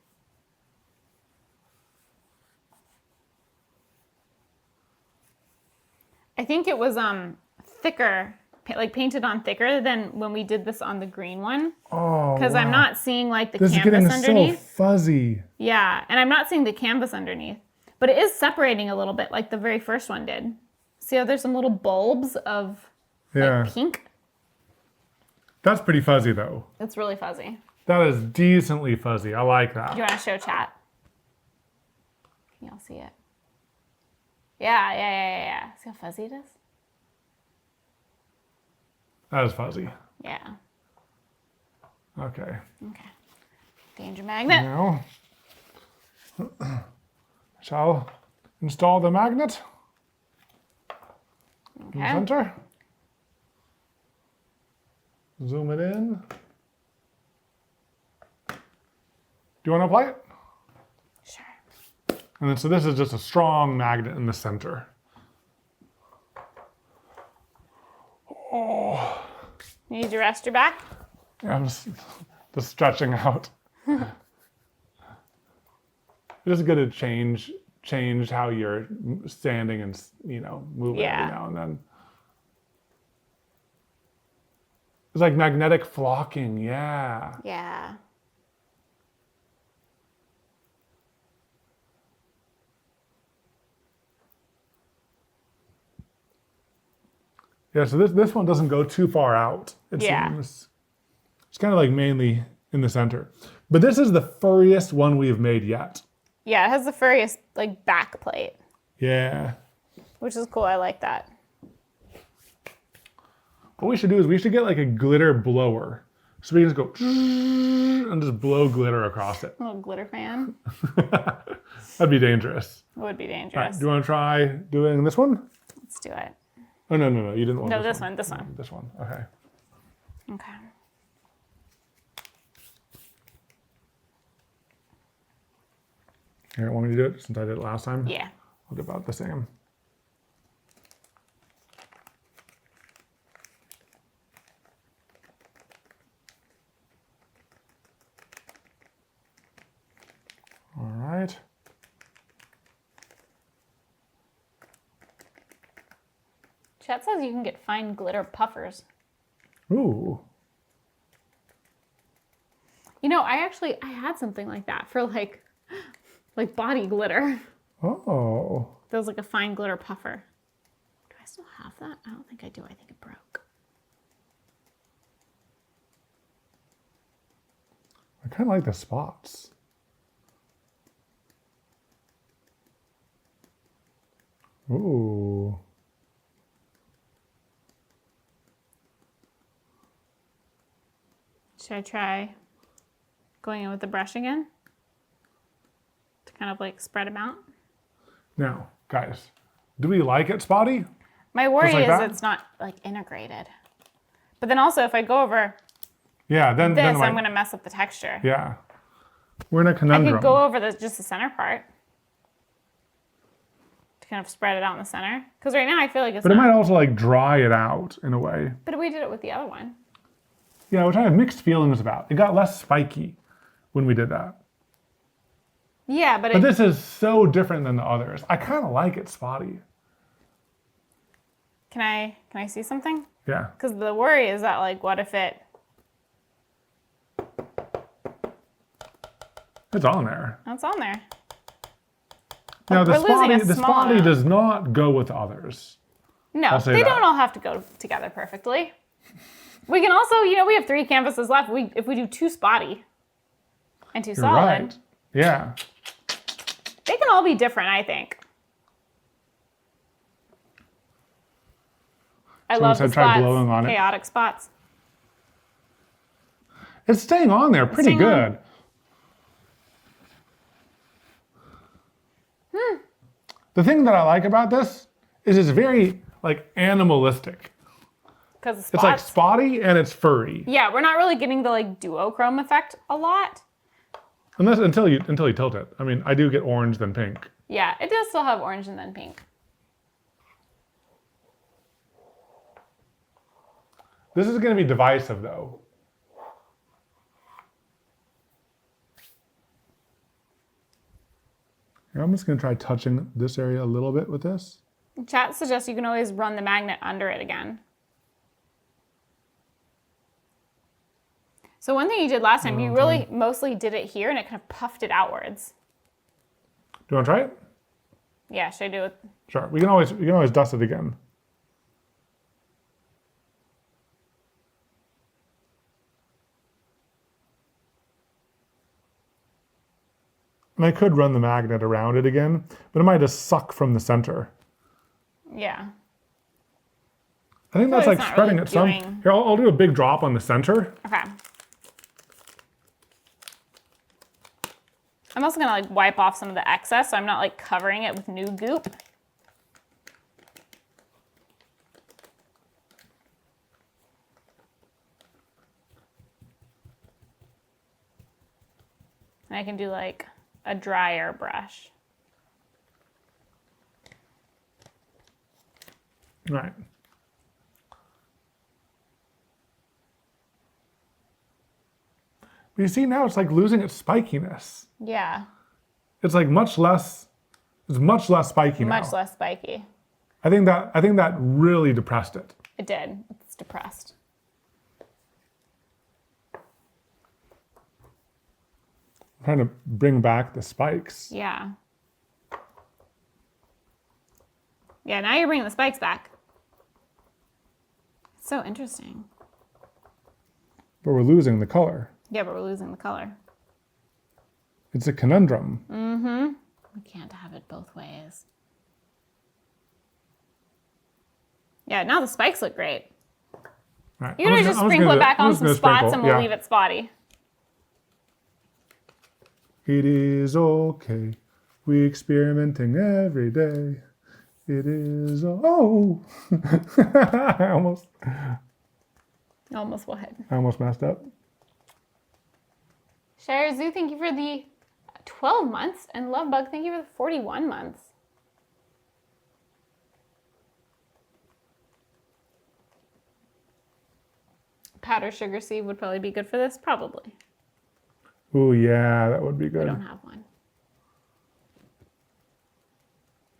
I think it was thicker, like painted on thicker than when we did this on the green one. Oh, Because I'm wow. not seeing like the This is canvas getting underneath. so fuzzy. Yeah, and I'm not seeing the canvas underneath. But it is separating a little bit like the very first one did. See how there's some little bulbs of Yeah. like pink? That's pretty fuzzy though. It's really fuzzy. That is decently fuzzy. I like that. Do you want to show chat? Can y'all see it? Yeah. See how fuzzy it is? That is fuzzy. Yeah. Okay. Okay. Danger magnet. Now, shall install the magnet in the Okay. center. Zoom it in. Do you want to apply it? Sure. And then, so this is just a strong magnet in the center. Oh, You need to rest your back? I'm just stretching out. It's good to change how you're standing and, you know, moving Yeah. every now and then. It's like magnetic flocking, yeah. Yeah. Yeah, so this one doesn't go too far out. It Yeah. seems. It's kind of like mainly in the center. But this is the furriest one we've made yet. Yeah, it has the furriest like back plate, Yeah. which is cool. I like that. What we should do is we should get like a glitter blower. So we can just go and just blow glitter across it. A little glitter fan. That'd be dangerous. It would be All right, dangerous. do you want to try doing this one? Let's do it. Oh, no, you didn't want No, this this one. This one, okay. Okay. Here, want me to do it since I did it last time? Yeah. I'll do about the same. All right. Chat says you can get fine glitter puffers. Ooh. You know, I had something like that for like body glitter. Oh. That was like a fine glitter puffer. Do I still have that? I don't think I do. I think it broke. I kind of like the spots. Ooh. Should I try going in with the brush again? To kind of like spread them out? Now, guys, do we like it spotty? My worry like is that? it's not like integrated. But then also if I go over Yeah, then this, like, I'm going to mess up the texture. yeah. We're in a I conundrum. could go over just the center part to kind of spread it out in the center. Because right now I feel like it's But it not. might also like dry it out in a way. But we did it with the other one. Yeah, which I have mixed feelings about. It got less spiky when we did that. Yeah, but But this is so different than the others. I kind of like it spotty. can I see something? Yeah. Because the worry is that like, what if it? It's on there. Oh, it's on there. Now the we're losing a spotty small spotty amount. does not go with the others. No, I'll say they that. don't all have to go together perfectly. We can also, we have 3 canvases left. If we do 2 spotty and 2 You're solid, right. Yeah. they can all be different, I think. I Someone love the said try spots, blowing on it. chaotic spots. It's staying on there pretty staying on. good. The thing that I like about this is it's very like animalistic. Because the spots. It's like spotty and it's furry. Yeah, we're not really getting the like duochrome effect a lot. Unless until you tilt it. I mean, I do get orange then pink. Yeah, it does still have orange and then pink. This is going to be divisive though. Here, I'm just going to try touching this area a little bit with this. Chat suggests you can always run the magnet under it again. So one thing you did last time, you really mostly did it here and it kind of puffed it outwards. Do you want to try it? Yeah, should I do it? Sure. We can always dust it again. And I could run the magnet around it again, but it might just suck from the center. Yeah. I think that's like like it's not spreading really it some. doing- Here, I'll do a big drop on the center. Okay. I'm also gonna like wipe off some of the excess so I'm not like covering it with new goop. And I can do like a drier brush. All right. But you see now it's like losing its spikiness. Yeah, It's like much less spiky now. much less spiky. I think that really depressed it. It did. It's depressed. I'm trying to bring back the spikes. Yeah. Yeah, now you're bringing the spikes back. It's so interesting. But we're losing the color. Yeah, but we're losing the color. It's a conundrum. We can't have it both ways. Yeah, now the spikes look great. All right. You're gonna just sprinkle it back on some spots and we'll leave it spotty. It is okay. We experimenting every day. It is I almost messed up. Share Zoo, thank you for the 12 months. And Lovebug, thank you for the 41 months. Powder sugar seed would probably be good for this. Probably. Oh yeah, that would be We good. don't have one.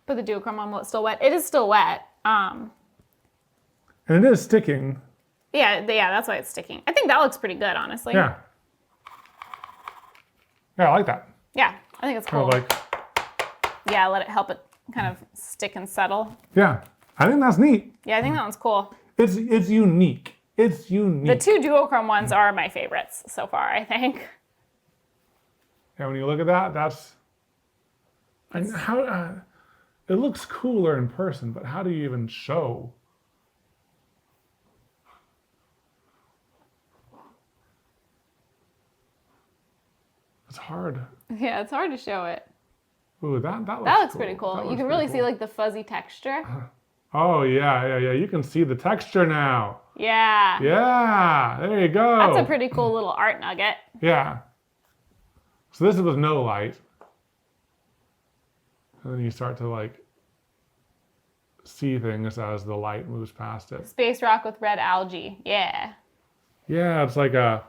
Put the duochrome on while it's still wet. It is still wet. And it is sticking. Yeah, that's why it's sticking. I think that looks pretty good, honestly. Yeah. Yeah, I like that. Yeah, I think it's cool. Kind of like, Yeah, let it help it kind of stick and settle. yeah, I think that's neat. Yeah, I think that one's cool. It's unique. It's unique. The two duochrome ones are my favorites so far, I think. Yeah, when you look at that, that's how it looks cooler in person, but how do you even show? It's hard. Yeah, it's hard to show it. Ooh, that looks That looks cool. pretty cool. That You looks can really pretty see like the fuzzy texture. Oh yeah. You can see the texture now. Yeah. Yeah, there you go. That's a pretty cool little art nugget. Yeah. So this is with no light. And then you start to like see things as the light moves past it. Space rock with red algae. Yeah. Yeah, it's like a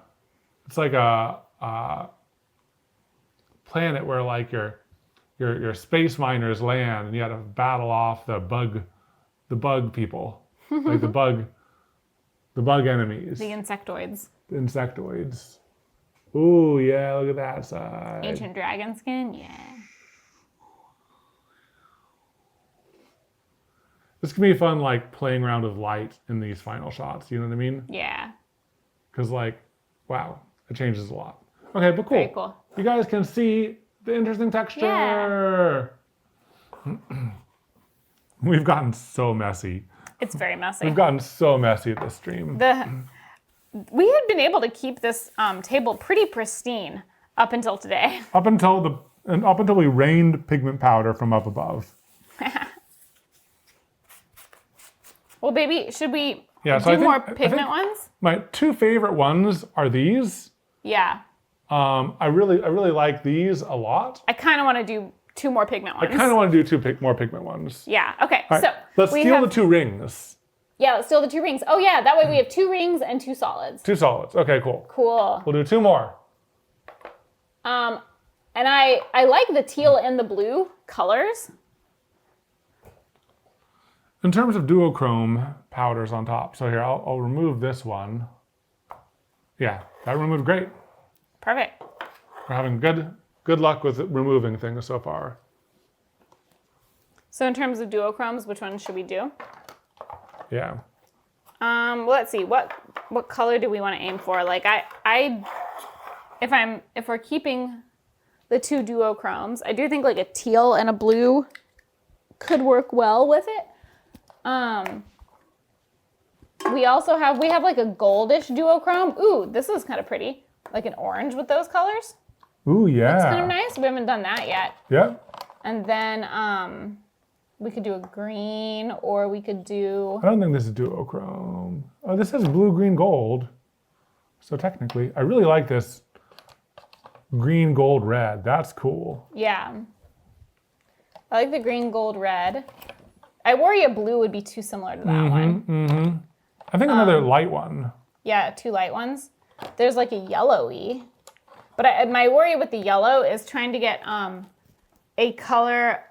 planet where like your space miners land and you got to battle off the bug people. Like the bug enemies. The insectoids. The insectoids. Ooh, yeah, look at that side. Ancient dragon skin. Yeah. This can be fun, like playing around with light in these final shots. You know what I mean? Yeah. Because like, wow, it changes a lot. Okay, but cool. Very cool. You guys can see the interesting texture. Yeah. We've gotten so messy. It's very messy. We've gotten so messy at this stream. We had been able to keep this table pretty pristine up until today. Up until we rained pigment powder from up above. Well, baby, should we Yeah, so do I think- more I think- pigment ones? My two favorite ones are these. Yeah. I really like these a lot. I kind of want to do two more pigment I ones. kind of want to do more pigment ones. Yeah. Okay. All right, So let's we steal have, the two rings. Yeah, let's steal the two rings. Oh yeah, that way we have two rings and two solids. Two solids. Okay, cool. Cool. We'll do two more. And I like the teal and the blue colors. In terms of duochrome powders on top, so here, I'll remove this one. Yeah, that removed great. Perfect. We're having good luck with removing things so far. So in terms of duochromes, which one should we do? Yeah. Well, let's see. What color do we want to aim for? Like if we're keeping the two duochromes, I do think like a teal and a blue could work well with it. We have like a goldish duochrome. Ooh, this is kind of pretty. Like an orange with those colors. Ooh, yeah. It's kind of nice. We haven't done that yet. Yep. And then we could do a green, or we could do... I don't think this is duochrome. Oh, this is blue, green, gold. So technically, I really like this green, gold, red. That's cool. Yeah. I like the green, gold, red. I worry a blue would be too similar to that one. I think another light one. Yeah, two light ones. There's like a yellowy. But my worry with the yellow is trying to get a color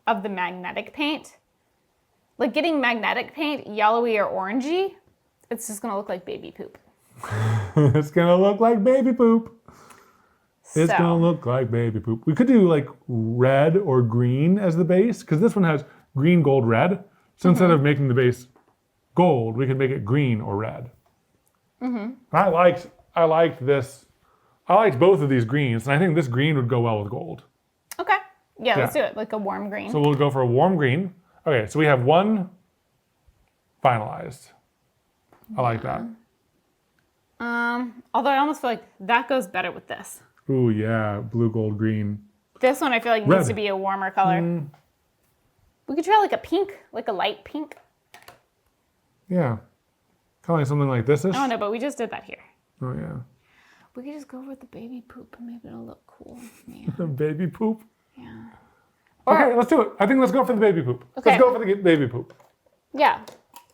of the magnetic paint. Like getting magnetic paint yellowy or orangey, it's just gonna look like baby poop. It's gonna look like baby poop. It's So. gonna look like baby poop. We could do like red or green as the base, because this one has green, gold, red. So instead of making the base gold, we could make it green or red. I liked this. I liked both of these greens, and I think this green would go well with gold. Okay. Yeah, let's do Yeah. it. Like a warm green. So we'll go for a warm green. Okay, so we have one finalized. I like that. Although I almost feel like that goes better with this. Ooh, yeah, blue, gold, green. This one I feel like needs Red. to be a warmer color. We could try like a pink, like a light pink. Yeah. Kind of like something like this-ish. Oh no, but we just did that here. Oh, yeah. We could just go with the baby poop and maybe it'll look cool. Yeah. Baby poop. Yeah. Okay, let's do it. I think let's go for the baby poop. Okay. Let's go for the baby poop. Yeah.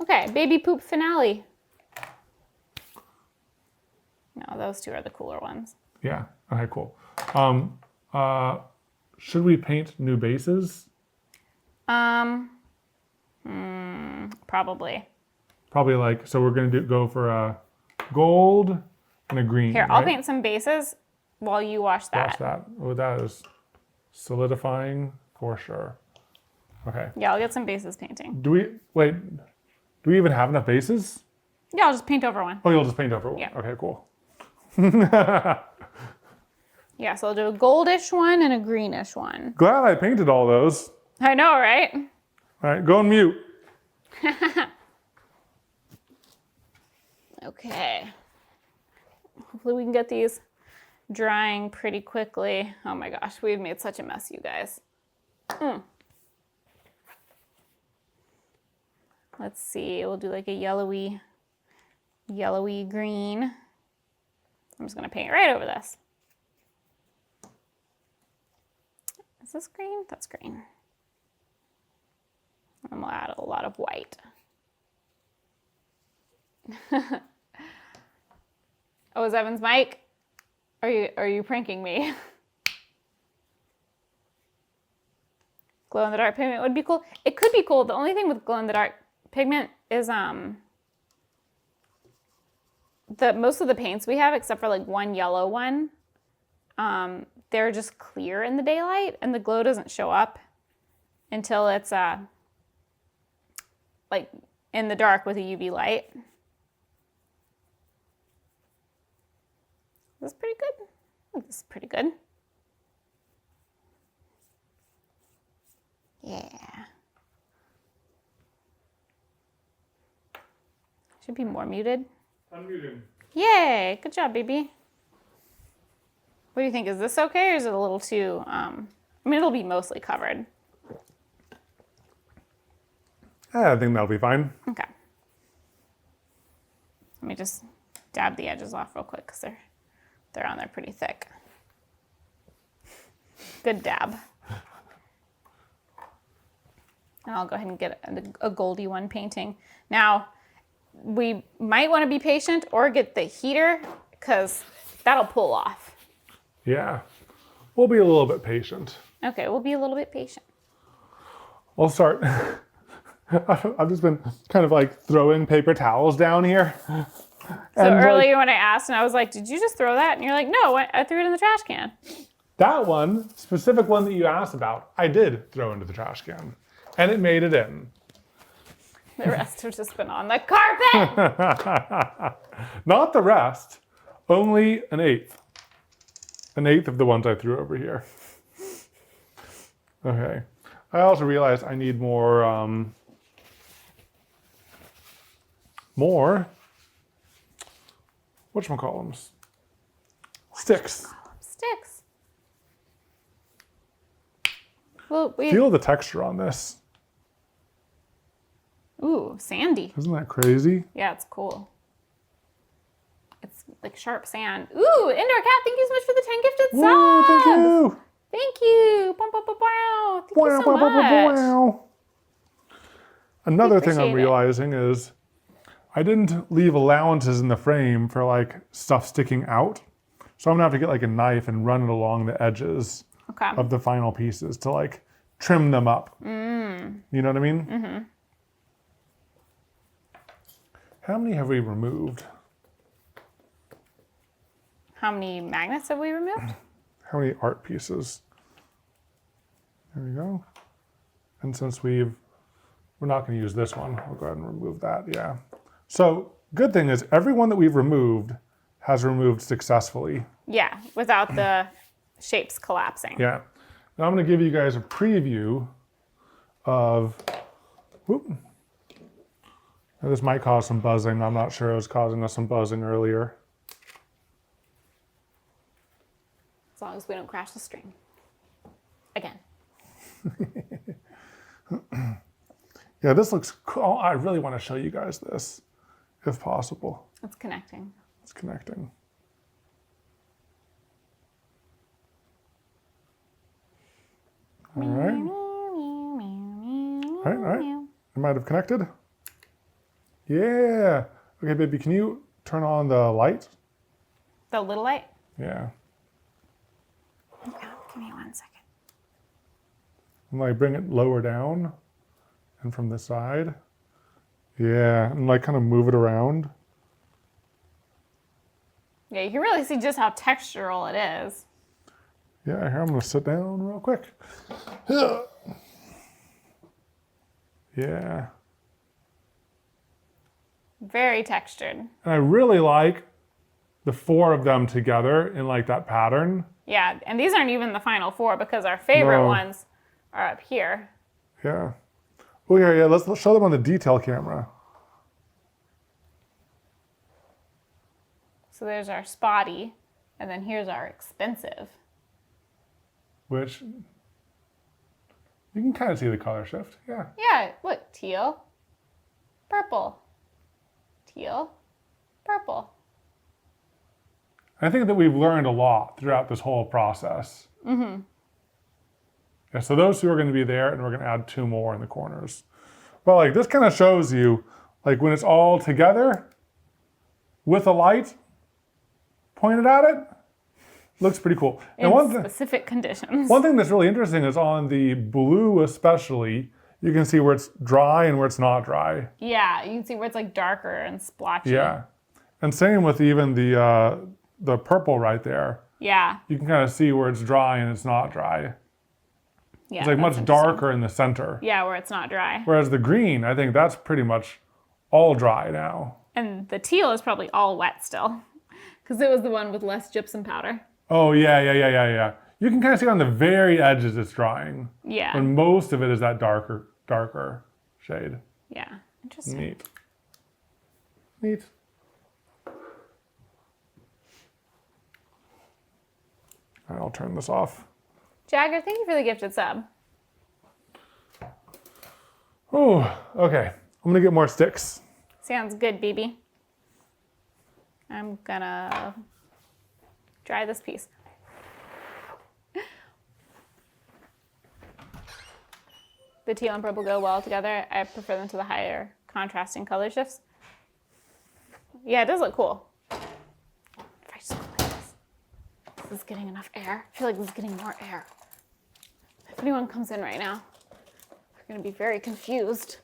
Okay, baby poop finale. No, those two are the cooler ones. Yeah. Okay, cool. Should we paint new bases? Probably. Probably like, so we're gonna go for a gold and a green. Here, I'll right? paint some bases while you wash that. Watch that. Oh, that is solidifying for sure. Okay. Yeah, I'll get some bases painting. Do we even have enough bases? Yeah, I'll just paint over one. Oh, you'll just paint over one. Yeah. Okay, cool. Yeah, so I'll do a goldish one and a greenish one. Glad I painted all those. I know, right? All right, go on mute. Okay. Hopefully we can get these drying pretty quickly. Oh my gosh, we've made such a mess, you guys. Let's see, we'll do like a yellowy green. I'm just gonna paint right over this. Is this green? That's green. And we'll add a lot of white. Oh, is Evan's mic? Are you pranking me? Glow in the dark pigment would be cool. It could be cool. The only thing with glow in the dark pigment is most of the paints we have, except for like one yellow one, they're just clear in the daylight, and the glow doesn't show up until it's like in the dark with a UV light. This is pretty good. I think this is pretty good. Yeah. Should be more muted. Unmuted. Yay! Good job, baby. What do you think? Is this okay, or is it a little too? I mean, it'll be mostly covered. I think that'll be fine. Okay. Let me just dab the edges off real quick because they're on there pretty thick. Good dab. And I'll go ahead and get a goldy one painting. Now, we might want to be patient or get the heater because that'll pull off. Yeah. We'll be a little bit patient. Okay, we'll be a little bit patient. I'll start I've just been kind of like throwing paper towels down here. So And, like, earlier when I asked, and I was like, did you just throw that? And you're like, no, I threw it in the trash can. that one, specific one that you asked about, I did throw into the trash can. And it made it in. The rest have just been on the carpet. Not the rest, only an eighth. An eighth of the ones I threw over here. Okay. I also realized I need more whatchamacallums? Sticks. Sticks. Well, Feel the texture on this. Ooh, sandy. Isn't that crazy? Yeah, it's cool. It's like sharp sand. Ooh, Indoor Cat, thank you so much for the 10 gifted subs. Whoa, thank you. Thank you. Wow. Thank you so much. Wow. Another thing I'm appreciate it. realizing is I didn't leave allowances in the frame for like stuff sticking out. So I'm gonna have to get like a knife and run it along the edges Okay. of the final pieces to like trim them up. You know what I mean? Mm-hmm. How many have we removed? How many magnets have we removed? How many art pieces? There we go. And since we're not going to use this one, we'll go ahead and remove that, yeah. So good thing is every one that we've removed has removed successfully. Yeah, without the shapes collapsing. Yeah. Now I'm going to give you guys a preview of, whoop. Now this might cause some buzzing. I'm not sure it was causing us some buzzing earlier. As long as we don't crash the stream. Again. Yeah, this looks cool. I really want to show you guys this, if possible. It's connecting. It's connecting. All right. All right. It might have connected. Yeah. Okay, baby, can you turn on the light? The little light? Yeah. Oh, give me 1 second. And like bring it lower down and from the side. Yeah, and like kind of move it around. Yeah, you can really see just how textural it is. Yeah, here I'm gonna sit down real quick. Yeah. Very textured. And I really like the 4 of them together in like that pattern. Yeah, and these aren't even the final 4 because our favorite No. ones are up here. Yeah. Oh yeah, let's show them on the detail camera. So there's our spotty, and then here's our expensive. Which you can kind of see the color shift. Yeah. Yeah, look, teal, purple, teal, purple. I think that we've learned a lot throughout this whole process. Mm-hmm. Yeah, so those 2 are going to be there, and we're going to add 2 more in the corners. But like this kind of shows you, like when it's all together with a light pointed at it, looks pretty cool. In And specific conditions. one thing that's really interesting is on the blue especially, you can see where it's dry and where it's not dry. Yeah, you can see where it's like darker and splotchy. Yeah. And same with even the purple right there. Yeah. You can kind of see where it's dry and it's not dry. Yeah. It's like that's much interesting. darker in the center. Yeah, where it's not dry. Whereas the green, I think that's pretty much all dry now. And the teal is probably all wet still, because it was the one with less gypsum powder. Oh, yeah. You can kind of see on the very edges it's drying. Yeah. And most of it is that darker shade. Yeah. Interesting. Neat. All right, I'll turn this off. Jagger, thank you for the gifted sub. Oh, okay. I'm gonna get more sticks. Sounds good, BB. I'm gonna dry this piece. The teal and purple go well together. I prefer them to the higher contrasting color shifts. Yeah, it does look cool. If I just go like this. This is getting enough air. I feel like this is getting more air. If anyone comes in right now, they're gonna be very confused.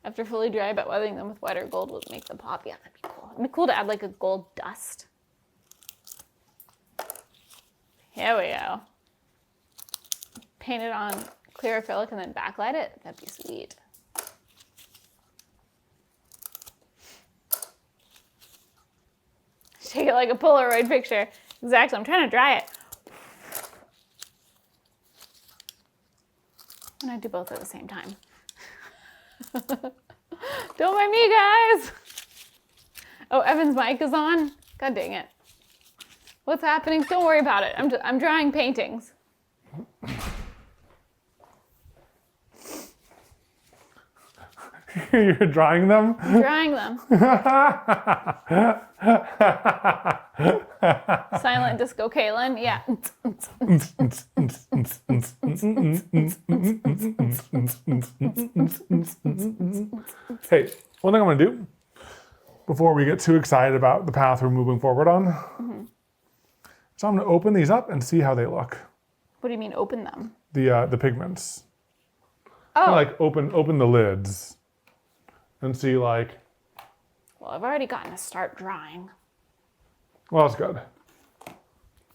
after fully dry, but weathering them with white or gold would make them pop. Yeah, that'd be cool. It'd be cool to add like a gold dust. Here we go. Paint it on clear acrylic and then backlight it. That'd be sweet. Take it like a Polaroid picture. Exactly. I'm trying to dry it. And I do both at the same time. Don't mind me, guys. Oh, Evan's mic is on. God dang it. What's happening? Don't worry about it. I'm drawing paintings. You're drawing them? I'm drawing them. Silent disco Katelyn. Yeah. Hey, one thing I'm going to do before we get too excited about the path we're moving forward on. So I'm going to open these up and see how they look. What do you mean open them? The pigments. Oh. Like open the lids and see like. Well, I've already gotten to start drawing. Well, that's good.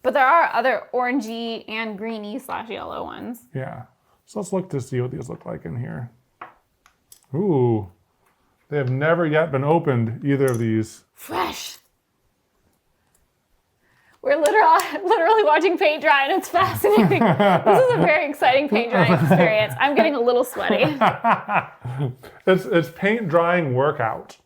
But there are other orangey and greeny / yellow ones. Yeah. So let's look to see what these look like in here. Ooh. They have never yet been opened, either of these. Fresh. We're literally watching paint dry, and it's fascinating. This is a very exciting paint drying experience. I'm getting a little sweaty. It's paint drying workout.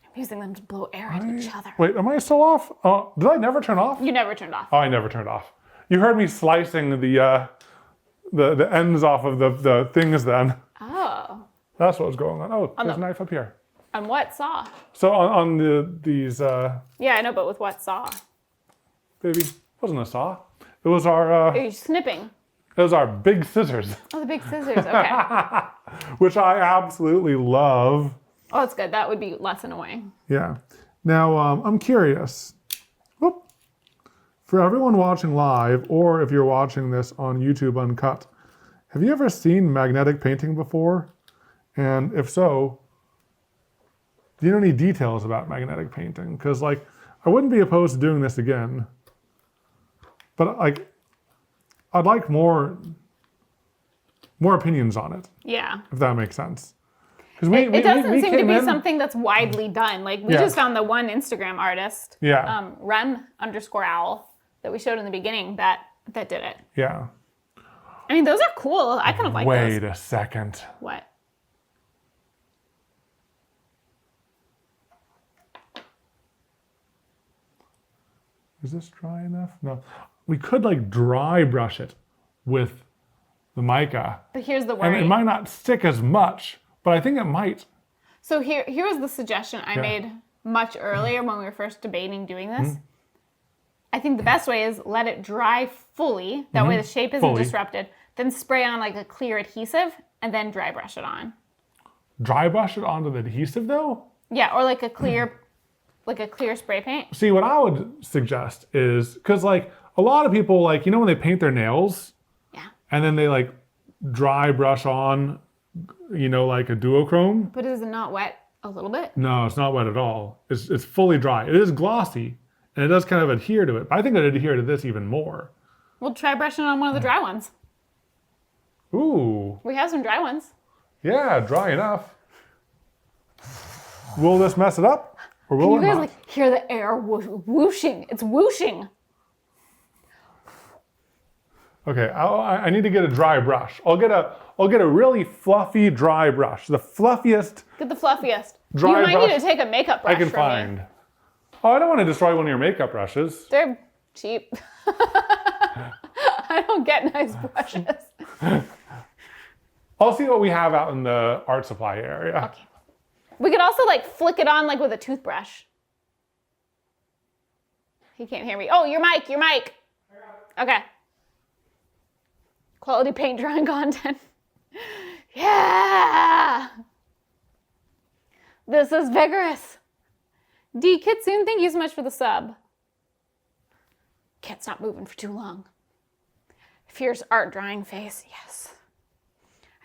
I'm using them to blow air at each other. Wait, am I still off? Oh, did I never turn off? You never turned off. Oh, I never turned off. You heard me slicing the ends off of the things then. Oh. That's what was going on. Oh, there's a knife up here. On what saw? So on these. Yeah, I know, but with what saw? Baby, it wasn't a saw. It was our. Are you snipping? It was our big scissors. Oh, the big scissors. Okay. Which I absolutely love. Oh, that's good. That would be less annoying. Yeah. Now I'm curious. Whoop. For everyone watching live, or if you're watching this on YouTube Uncut, have you ever seen magnetic painting before? And if so, do you know any details about magnetic painting? Because like, I wouldn't be opposed to doing this again. But like, I'd like more opinions on it. Yeah. If that makes sense. Because it doesn't seem to be something that's widely done. Like we just found the one Instagram artist, Rem_owl, that we showed in the beginning that did it. Yeah. I mean, those are cool. I kind of like those. Wait a second. What? Is this dry enough? No. We could like dry brush it with the mica. But here's the worry. And it might not stick as much, but I think it might. So here was the suggestion I made much earlier when we were first debating doing this. I think the best way is let it dry fully. That way the shape isn't disrupted. Then spray on like a clear adhesive and then dry brush it on. Dry brush it onto the adhesive though? Yeah, or like a clear spray paint. See, what I would suggest is, because like a lot of people like, you know when they paint their nails? Yeah. And then they like dry brush on, you know, like a duochrome. But is it not wet a little bit? No, it's not wet at all. It's fully dry. It is glossy, and it does kind of adhere to it. But I think it'd adhere to this even more. We'll try brushing it on one of the dry ones. Ooh. We have some dry ones. Yeah, dry enough. Will this mess it up? Or will Can you guys like hear the air whooshing? It's whooshing. Okay, I need to get a dry brush. I'll get a really fluffy dry brush. The fluffiest. Get the fluffiest. Dry brush. You might need to take a makeup brush. I can find. Oh, I don't want to destroy one of your makeup brushes. They're cheap. I don't get nice brushes. I'll see what we have out in the art supply area. Okay. We could also like flick it on like with a toothbrush. He can't hear me. Oh, your mic. Okay. Quality paint drawing content. Yeah! This is vigorous. D Kitsune, thank you so much for the sub. Can't stop moving for too long. Fierce art drawing face, yes.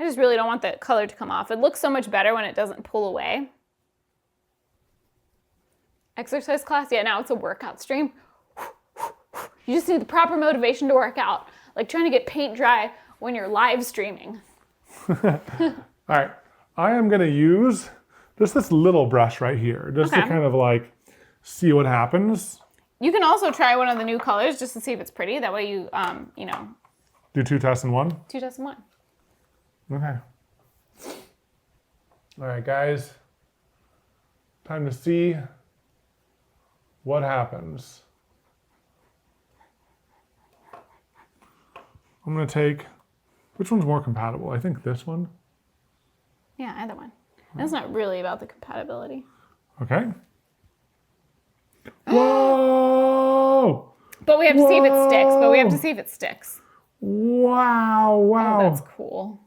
I just really don't want the color to come off. It looks so much better when it doesn't pull away. Exercise class? Yeah, now it's a workout stream. You just need the proper motivation to work out. Like trying to get paint dry when you're live streaming. All right, I am gonna use just this little brush right here, just to kind of like see what happens. You can also try one of the new colors just to see if it's pretty. That way you, you know. Do 2 tests in 1? 2 tests in 1. Okay. All right, guys. Time to see what happens. I'm gonna take, which one's more compatible? I think this one. Yeah, either one. That's not really about the compatibility. Okay. Whoa! But we have to see if it sticks. But we have to see if it sticks. Wow, wow. Oh, that's cool.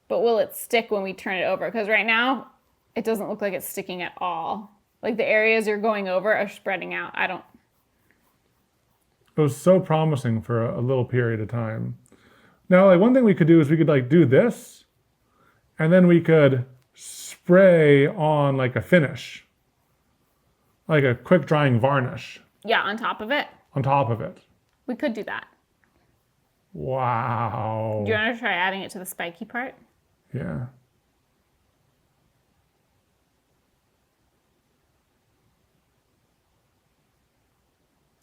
But will it stick when we turn it over? Because right now, it doesn't look like it's sticking at all. Like the areas you're going over are spreading out. It was so promising for a little period of time. Now, like one thing we could do is we could like do this, and then we could spray on like a finish, like a quick drying varnish. Yeah, on top of it. On top of it. We could do that. Wow. Do you want to try adding it to the spiky part? Yeah.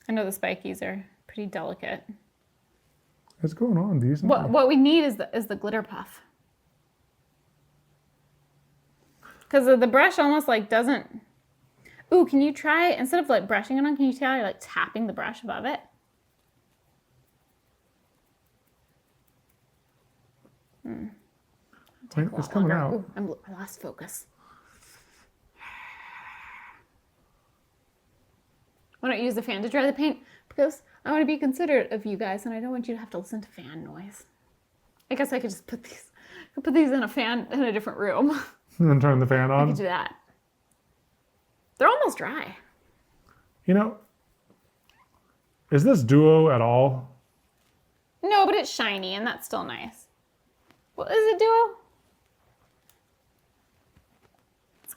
I know the spikies are pretty delicate. It's going on decently. What we need is the glitter puff. Because the brush almost like doesn't. Ooh, can you try, instead of like brushing it on, can you try like tapping the brush above it? It's coming out. Ooh, I lost focus. Why don't you use the fan to dry the paint? Because I want to be considerate of you guys, and I don't want you to have to listen to fan noise. I guess I could just put these in a fan in a different room. And then turn the fan I on. could do that. They're almost dry. You know, is this duo at all? No, but it's shiny, and that's still nice. Well, is it duo?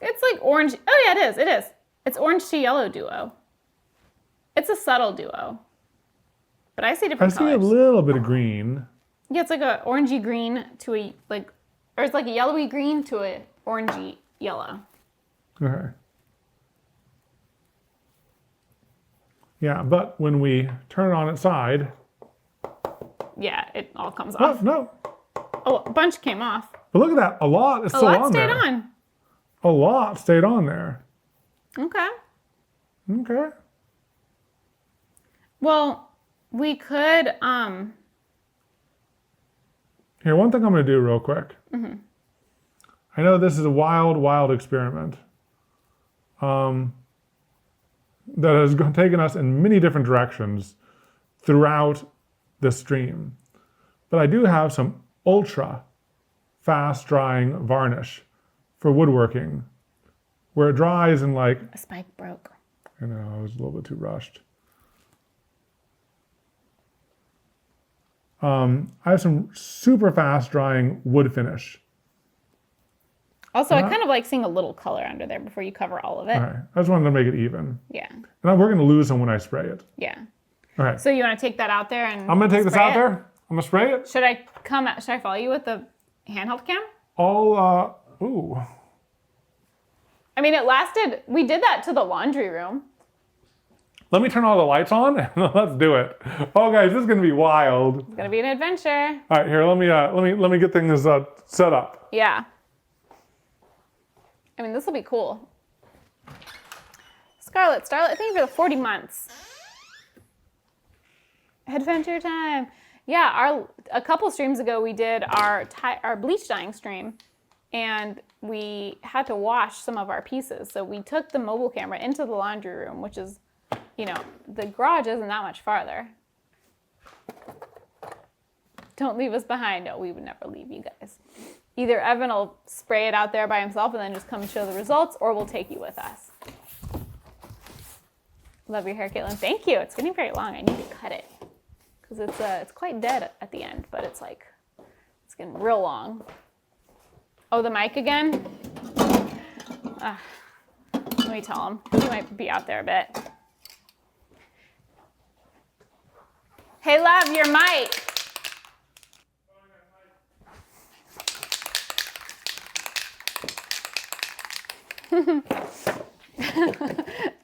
It's like orange. Oh yeah, it is. It is. It's orange to yellow duo. It's a subtle duo. But I see different colors. I see a little bit of green. Yeah, it's like a orangey green to a or it's like a yellowy green to a orangey yellow. Okay. Yeah, but when we turn it on its side. Yeah, it all comes Oh, off. no. Oh, a bunch came off. But look at that. A lot is still on there. A lot stayed on. A lot stayed on there. Okay. Okay. Well, we could, Here, one thing I'm going to do real quick. Mm-hmm. I know this is a wild, wild experiment that has taken us in many different directions throughout the stream. But I do have some ultra fast drying varnish for woodworking, where it dries in like... A spike broke. I know, I was a little bit too rushed. I have some super fast drying wood finish. Also, I kind of like seeing a little color under there before you cover all of it. All right, I just wanted to make it even. Yeah. And we're going to lose them when I spray it. Yeah. All right. So you want to take that out there and I'm going to take this spray out it? there. I'm going to spray it. Should I follow you with the handheld cam? Ooh. I mean, it lasted, we did that to the laundry room. Let me turn all the lights on and let's do it. Oh guys, this is going to be wild. It's gonna be an adventure. All right, here, let me get things set up. Yeah. I mean, this will be cool. Scarlett, Starlet, thank you for the 40 months. Adventure time. Yeah, a couple streams ago we did our bleach dyeing stream, and we had to wash some of our pieces. So we took the mobile camera into the laundry room, which is, you know, the garage isn't that much farther. Don't leave us behind. No, we would never leave you guys. Either Evan will spray it out there by himself and then just come and show the results, or we'll take you with us. Love your hair, Katelyn. Thank you. It's getting very long. I need to cut it. because it's quite dead at the end, but it's like, it's getting real long. Oh, the mic again? Let me tell him. He might be out there a bit. Hey, love, your mic.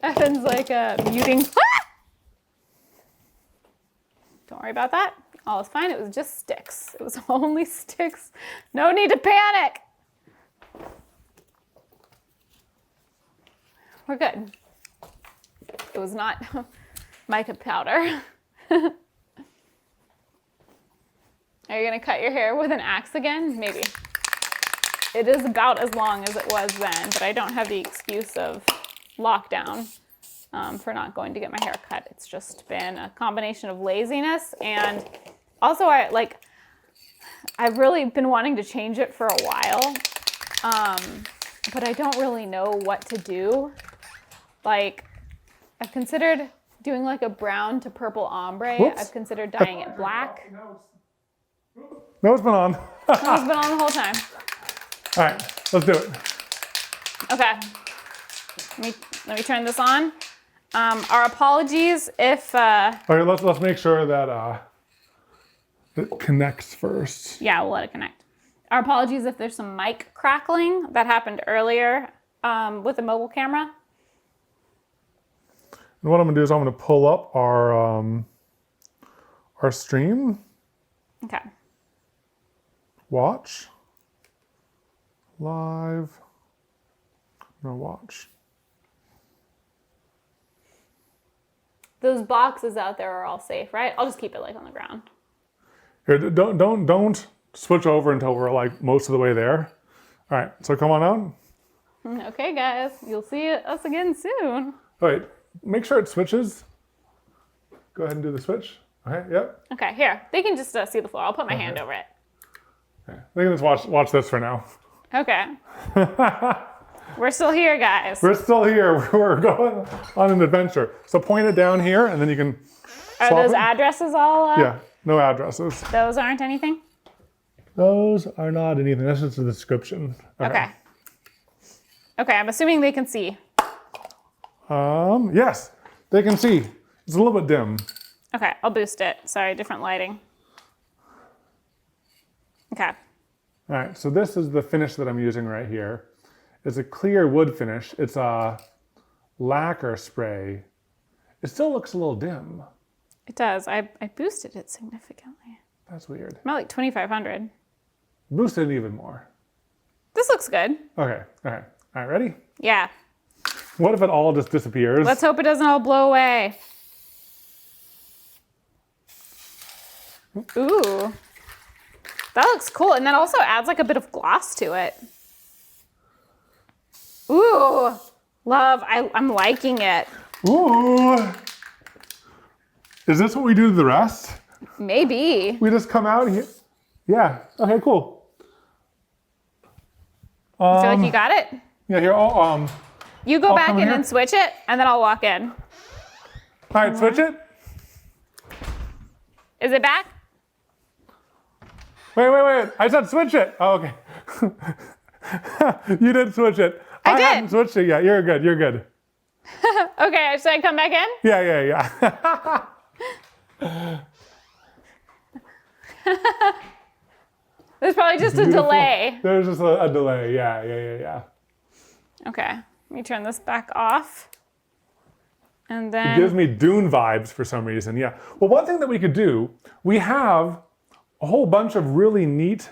Evan's like muting. Don't worry about that. All is fine. It was just sticks. It was only sticks. No need to panic. We're good. It was not mica powder. Are you gonna cut your hair with an axe again? Maybe. It is about as long as it was then, but I don't have the excuse of lockdown for not going to get my hair cut. It's just been a combination of laziness, and also I've really been wanting to change it for a while, but I don't really know what to do. Like, I've considered doing like a brown to purple ombre. Whoops. I've considered dyeing it black. No, it's been on. It's been on the whole time. All right, let's do it. Okay. Let me turn this on. Our apologies if Okay, let's make sure that it connects first. yeah, we'll let it connect. Our apologies if there's some mic crackling that happened earlier with the mobile camera. And what I'm gonna do is I'm gonna pull up our stream. Okay. Watch. Live. No, watch. Those boxes out there are all safe, right? I'll just keep it like on the ground. Here, don't switch over until we're like most of the way there. All right, so come on out. Okay, guys, you'll see us again soon. All right, make sure it switches. Go ahead and do the switch. Okay, yep. Okay, here. They can just see the floor. I'll put my hand over it. Okay. They can just watch this for now. Okay. We're still here, guys. We're still here. We're going on an adventure. So point it down here, and then you can Are swap those it. addresses all? Yeah, no addresses. Those aren't anything? Those are not anything. That's just a description. Okay. Okay, I'm assuming they can see. Yes, they can see. It's a little bit dim. Okay, I'll boost it. Sorry, different lighting. Okay. All right, so this is the finish that I'm using right here. It's a clear wood finish. It's a lacquer spray. It still looks a little dim. It does. I boosted it significantly. That's weird. I'm at like 2,500. Boost it even more. This looks good. Okay, all right, ready? Yeah. What if it all just disappears? Let's hope it doesn't all blow away. Ooh. That looks cool. And that also adds like a bit of gloss to it. Ooh. Love. I'm liking it. Ooh. Is this what we do to the rest? Maybe. We just come out here? Yeah, okay, cool. I feel like you got it. Yeah, here, You go I'll back come in here. and switch it, and then I'll walk in. all right, switch it. Is it back? Wait. I said switch it. Oh, okay. You did switch it. I did. haven't switched it yet. You're good. Okay, should I come back in? Yeah. There's probably just a Beautiful. delay. There's just a delay. Yeah. Okay, let me turn this back off. And It then, gives me Dune vibes for some reason. Yeah. Well, one thing that we could do, we have a whole bunch of really neat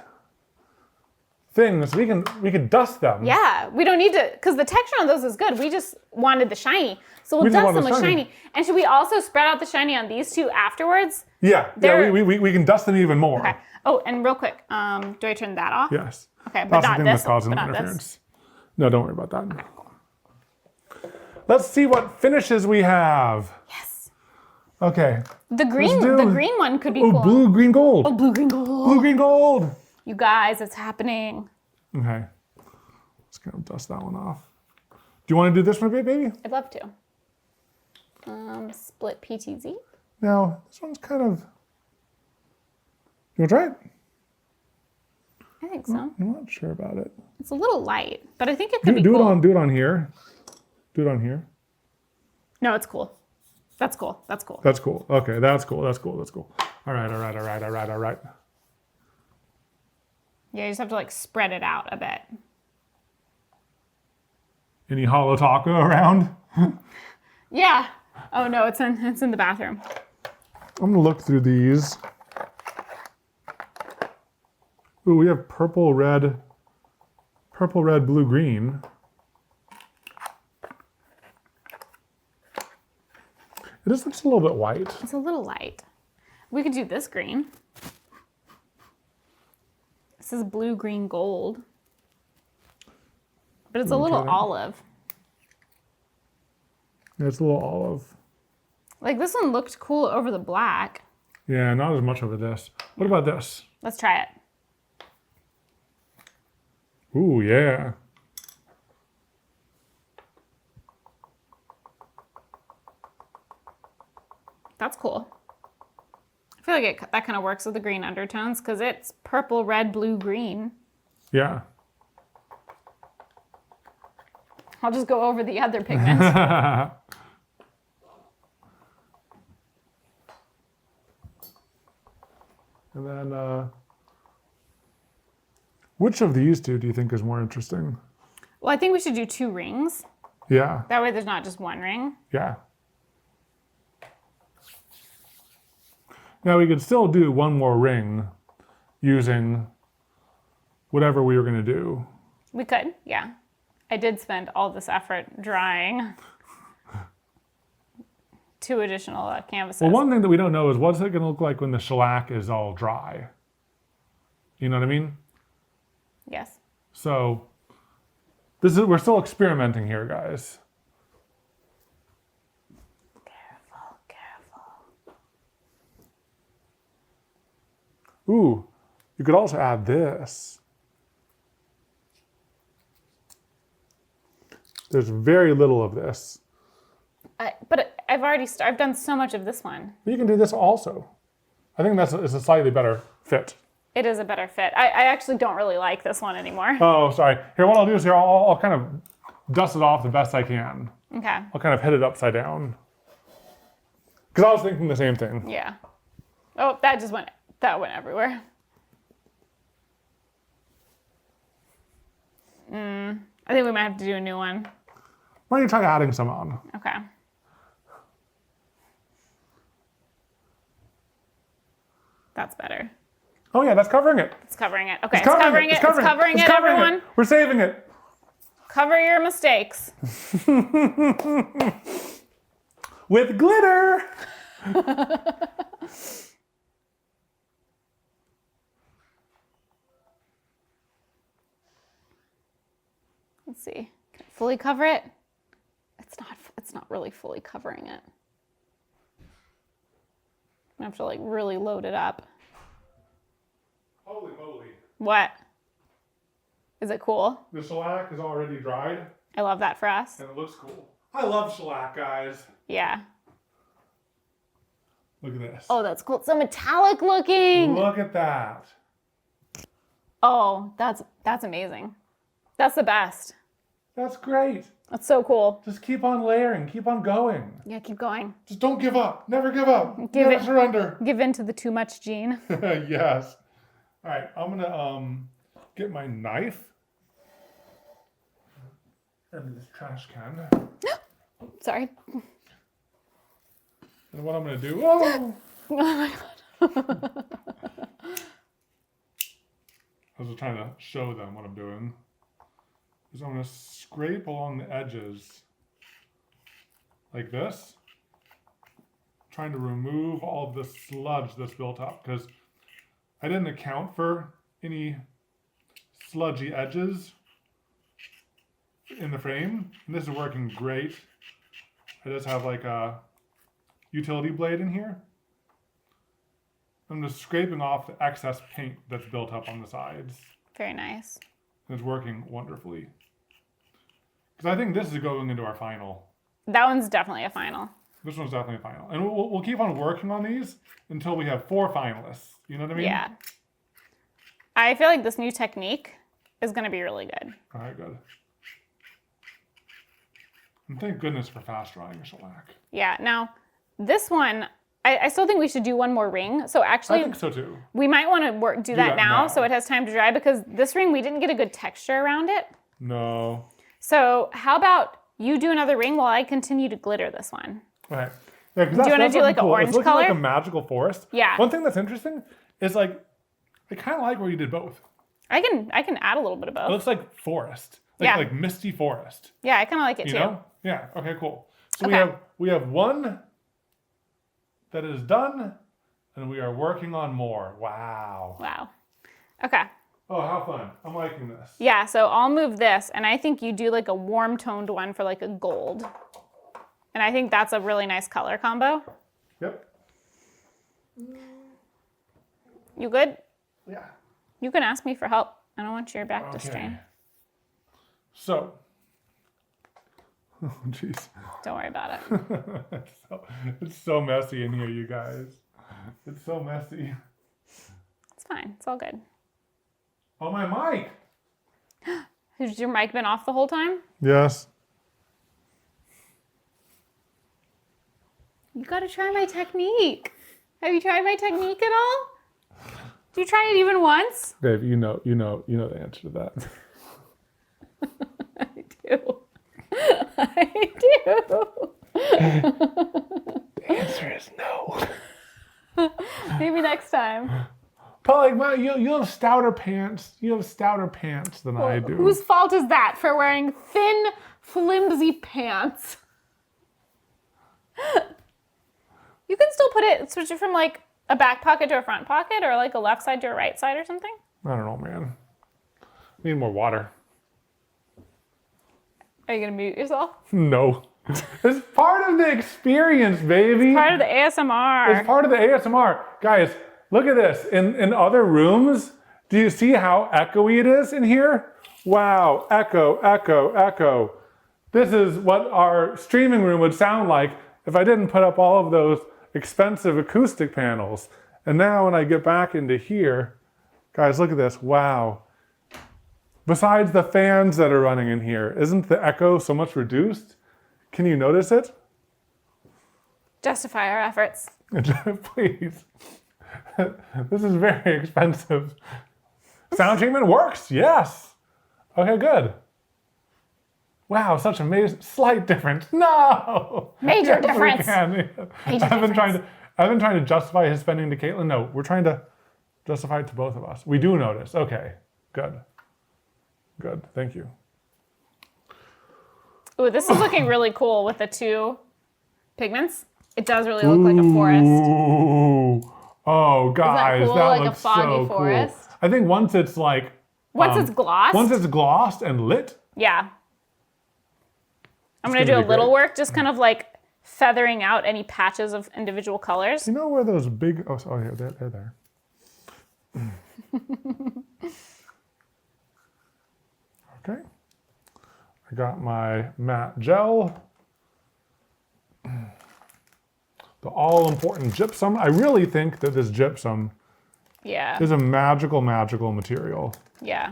things. We can dust them. yeah, we don't need to, because the texture on those is good. We just wanted the shiny. So we'll We just dust them wanted with shiny. shiny. And should we also spread out the shiny on these two afterwards? Yeah. They're- We can dust them even more. Okay. Oh, and real quick, do I turn that off? Yes. Okay, but That's the not thing this. that's causing But not this. interference. No, don't worry about that. Let's see what finishes we have. Yes. Okay. The green one could be Oh, cool. blue, green, gold. Oh, blue, green, gold. Blue, green, gold. You guys, it's happening. Okay. Just gonna dust that one off. Do you want to do this one, baby? I'd love to. Split PTZ. Now, this one's kind of You want to try it? I think so. I'm not sure about it. It's a little light, but I think it could be Do cool. it on here. Do it on here. No, it's cool. That's cool. That's cool. That's cool. Okay, that's cool. That's cool. That's cool. All right. Yeah, you just have to like spread it out a bit. Any hollow taco around? Yeah. Oh no, it's in the bathroom. I'm gonna look through these. Ooh, we have purple, red, blue, green. It just looks a little bit white. It's a little light. We could do this green. This is blue, green, gold. But it's a little olive. Yeah, it's a little olive. Like this one looked cool over the black. Yeah, not as much over this. What about this? Let's try it. Ooh, yeah. That's cool. I feel like that kind of works with the green undertones because it's purple, red, blue, green. Yeah. I'll just go over the other pigments. And then, which of these two do you think is more interesting? Well, I think we should do 2 rings. Yeah, That way there's not just one ring. yeah. Now we could still do one more ring using whatever we were going to do. We could, yeah. I did spend all this effort drawing 2 additional canvases. Well, one thing that we don't know is what's it going to look like when the shellac is all dry? You know what I mean? Yes. So we're still experimenting here, guys. Careful. Ooh, you could also add this. There's very little of this. But I've done so much of this one. But you can do this also. I think it's a slightly better fit. It is a better fit. I actually don't really like this one anymore. Oh, sorry. Here, what I'll do is I'll kind of dust it off the best I can. Okay. I'll kind of hit it upside down. Because I was thinking the same thing. Yeah. Oh, that went everywhere. I think we might have to do a new one. Why don't you try adding some on? Okay. That's better. Oh yeah, that's covering it. It's covering it. Okay, It's covering it. It's covering it, everyone. We're saving it. Cover your mistakes. With glitter. Let's see. Can I fully cover it? It's not really fully covering it. I have to like really load it up. Holy moly. What? Is it cool? The shellac is already dried. I love that for us. And it looks cool. I love shellac, guys. Yeah. Look at this. Oh, that's cool. It's so metallic looking. Look at that. Oh, that's amazing. That's the best. That's great. That's so cool. Just keep on layering. Keep on going. Yeah, keep going. Just don't give up. Never give up. Give Never it- surrender. Give in to the too much gene. Yes. All right. I'm gonna get my knife. And this trash can. Sorry. And what I'm gonna do? Oh! Oh my god. I was just trying to show them what I'm doing. Is I'm gonna scrape along the edges like this, trying to remove all of the sludge that's built up because I didn't account for any sludgy edges in the frame. And this is working great. I just have like a utility blade in here. I'm just scraping off the excess paint that's built up on the sides. Very nice. And it's working wonderfully. Because I think this is going into our final. That one's definitely a final. This one's definitely final. And we'll keep on working on these until we have 4 finalists. You know what I mean? Yeah. I feel like this new technique is going to be really good. All right, good. And thank goodness for fast drying shellac. Yeah. Now, this one, I still think we should do one more ring. So actually, I think so too. we might want to do that now so it has time to dry, because this ring, we didn't get a good texture around it. No. So how about you do another ring while I continue to glitter this one? Right. Yeah, Do you want to do like an orange it's looking color? like a magical forest. Yeah. One thing that's interesting is like, I kind of like where you did both. I can add a little bit of It both. looks like forest. Like, Yeah. like misty forest. Yeah, I kind of like it You too. know? Yeah. Okay, cool. So Okay. we have one that is done, and we are working on more. Wow. Wow. Okay. Oh, how fun. I'm liking this. Yeah, so I'll move this, and I think you do like a warm toned one for like a gold. And I think that's a really nice color combo. Yep. You good? Yeah. You can ask me for help. I don't want your back to strain. So. Oh, jeez. Don't worry about it. It's so messy in here, you guys. It's so messy. It's fine. It's all good. Oh, my mic. Has your mic been off the whole time? Yes. You gotta try my technique. Have you tried my technique at all? Do you try it even once? Dave, you know the answer to that. I do. I do. The answer is no. Maybe next time. But like, you have stouter pants. You have stouter pants than I do. Whose fault is that for wearing thin, flimsy pants? You can still switch it from like a back pocket to a front pocket, or like a left side to a right side or something. I don't know, man. Need more water. Are you gonna mute yourself? No. It's part of the experience, baby. Part of the ASMR. It's part of the ASMR. Guys, look at this. In other rooms, do you see how echoey it is in here? Wow, echo, echo, echo. This is what our streaming room would sound like if I didn't put up all of those expensive acoustic panels. And now when I get back into here, guys, look at this. Wow. Besides the fans that are running in here, isn't the echo so much reduced? Can you notice it? Justify our efforts. Please. This is very expensive. Sound treatment works, yes. Okay, good. Wow, such amazing, slight difference. No! Major Yes, we difference. can. Major I've been difference. trying to justify his spending to Katelyn. No, we're trying to justify it to both of us. We do notice. Okay, good. Good, thank you. Ooh, this is looking really cool with the 2 pigments. It does really look like a forest. Ooh. Oh, guys, cool? that Like a looks foggy so forest? cool. I think once it's like... Once it's glossed? Once it's glossed and lit, Yeah. I'm It's gonna do gonna a be little great. work, just kind of like feathering out any patches of individual colors. you know where those big... Oh, yeah, they're there. Okay. I got my matte gel. The all-important gypsum. I really think that this gypsum Yeah. is a magical, magical material. Yeah.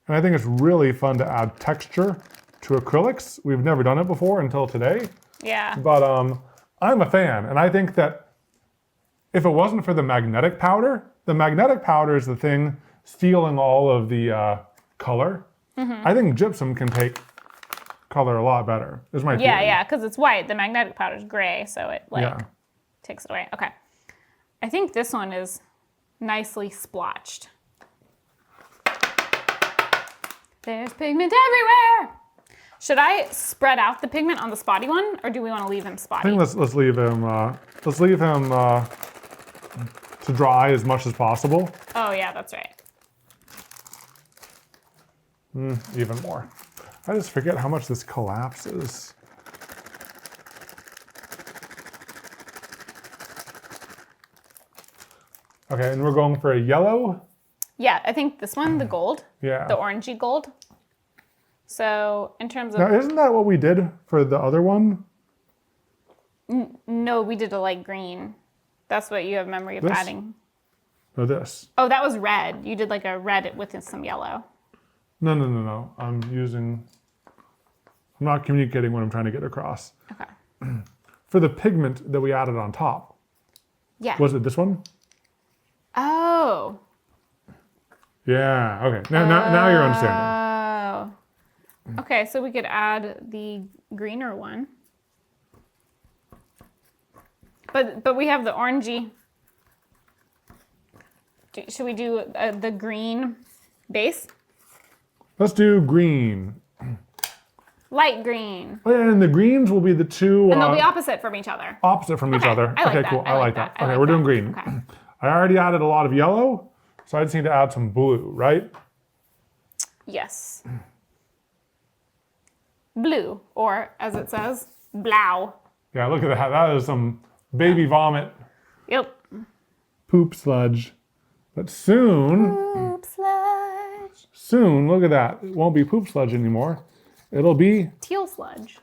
And I think it's really fun to add texture to acrylics. We've never done it before until today. Yeah. But I'm a fan, and I think that if it wasn't for the magnetic powder is the thing stealing all of the color. Mm-hmm. I think gypsum can take color a lot better, is my Yeah, theory. yeah, because it's white. The magnetic powder's gray, so it like Yeah. takes it away. Okay. I think this one is nicely splotched. There's pigment everywhere. Should I spread out the pigment on the spotty one, or do we want to leave him I spotty? think let's leave him to dry as much as possible. Oh yeah, that's right. Even more. I just forget how much this collapses. Okay, and we're going for a yellow. Yeah, I think this one, the gold, Yeah. the orangey gold. So in terms of, Now, isn't that what we did for the other one? No, we did a light green. That's what you have memory of This? adding. No, this. Oh, that was red. You did like a red with some yellow. No. I'm not communicating what I'm trying to get across. Okay. For the pigment that we added on top, Yeah. was it this one? Oh. Yeah, okay. Now you're understanding. Oh. Okay, so we could add the greener one. But we have the orangey. Should we do the green base? Let's do green. Light green. Oh, yeah, and the greens will be the two And they'll be opposite from each other. opposite from each Okay, other. I like Okay, that. cool. I like that. I Okay, like we're that. doing green. Okay. I already added a lot of yellow, so I just need to add some blue, right? Yes. Blue, or as it says, blau. Yeah, look at that. That is some baby vomit Yep. poop sludge. But soon, Poop sludge. soon, look at that. It won't be poop sludge anymore. It'll be, Teal sludge.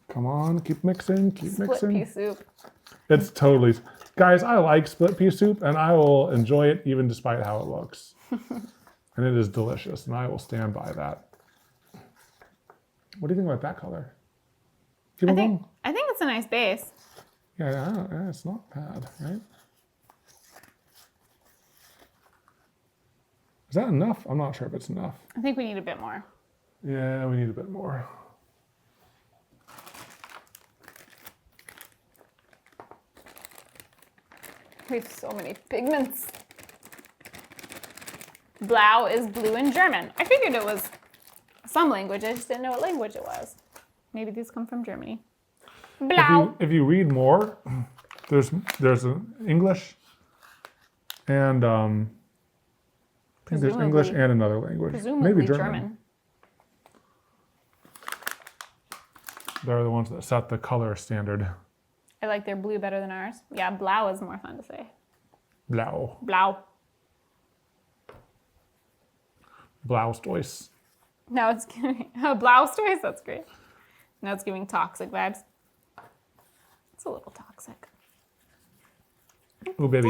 come on, keep mixing, keep Split mixing. pea soup. It's totally, guys, I like split pea soup and I will enjoy it even despite how it looks. And it is delicious and I will stand by that. What do you think about that color? Keep on going. I think it's a nice base. Yeah, it's not bad, right? Is that enough? I'm not sure if it's enough. I think we need a bit more. Yeah, we need a bit more. We have so many pigments. Blau is blue in German. I figured it was some language. I just didn't know what language it was. Maybe these come from Germany. Blau. If you read more, there's an English and I think there's English Presumably- and another language. Presumably Maybe German. They're the ones that set the color standard. I like their blue better than ours. Yeah, blau is more fun to say. Blau. Blau. Blaustois. Now it's giving blau stories. That's great. Now it's giving toxic vibes. It's a little toxic. Ooh, baby.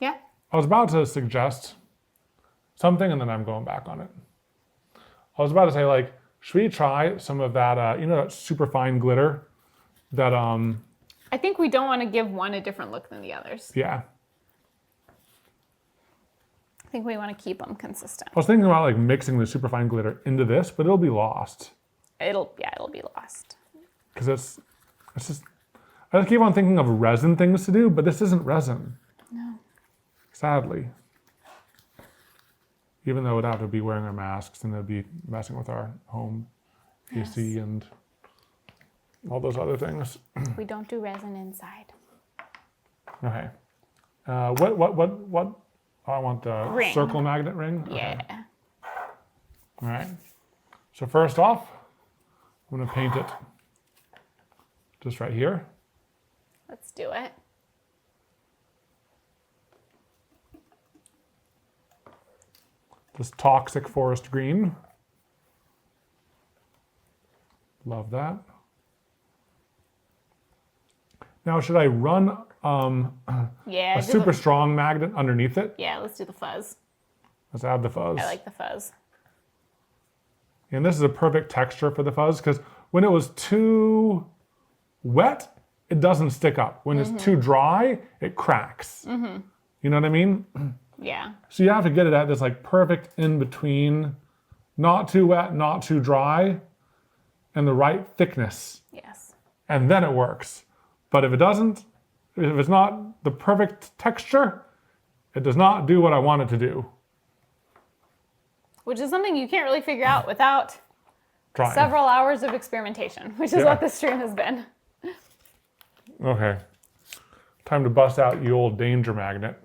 Yeah. I was about to suggest something and then I'm going back on it. I was about to say, like, should we try some of that, you know, that super fine glitter that, I think we don't want to give one a different look than the others. yeah. I think we want to keep them consistent. I was thinking about like mixing the super fine glitter into this, but it'll be lost. It'll be lost. Because it's just, I just keep on thinking of resin things to do, but this isn't resin. No. Sadly. Even though we'd have to be wearing our masks and it'd be messing with our home AC and all those other things. We don't do resin inside. Okay. What? Oh, I want the Ring. circle magnet ring. Yeah. Okay. All right. So first off, I'm going to paint it just right here. Let's do it. This toxic forest green. Love that. Now, should I run Yeah. a super strong magnet underneath it? Yeah, let's do the fuzz. Let's add the fuzz. I like the fuzz. And this is a perfect texture for the fuzz because when it was too wet, it doesn't stick up. When it's too dry, it cracks. You know what I mean? Yeah. So you have to get it at this like perfect in between, not too wet, not too dry, and the right thickness. Yes. And then it works. But if it doesn't, if it's not the perfect texture, it does not do what I want it to do. Which is something you can't really figure out without Trying. several hours of experimentation, which is Yeah. what this stream has been. Okay. Time to bust out the old danger magnet.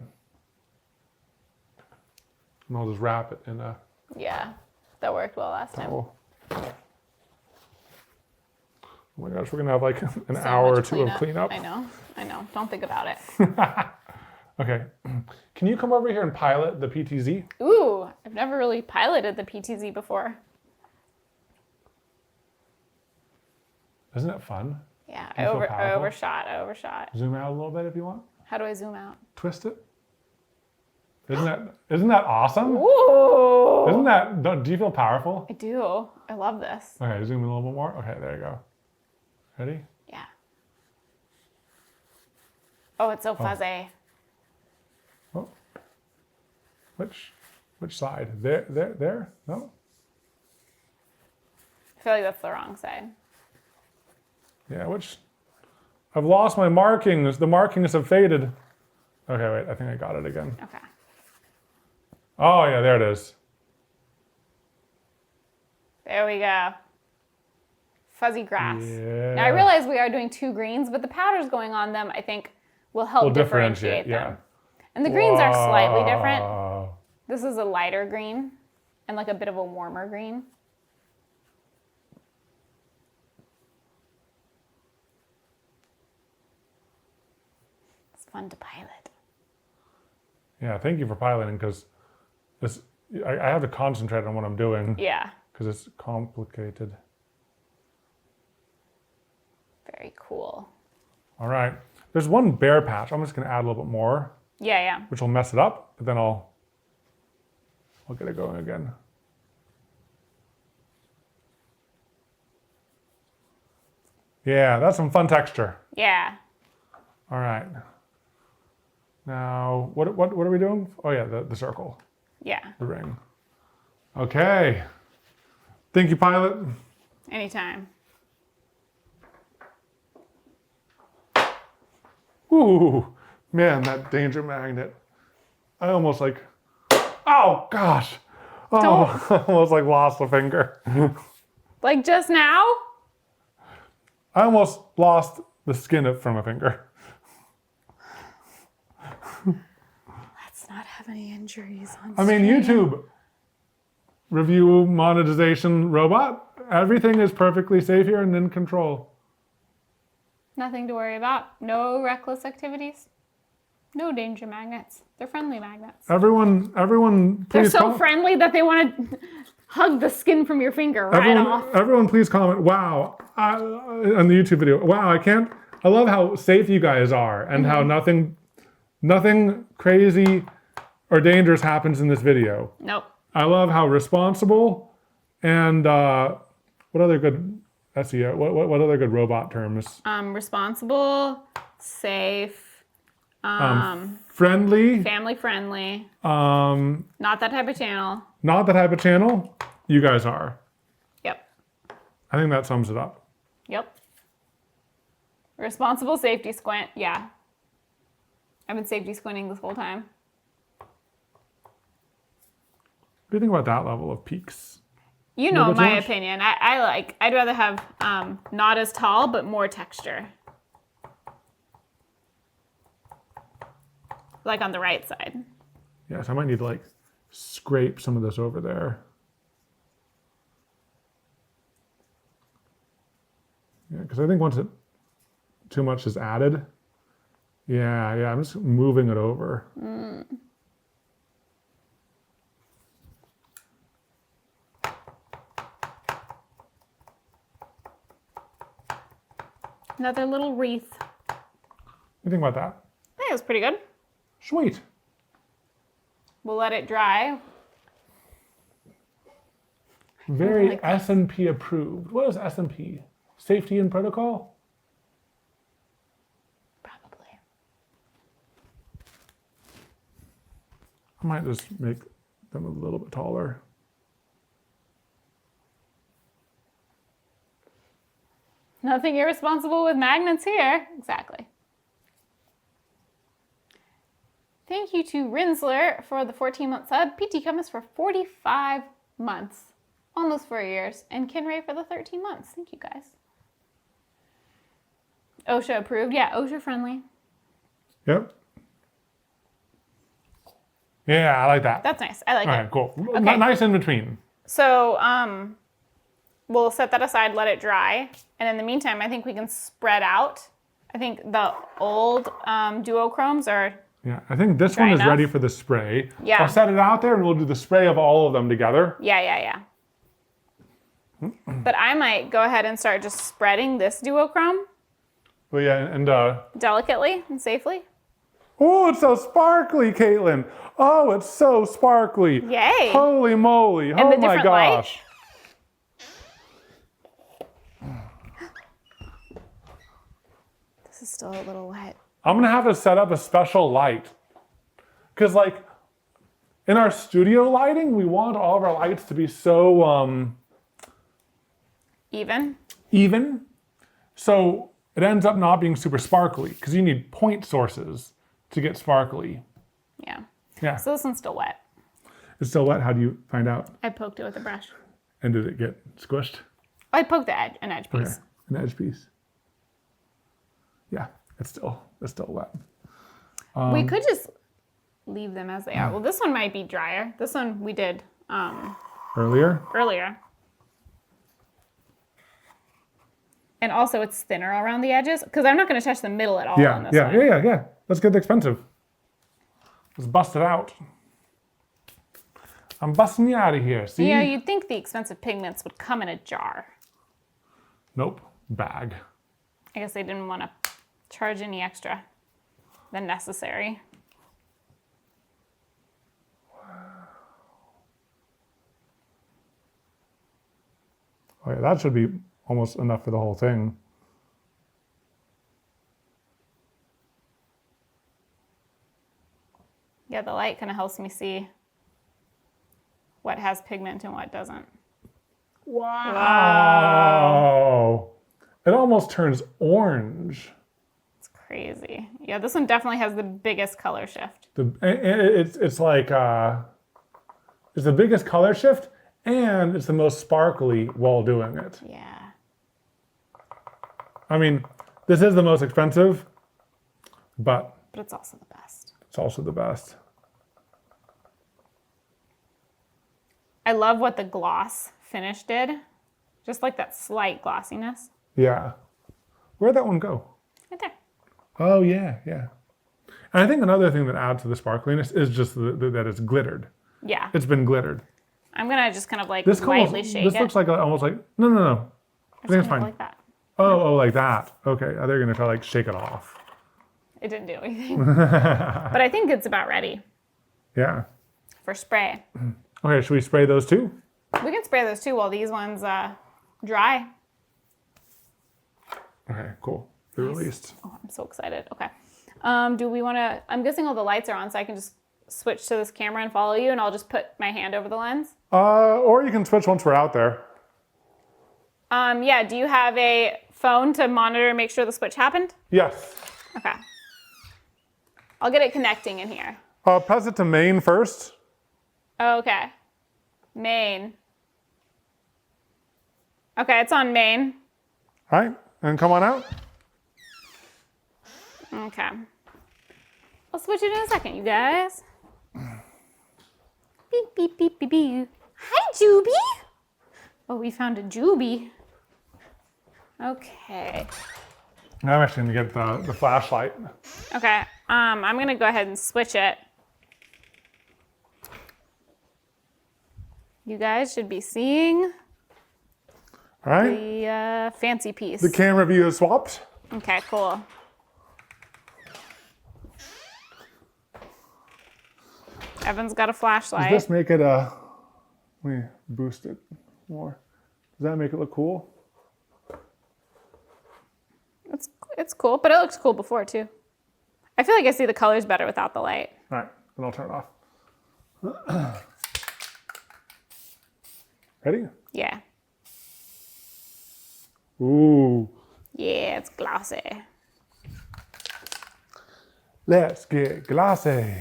And I'll just wrap it in a Yeah, that worked well last time. towel. Oh my gosh, we're gonna have like an So hour or much two of cleanup. I know. Don't think about it. Okay. Can you come over here and pilot the PTZ? Ooh, I've never really piloted the PTZ before. Isn't it fun? Yeah, You feel I powerful? overshot. Zoom out a little bit if you want. How do I zoom out? Twist it. Isn't that awesome? Ooh. Do you feel powerful? I do. I love this. Okay, zoom in a little bit more. Okay, there you go. Ready? Yeah. Oh, it's so fuzzy. Oh. Which side? There? No? I feel like that's the wrong side. Yeah, I've lost my markings. The markings have faded. Okay, wait, I think I got it again. Okay. Oh yeah, there it is. There we go. Fuzzy grass. Yeah. Now I realize we are doing 2 greens, but the powders going on them, I think, will help We'll differentiate them. yeah. And the greens are slightly different. Whoa. This is a lighter green and like a bit of a warmer green. It's fun to pilot. Yeah, thank you for piloting because I have to concentrate on what I'm doing Yeah, because it's complicated. very cool. All right, there's one bare patch. I'm just gonna add a little bit more, Yeah. which will mess it up, but then I'll get it going again. Yeah, that's some fun texture. Yeah. All right. Now, what are we doing? Oh yeah, the circle, Yeah. the ring. Okay. Thank you, pilot. Anytime. Ooh, man, that danger magnet. I almost oh gosh. Oh, I almost lost a finger. Like just now? I almost lost the skin from a finger. Let's not have any injuries on I mean, YouTube review monetization robot. Everything is perfectly safe here and in control. Nothing to worry about. No reckless activities. No danger magnets. They're friendly magnets. Everyone, They're please so friendly that they want to hug the skin from your finger right off. Everyone, please comment. Wow, on the YouTube video. Wow, I love how safe you guys are and how nothing crazy or dangerous happens in this video. Nope. I love how responsible and what other good SEO? What other good robot terms? Responsible, safe, Friendly. family friendly. Not Not that type of channel. the type of channel you guys are. Yep. I think that sums it up. Yep. Responsible safety squint. Yeah. I've been safety squinting this whole time. What do you think about that level of peaks? You know Little my too much? opinion. I'd rather have not as tall but more texture. Like on the right side. Yes, I might need to scrape some of this over there. Yeah, because I think once too much is added, yeah, I'm just moving it over. Another little wreath. What do you think about that? I think it was pretty good. Sweet. We'll let it dry. Very S&P approved. What is S&P? Safety and protocol? Probably. I might just make them a little bit taller. Nothing irresponsible with magnets here. Exactly. Thank you to Rinsler for the 14-month sub. PT Cummins for 45 months. Almost 4 years. And Kinray for the 13 months. Thank you, guys. OSHA approved. Yeah, OSHA friendly. Yep. Yeah, I like that. That's nice. I like All it. right, cool. Okay. Nice in between. So, we'll set that aside, let it dry. And in the meantime, I think we can spread out. I think the old duochromes are... Yeah, I think this Dry one is enough? ready for the spray. Yeah. I'll set it out there and we'll do the spray of all of them together. Yeah. But I might go ahead and start just spreading this duochrome Well, yeah, and delicately and safely. oh, it's so sparkly, Katelyn. Oh, it's so sparkly. Yay. Holy moly. And oh the my different light? gosh. This is still a little wet. I'm gonna have to set up a special light. Cause like in our studio lighting, we want all of our lights to be so Even? even. So it ends up not being super sparkly because you need point sources to get sparkly. Yeah. Yeah. So this one's still wet. It's still wet. How do you find out? I poked it with a brush. And did it get squished? I poked an edge piece. Okay. An edge piece. Yeah, it's still wet. We could just leave them as they are. Well, this one might be drier. This one we did Earlier? earlier. And also it's thinner around the edges because I'm not going to touch the middle at all on this one. Yeah. Let's get the expensive. Let's bust it out. I'm busting you out of here. See? Yeah, you'd think the expensive pigments would come in a jar. Nope. Bag. I guess they didn't want to charge any extra than necessary. Oh, yeah, that should be almost enough for the whole thing. Yeah, the light kind of helps me see what has pigment and what doesn't. Wow. It almost turns orange. It's crazy. Yeah, this one definitely has the biggest color shift. It's like it's the biggest color shift and it's the most sparkly while doing it. Yeah. I mean, this is the most expensive, but But it's also the best. it's also the best. I love what the gloss finish did. Just like that slight glossiness. Yeah. Where'd that one go? Right there. Oh, yeah. And I think another thing that adds to the sparkliness is just that it's glittered. Yeah. It's been glittered. I'm going to just kind of like This lightly shake it. This looks like almost like, no. I think it's fine. Like that. Oh, like that. Okay, they're gonna try to like shake it off. It didn't do anything. But I think it's about ready Yeah. for spray. Okay, should we spray those too? We can spray those too while these ones dry. Okay, cool. They're released. Oh, I'm so excited. Okay. Do we want to, I'm guessing all the lights are on, so I can just switch to this camera and follow you, and I'll just put my hand over the lens. Or you can switch once we're out there. Yeah, do you have a phone to monitor and make sure the switch happened? Yes. Okay. I'll get it connecting in here. Press it to main first. Okay. Main. Okay, it's on main. All right, and come on out. Okay. I'll switch it in a second, you guys. Beep, beep, beep, beep, beep. Hi, Joobie. Oh, we found a Joobie. Okay. Now I'm actually gonna get the flashlight. Okay. I'm gonna go ahead and switch it. You guys should be seeing All right. the fancy piece. The camera view is swapped. Okay, cool. Evan's got a flashlight. Does this make it let me boost it more. Does that make it look cool? It's cool, but it looks cool before too. I feel like I see the colors better without the light. All right, then I'll turn it off. Ready? Yeah. Ooh. Yeah, it's glossy. Let's get glossy.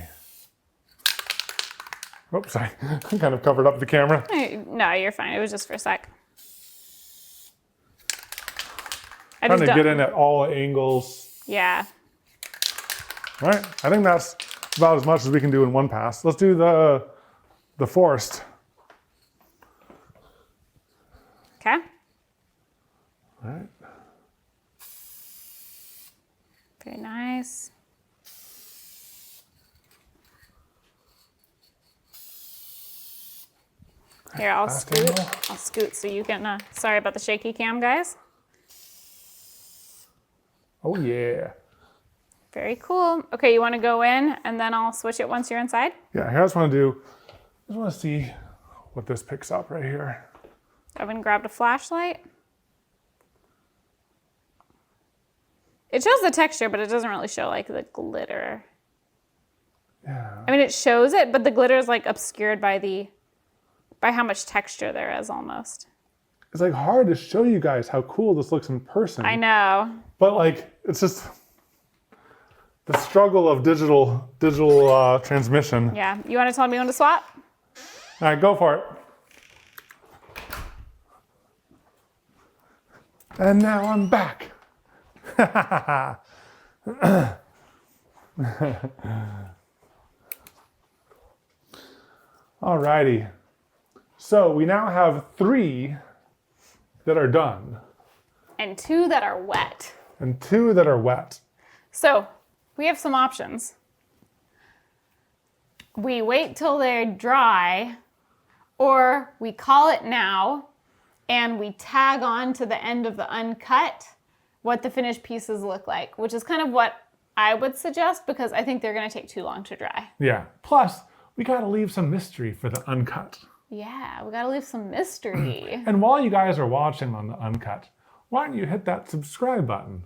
Oops, sorry. I kind of covered up the camera. No, you're fine. It was just for a sec. I Trying just to don't. get in at all angles. Yeah. All right, I think that's about as much as we can do in one pass. Let's do the forest. Okay. All right. Very nice. Here, I'll Fast scoot. angle. I'll scoot so you can. Sorry about the shaky cam, guys. Oh yeah. Very cool. Okay, you want to go in, and then I'll switch it once you're inside. Yeah, here I just want to see what this picks up right here. Evan grabbed a flashlight. It shows the texture, but it doesn't really show like the glitter. Yeah. I mean, it shows it, but the glitter is like obscured by how much texture there is almost. It's like hard to show you guys how cool this looks in person. I know. But like, it's just the struggle of digital transmission. Yeah. You want to tell me when to swap? All right, go for it. And now I'm back. Alrighty. So we now have 3 that are done And 2 that are wet. and 2 that are wet. So we have some options. We wait till they're dry, or we call it now and we tag on to the end of the uncut what the finished pieces look like, which is kind of what I would suggest because I think they're going to take too long to dry. Yeah. Plus, we gotta leave some mystery for the uncut. Yeah, we got to leave some mystery. And while you guys are watching on the uncut, why don't you hit that subscribe button?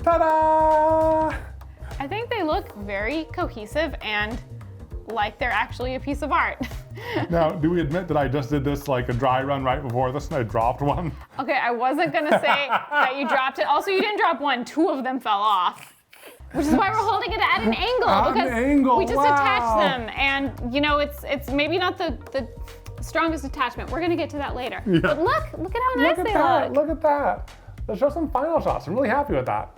Ta-da! I think they look very cohesive and like they're actually a piece of art. Now, do we admit that I just did this like a dry run right before this and I dropped one? Okay, I wasn't gonna say that you dropped it. Also, you didn't drop one. 2 of them fell off. Which is why we're holding it at an angle. At an because angle, we just wow. attached them. And you know, it's maybe not the strongest attachment. We're gonna get to that later. Yeah. But look at how nice Look at they that, look. look at that. Let's show some final shots. I'm really happy with that.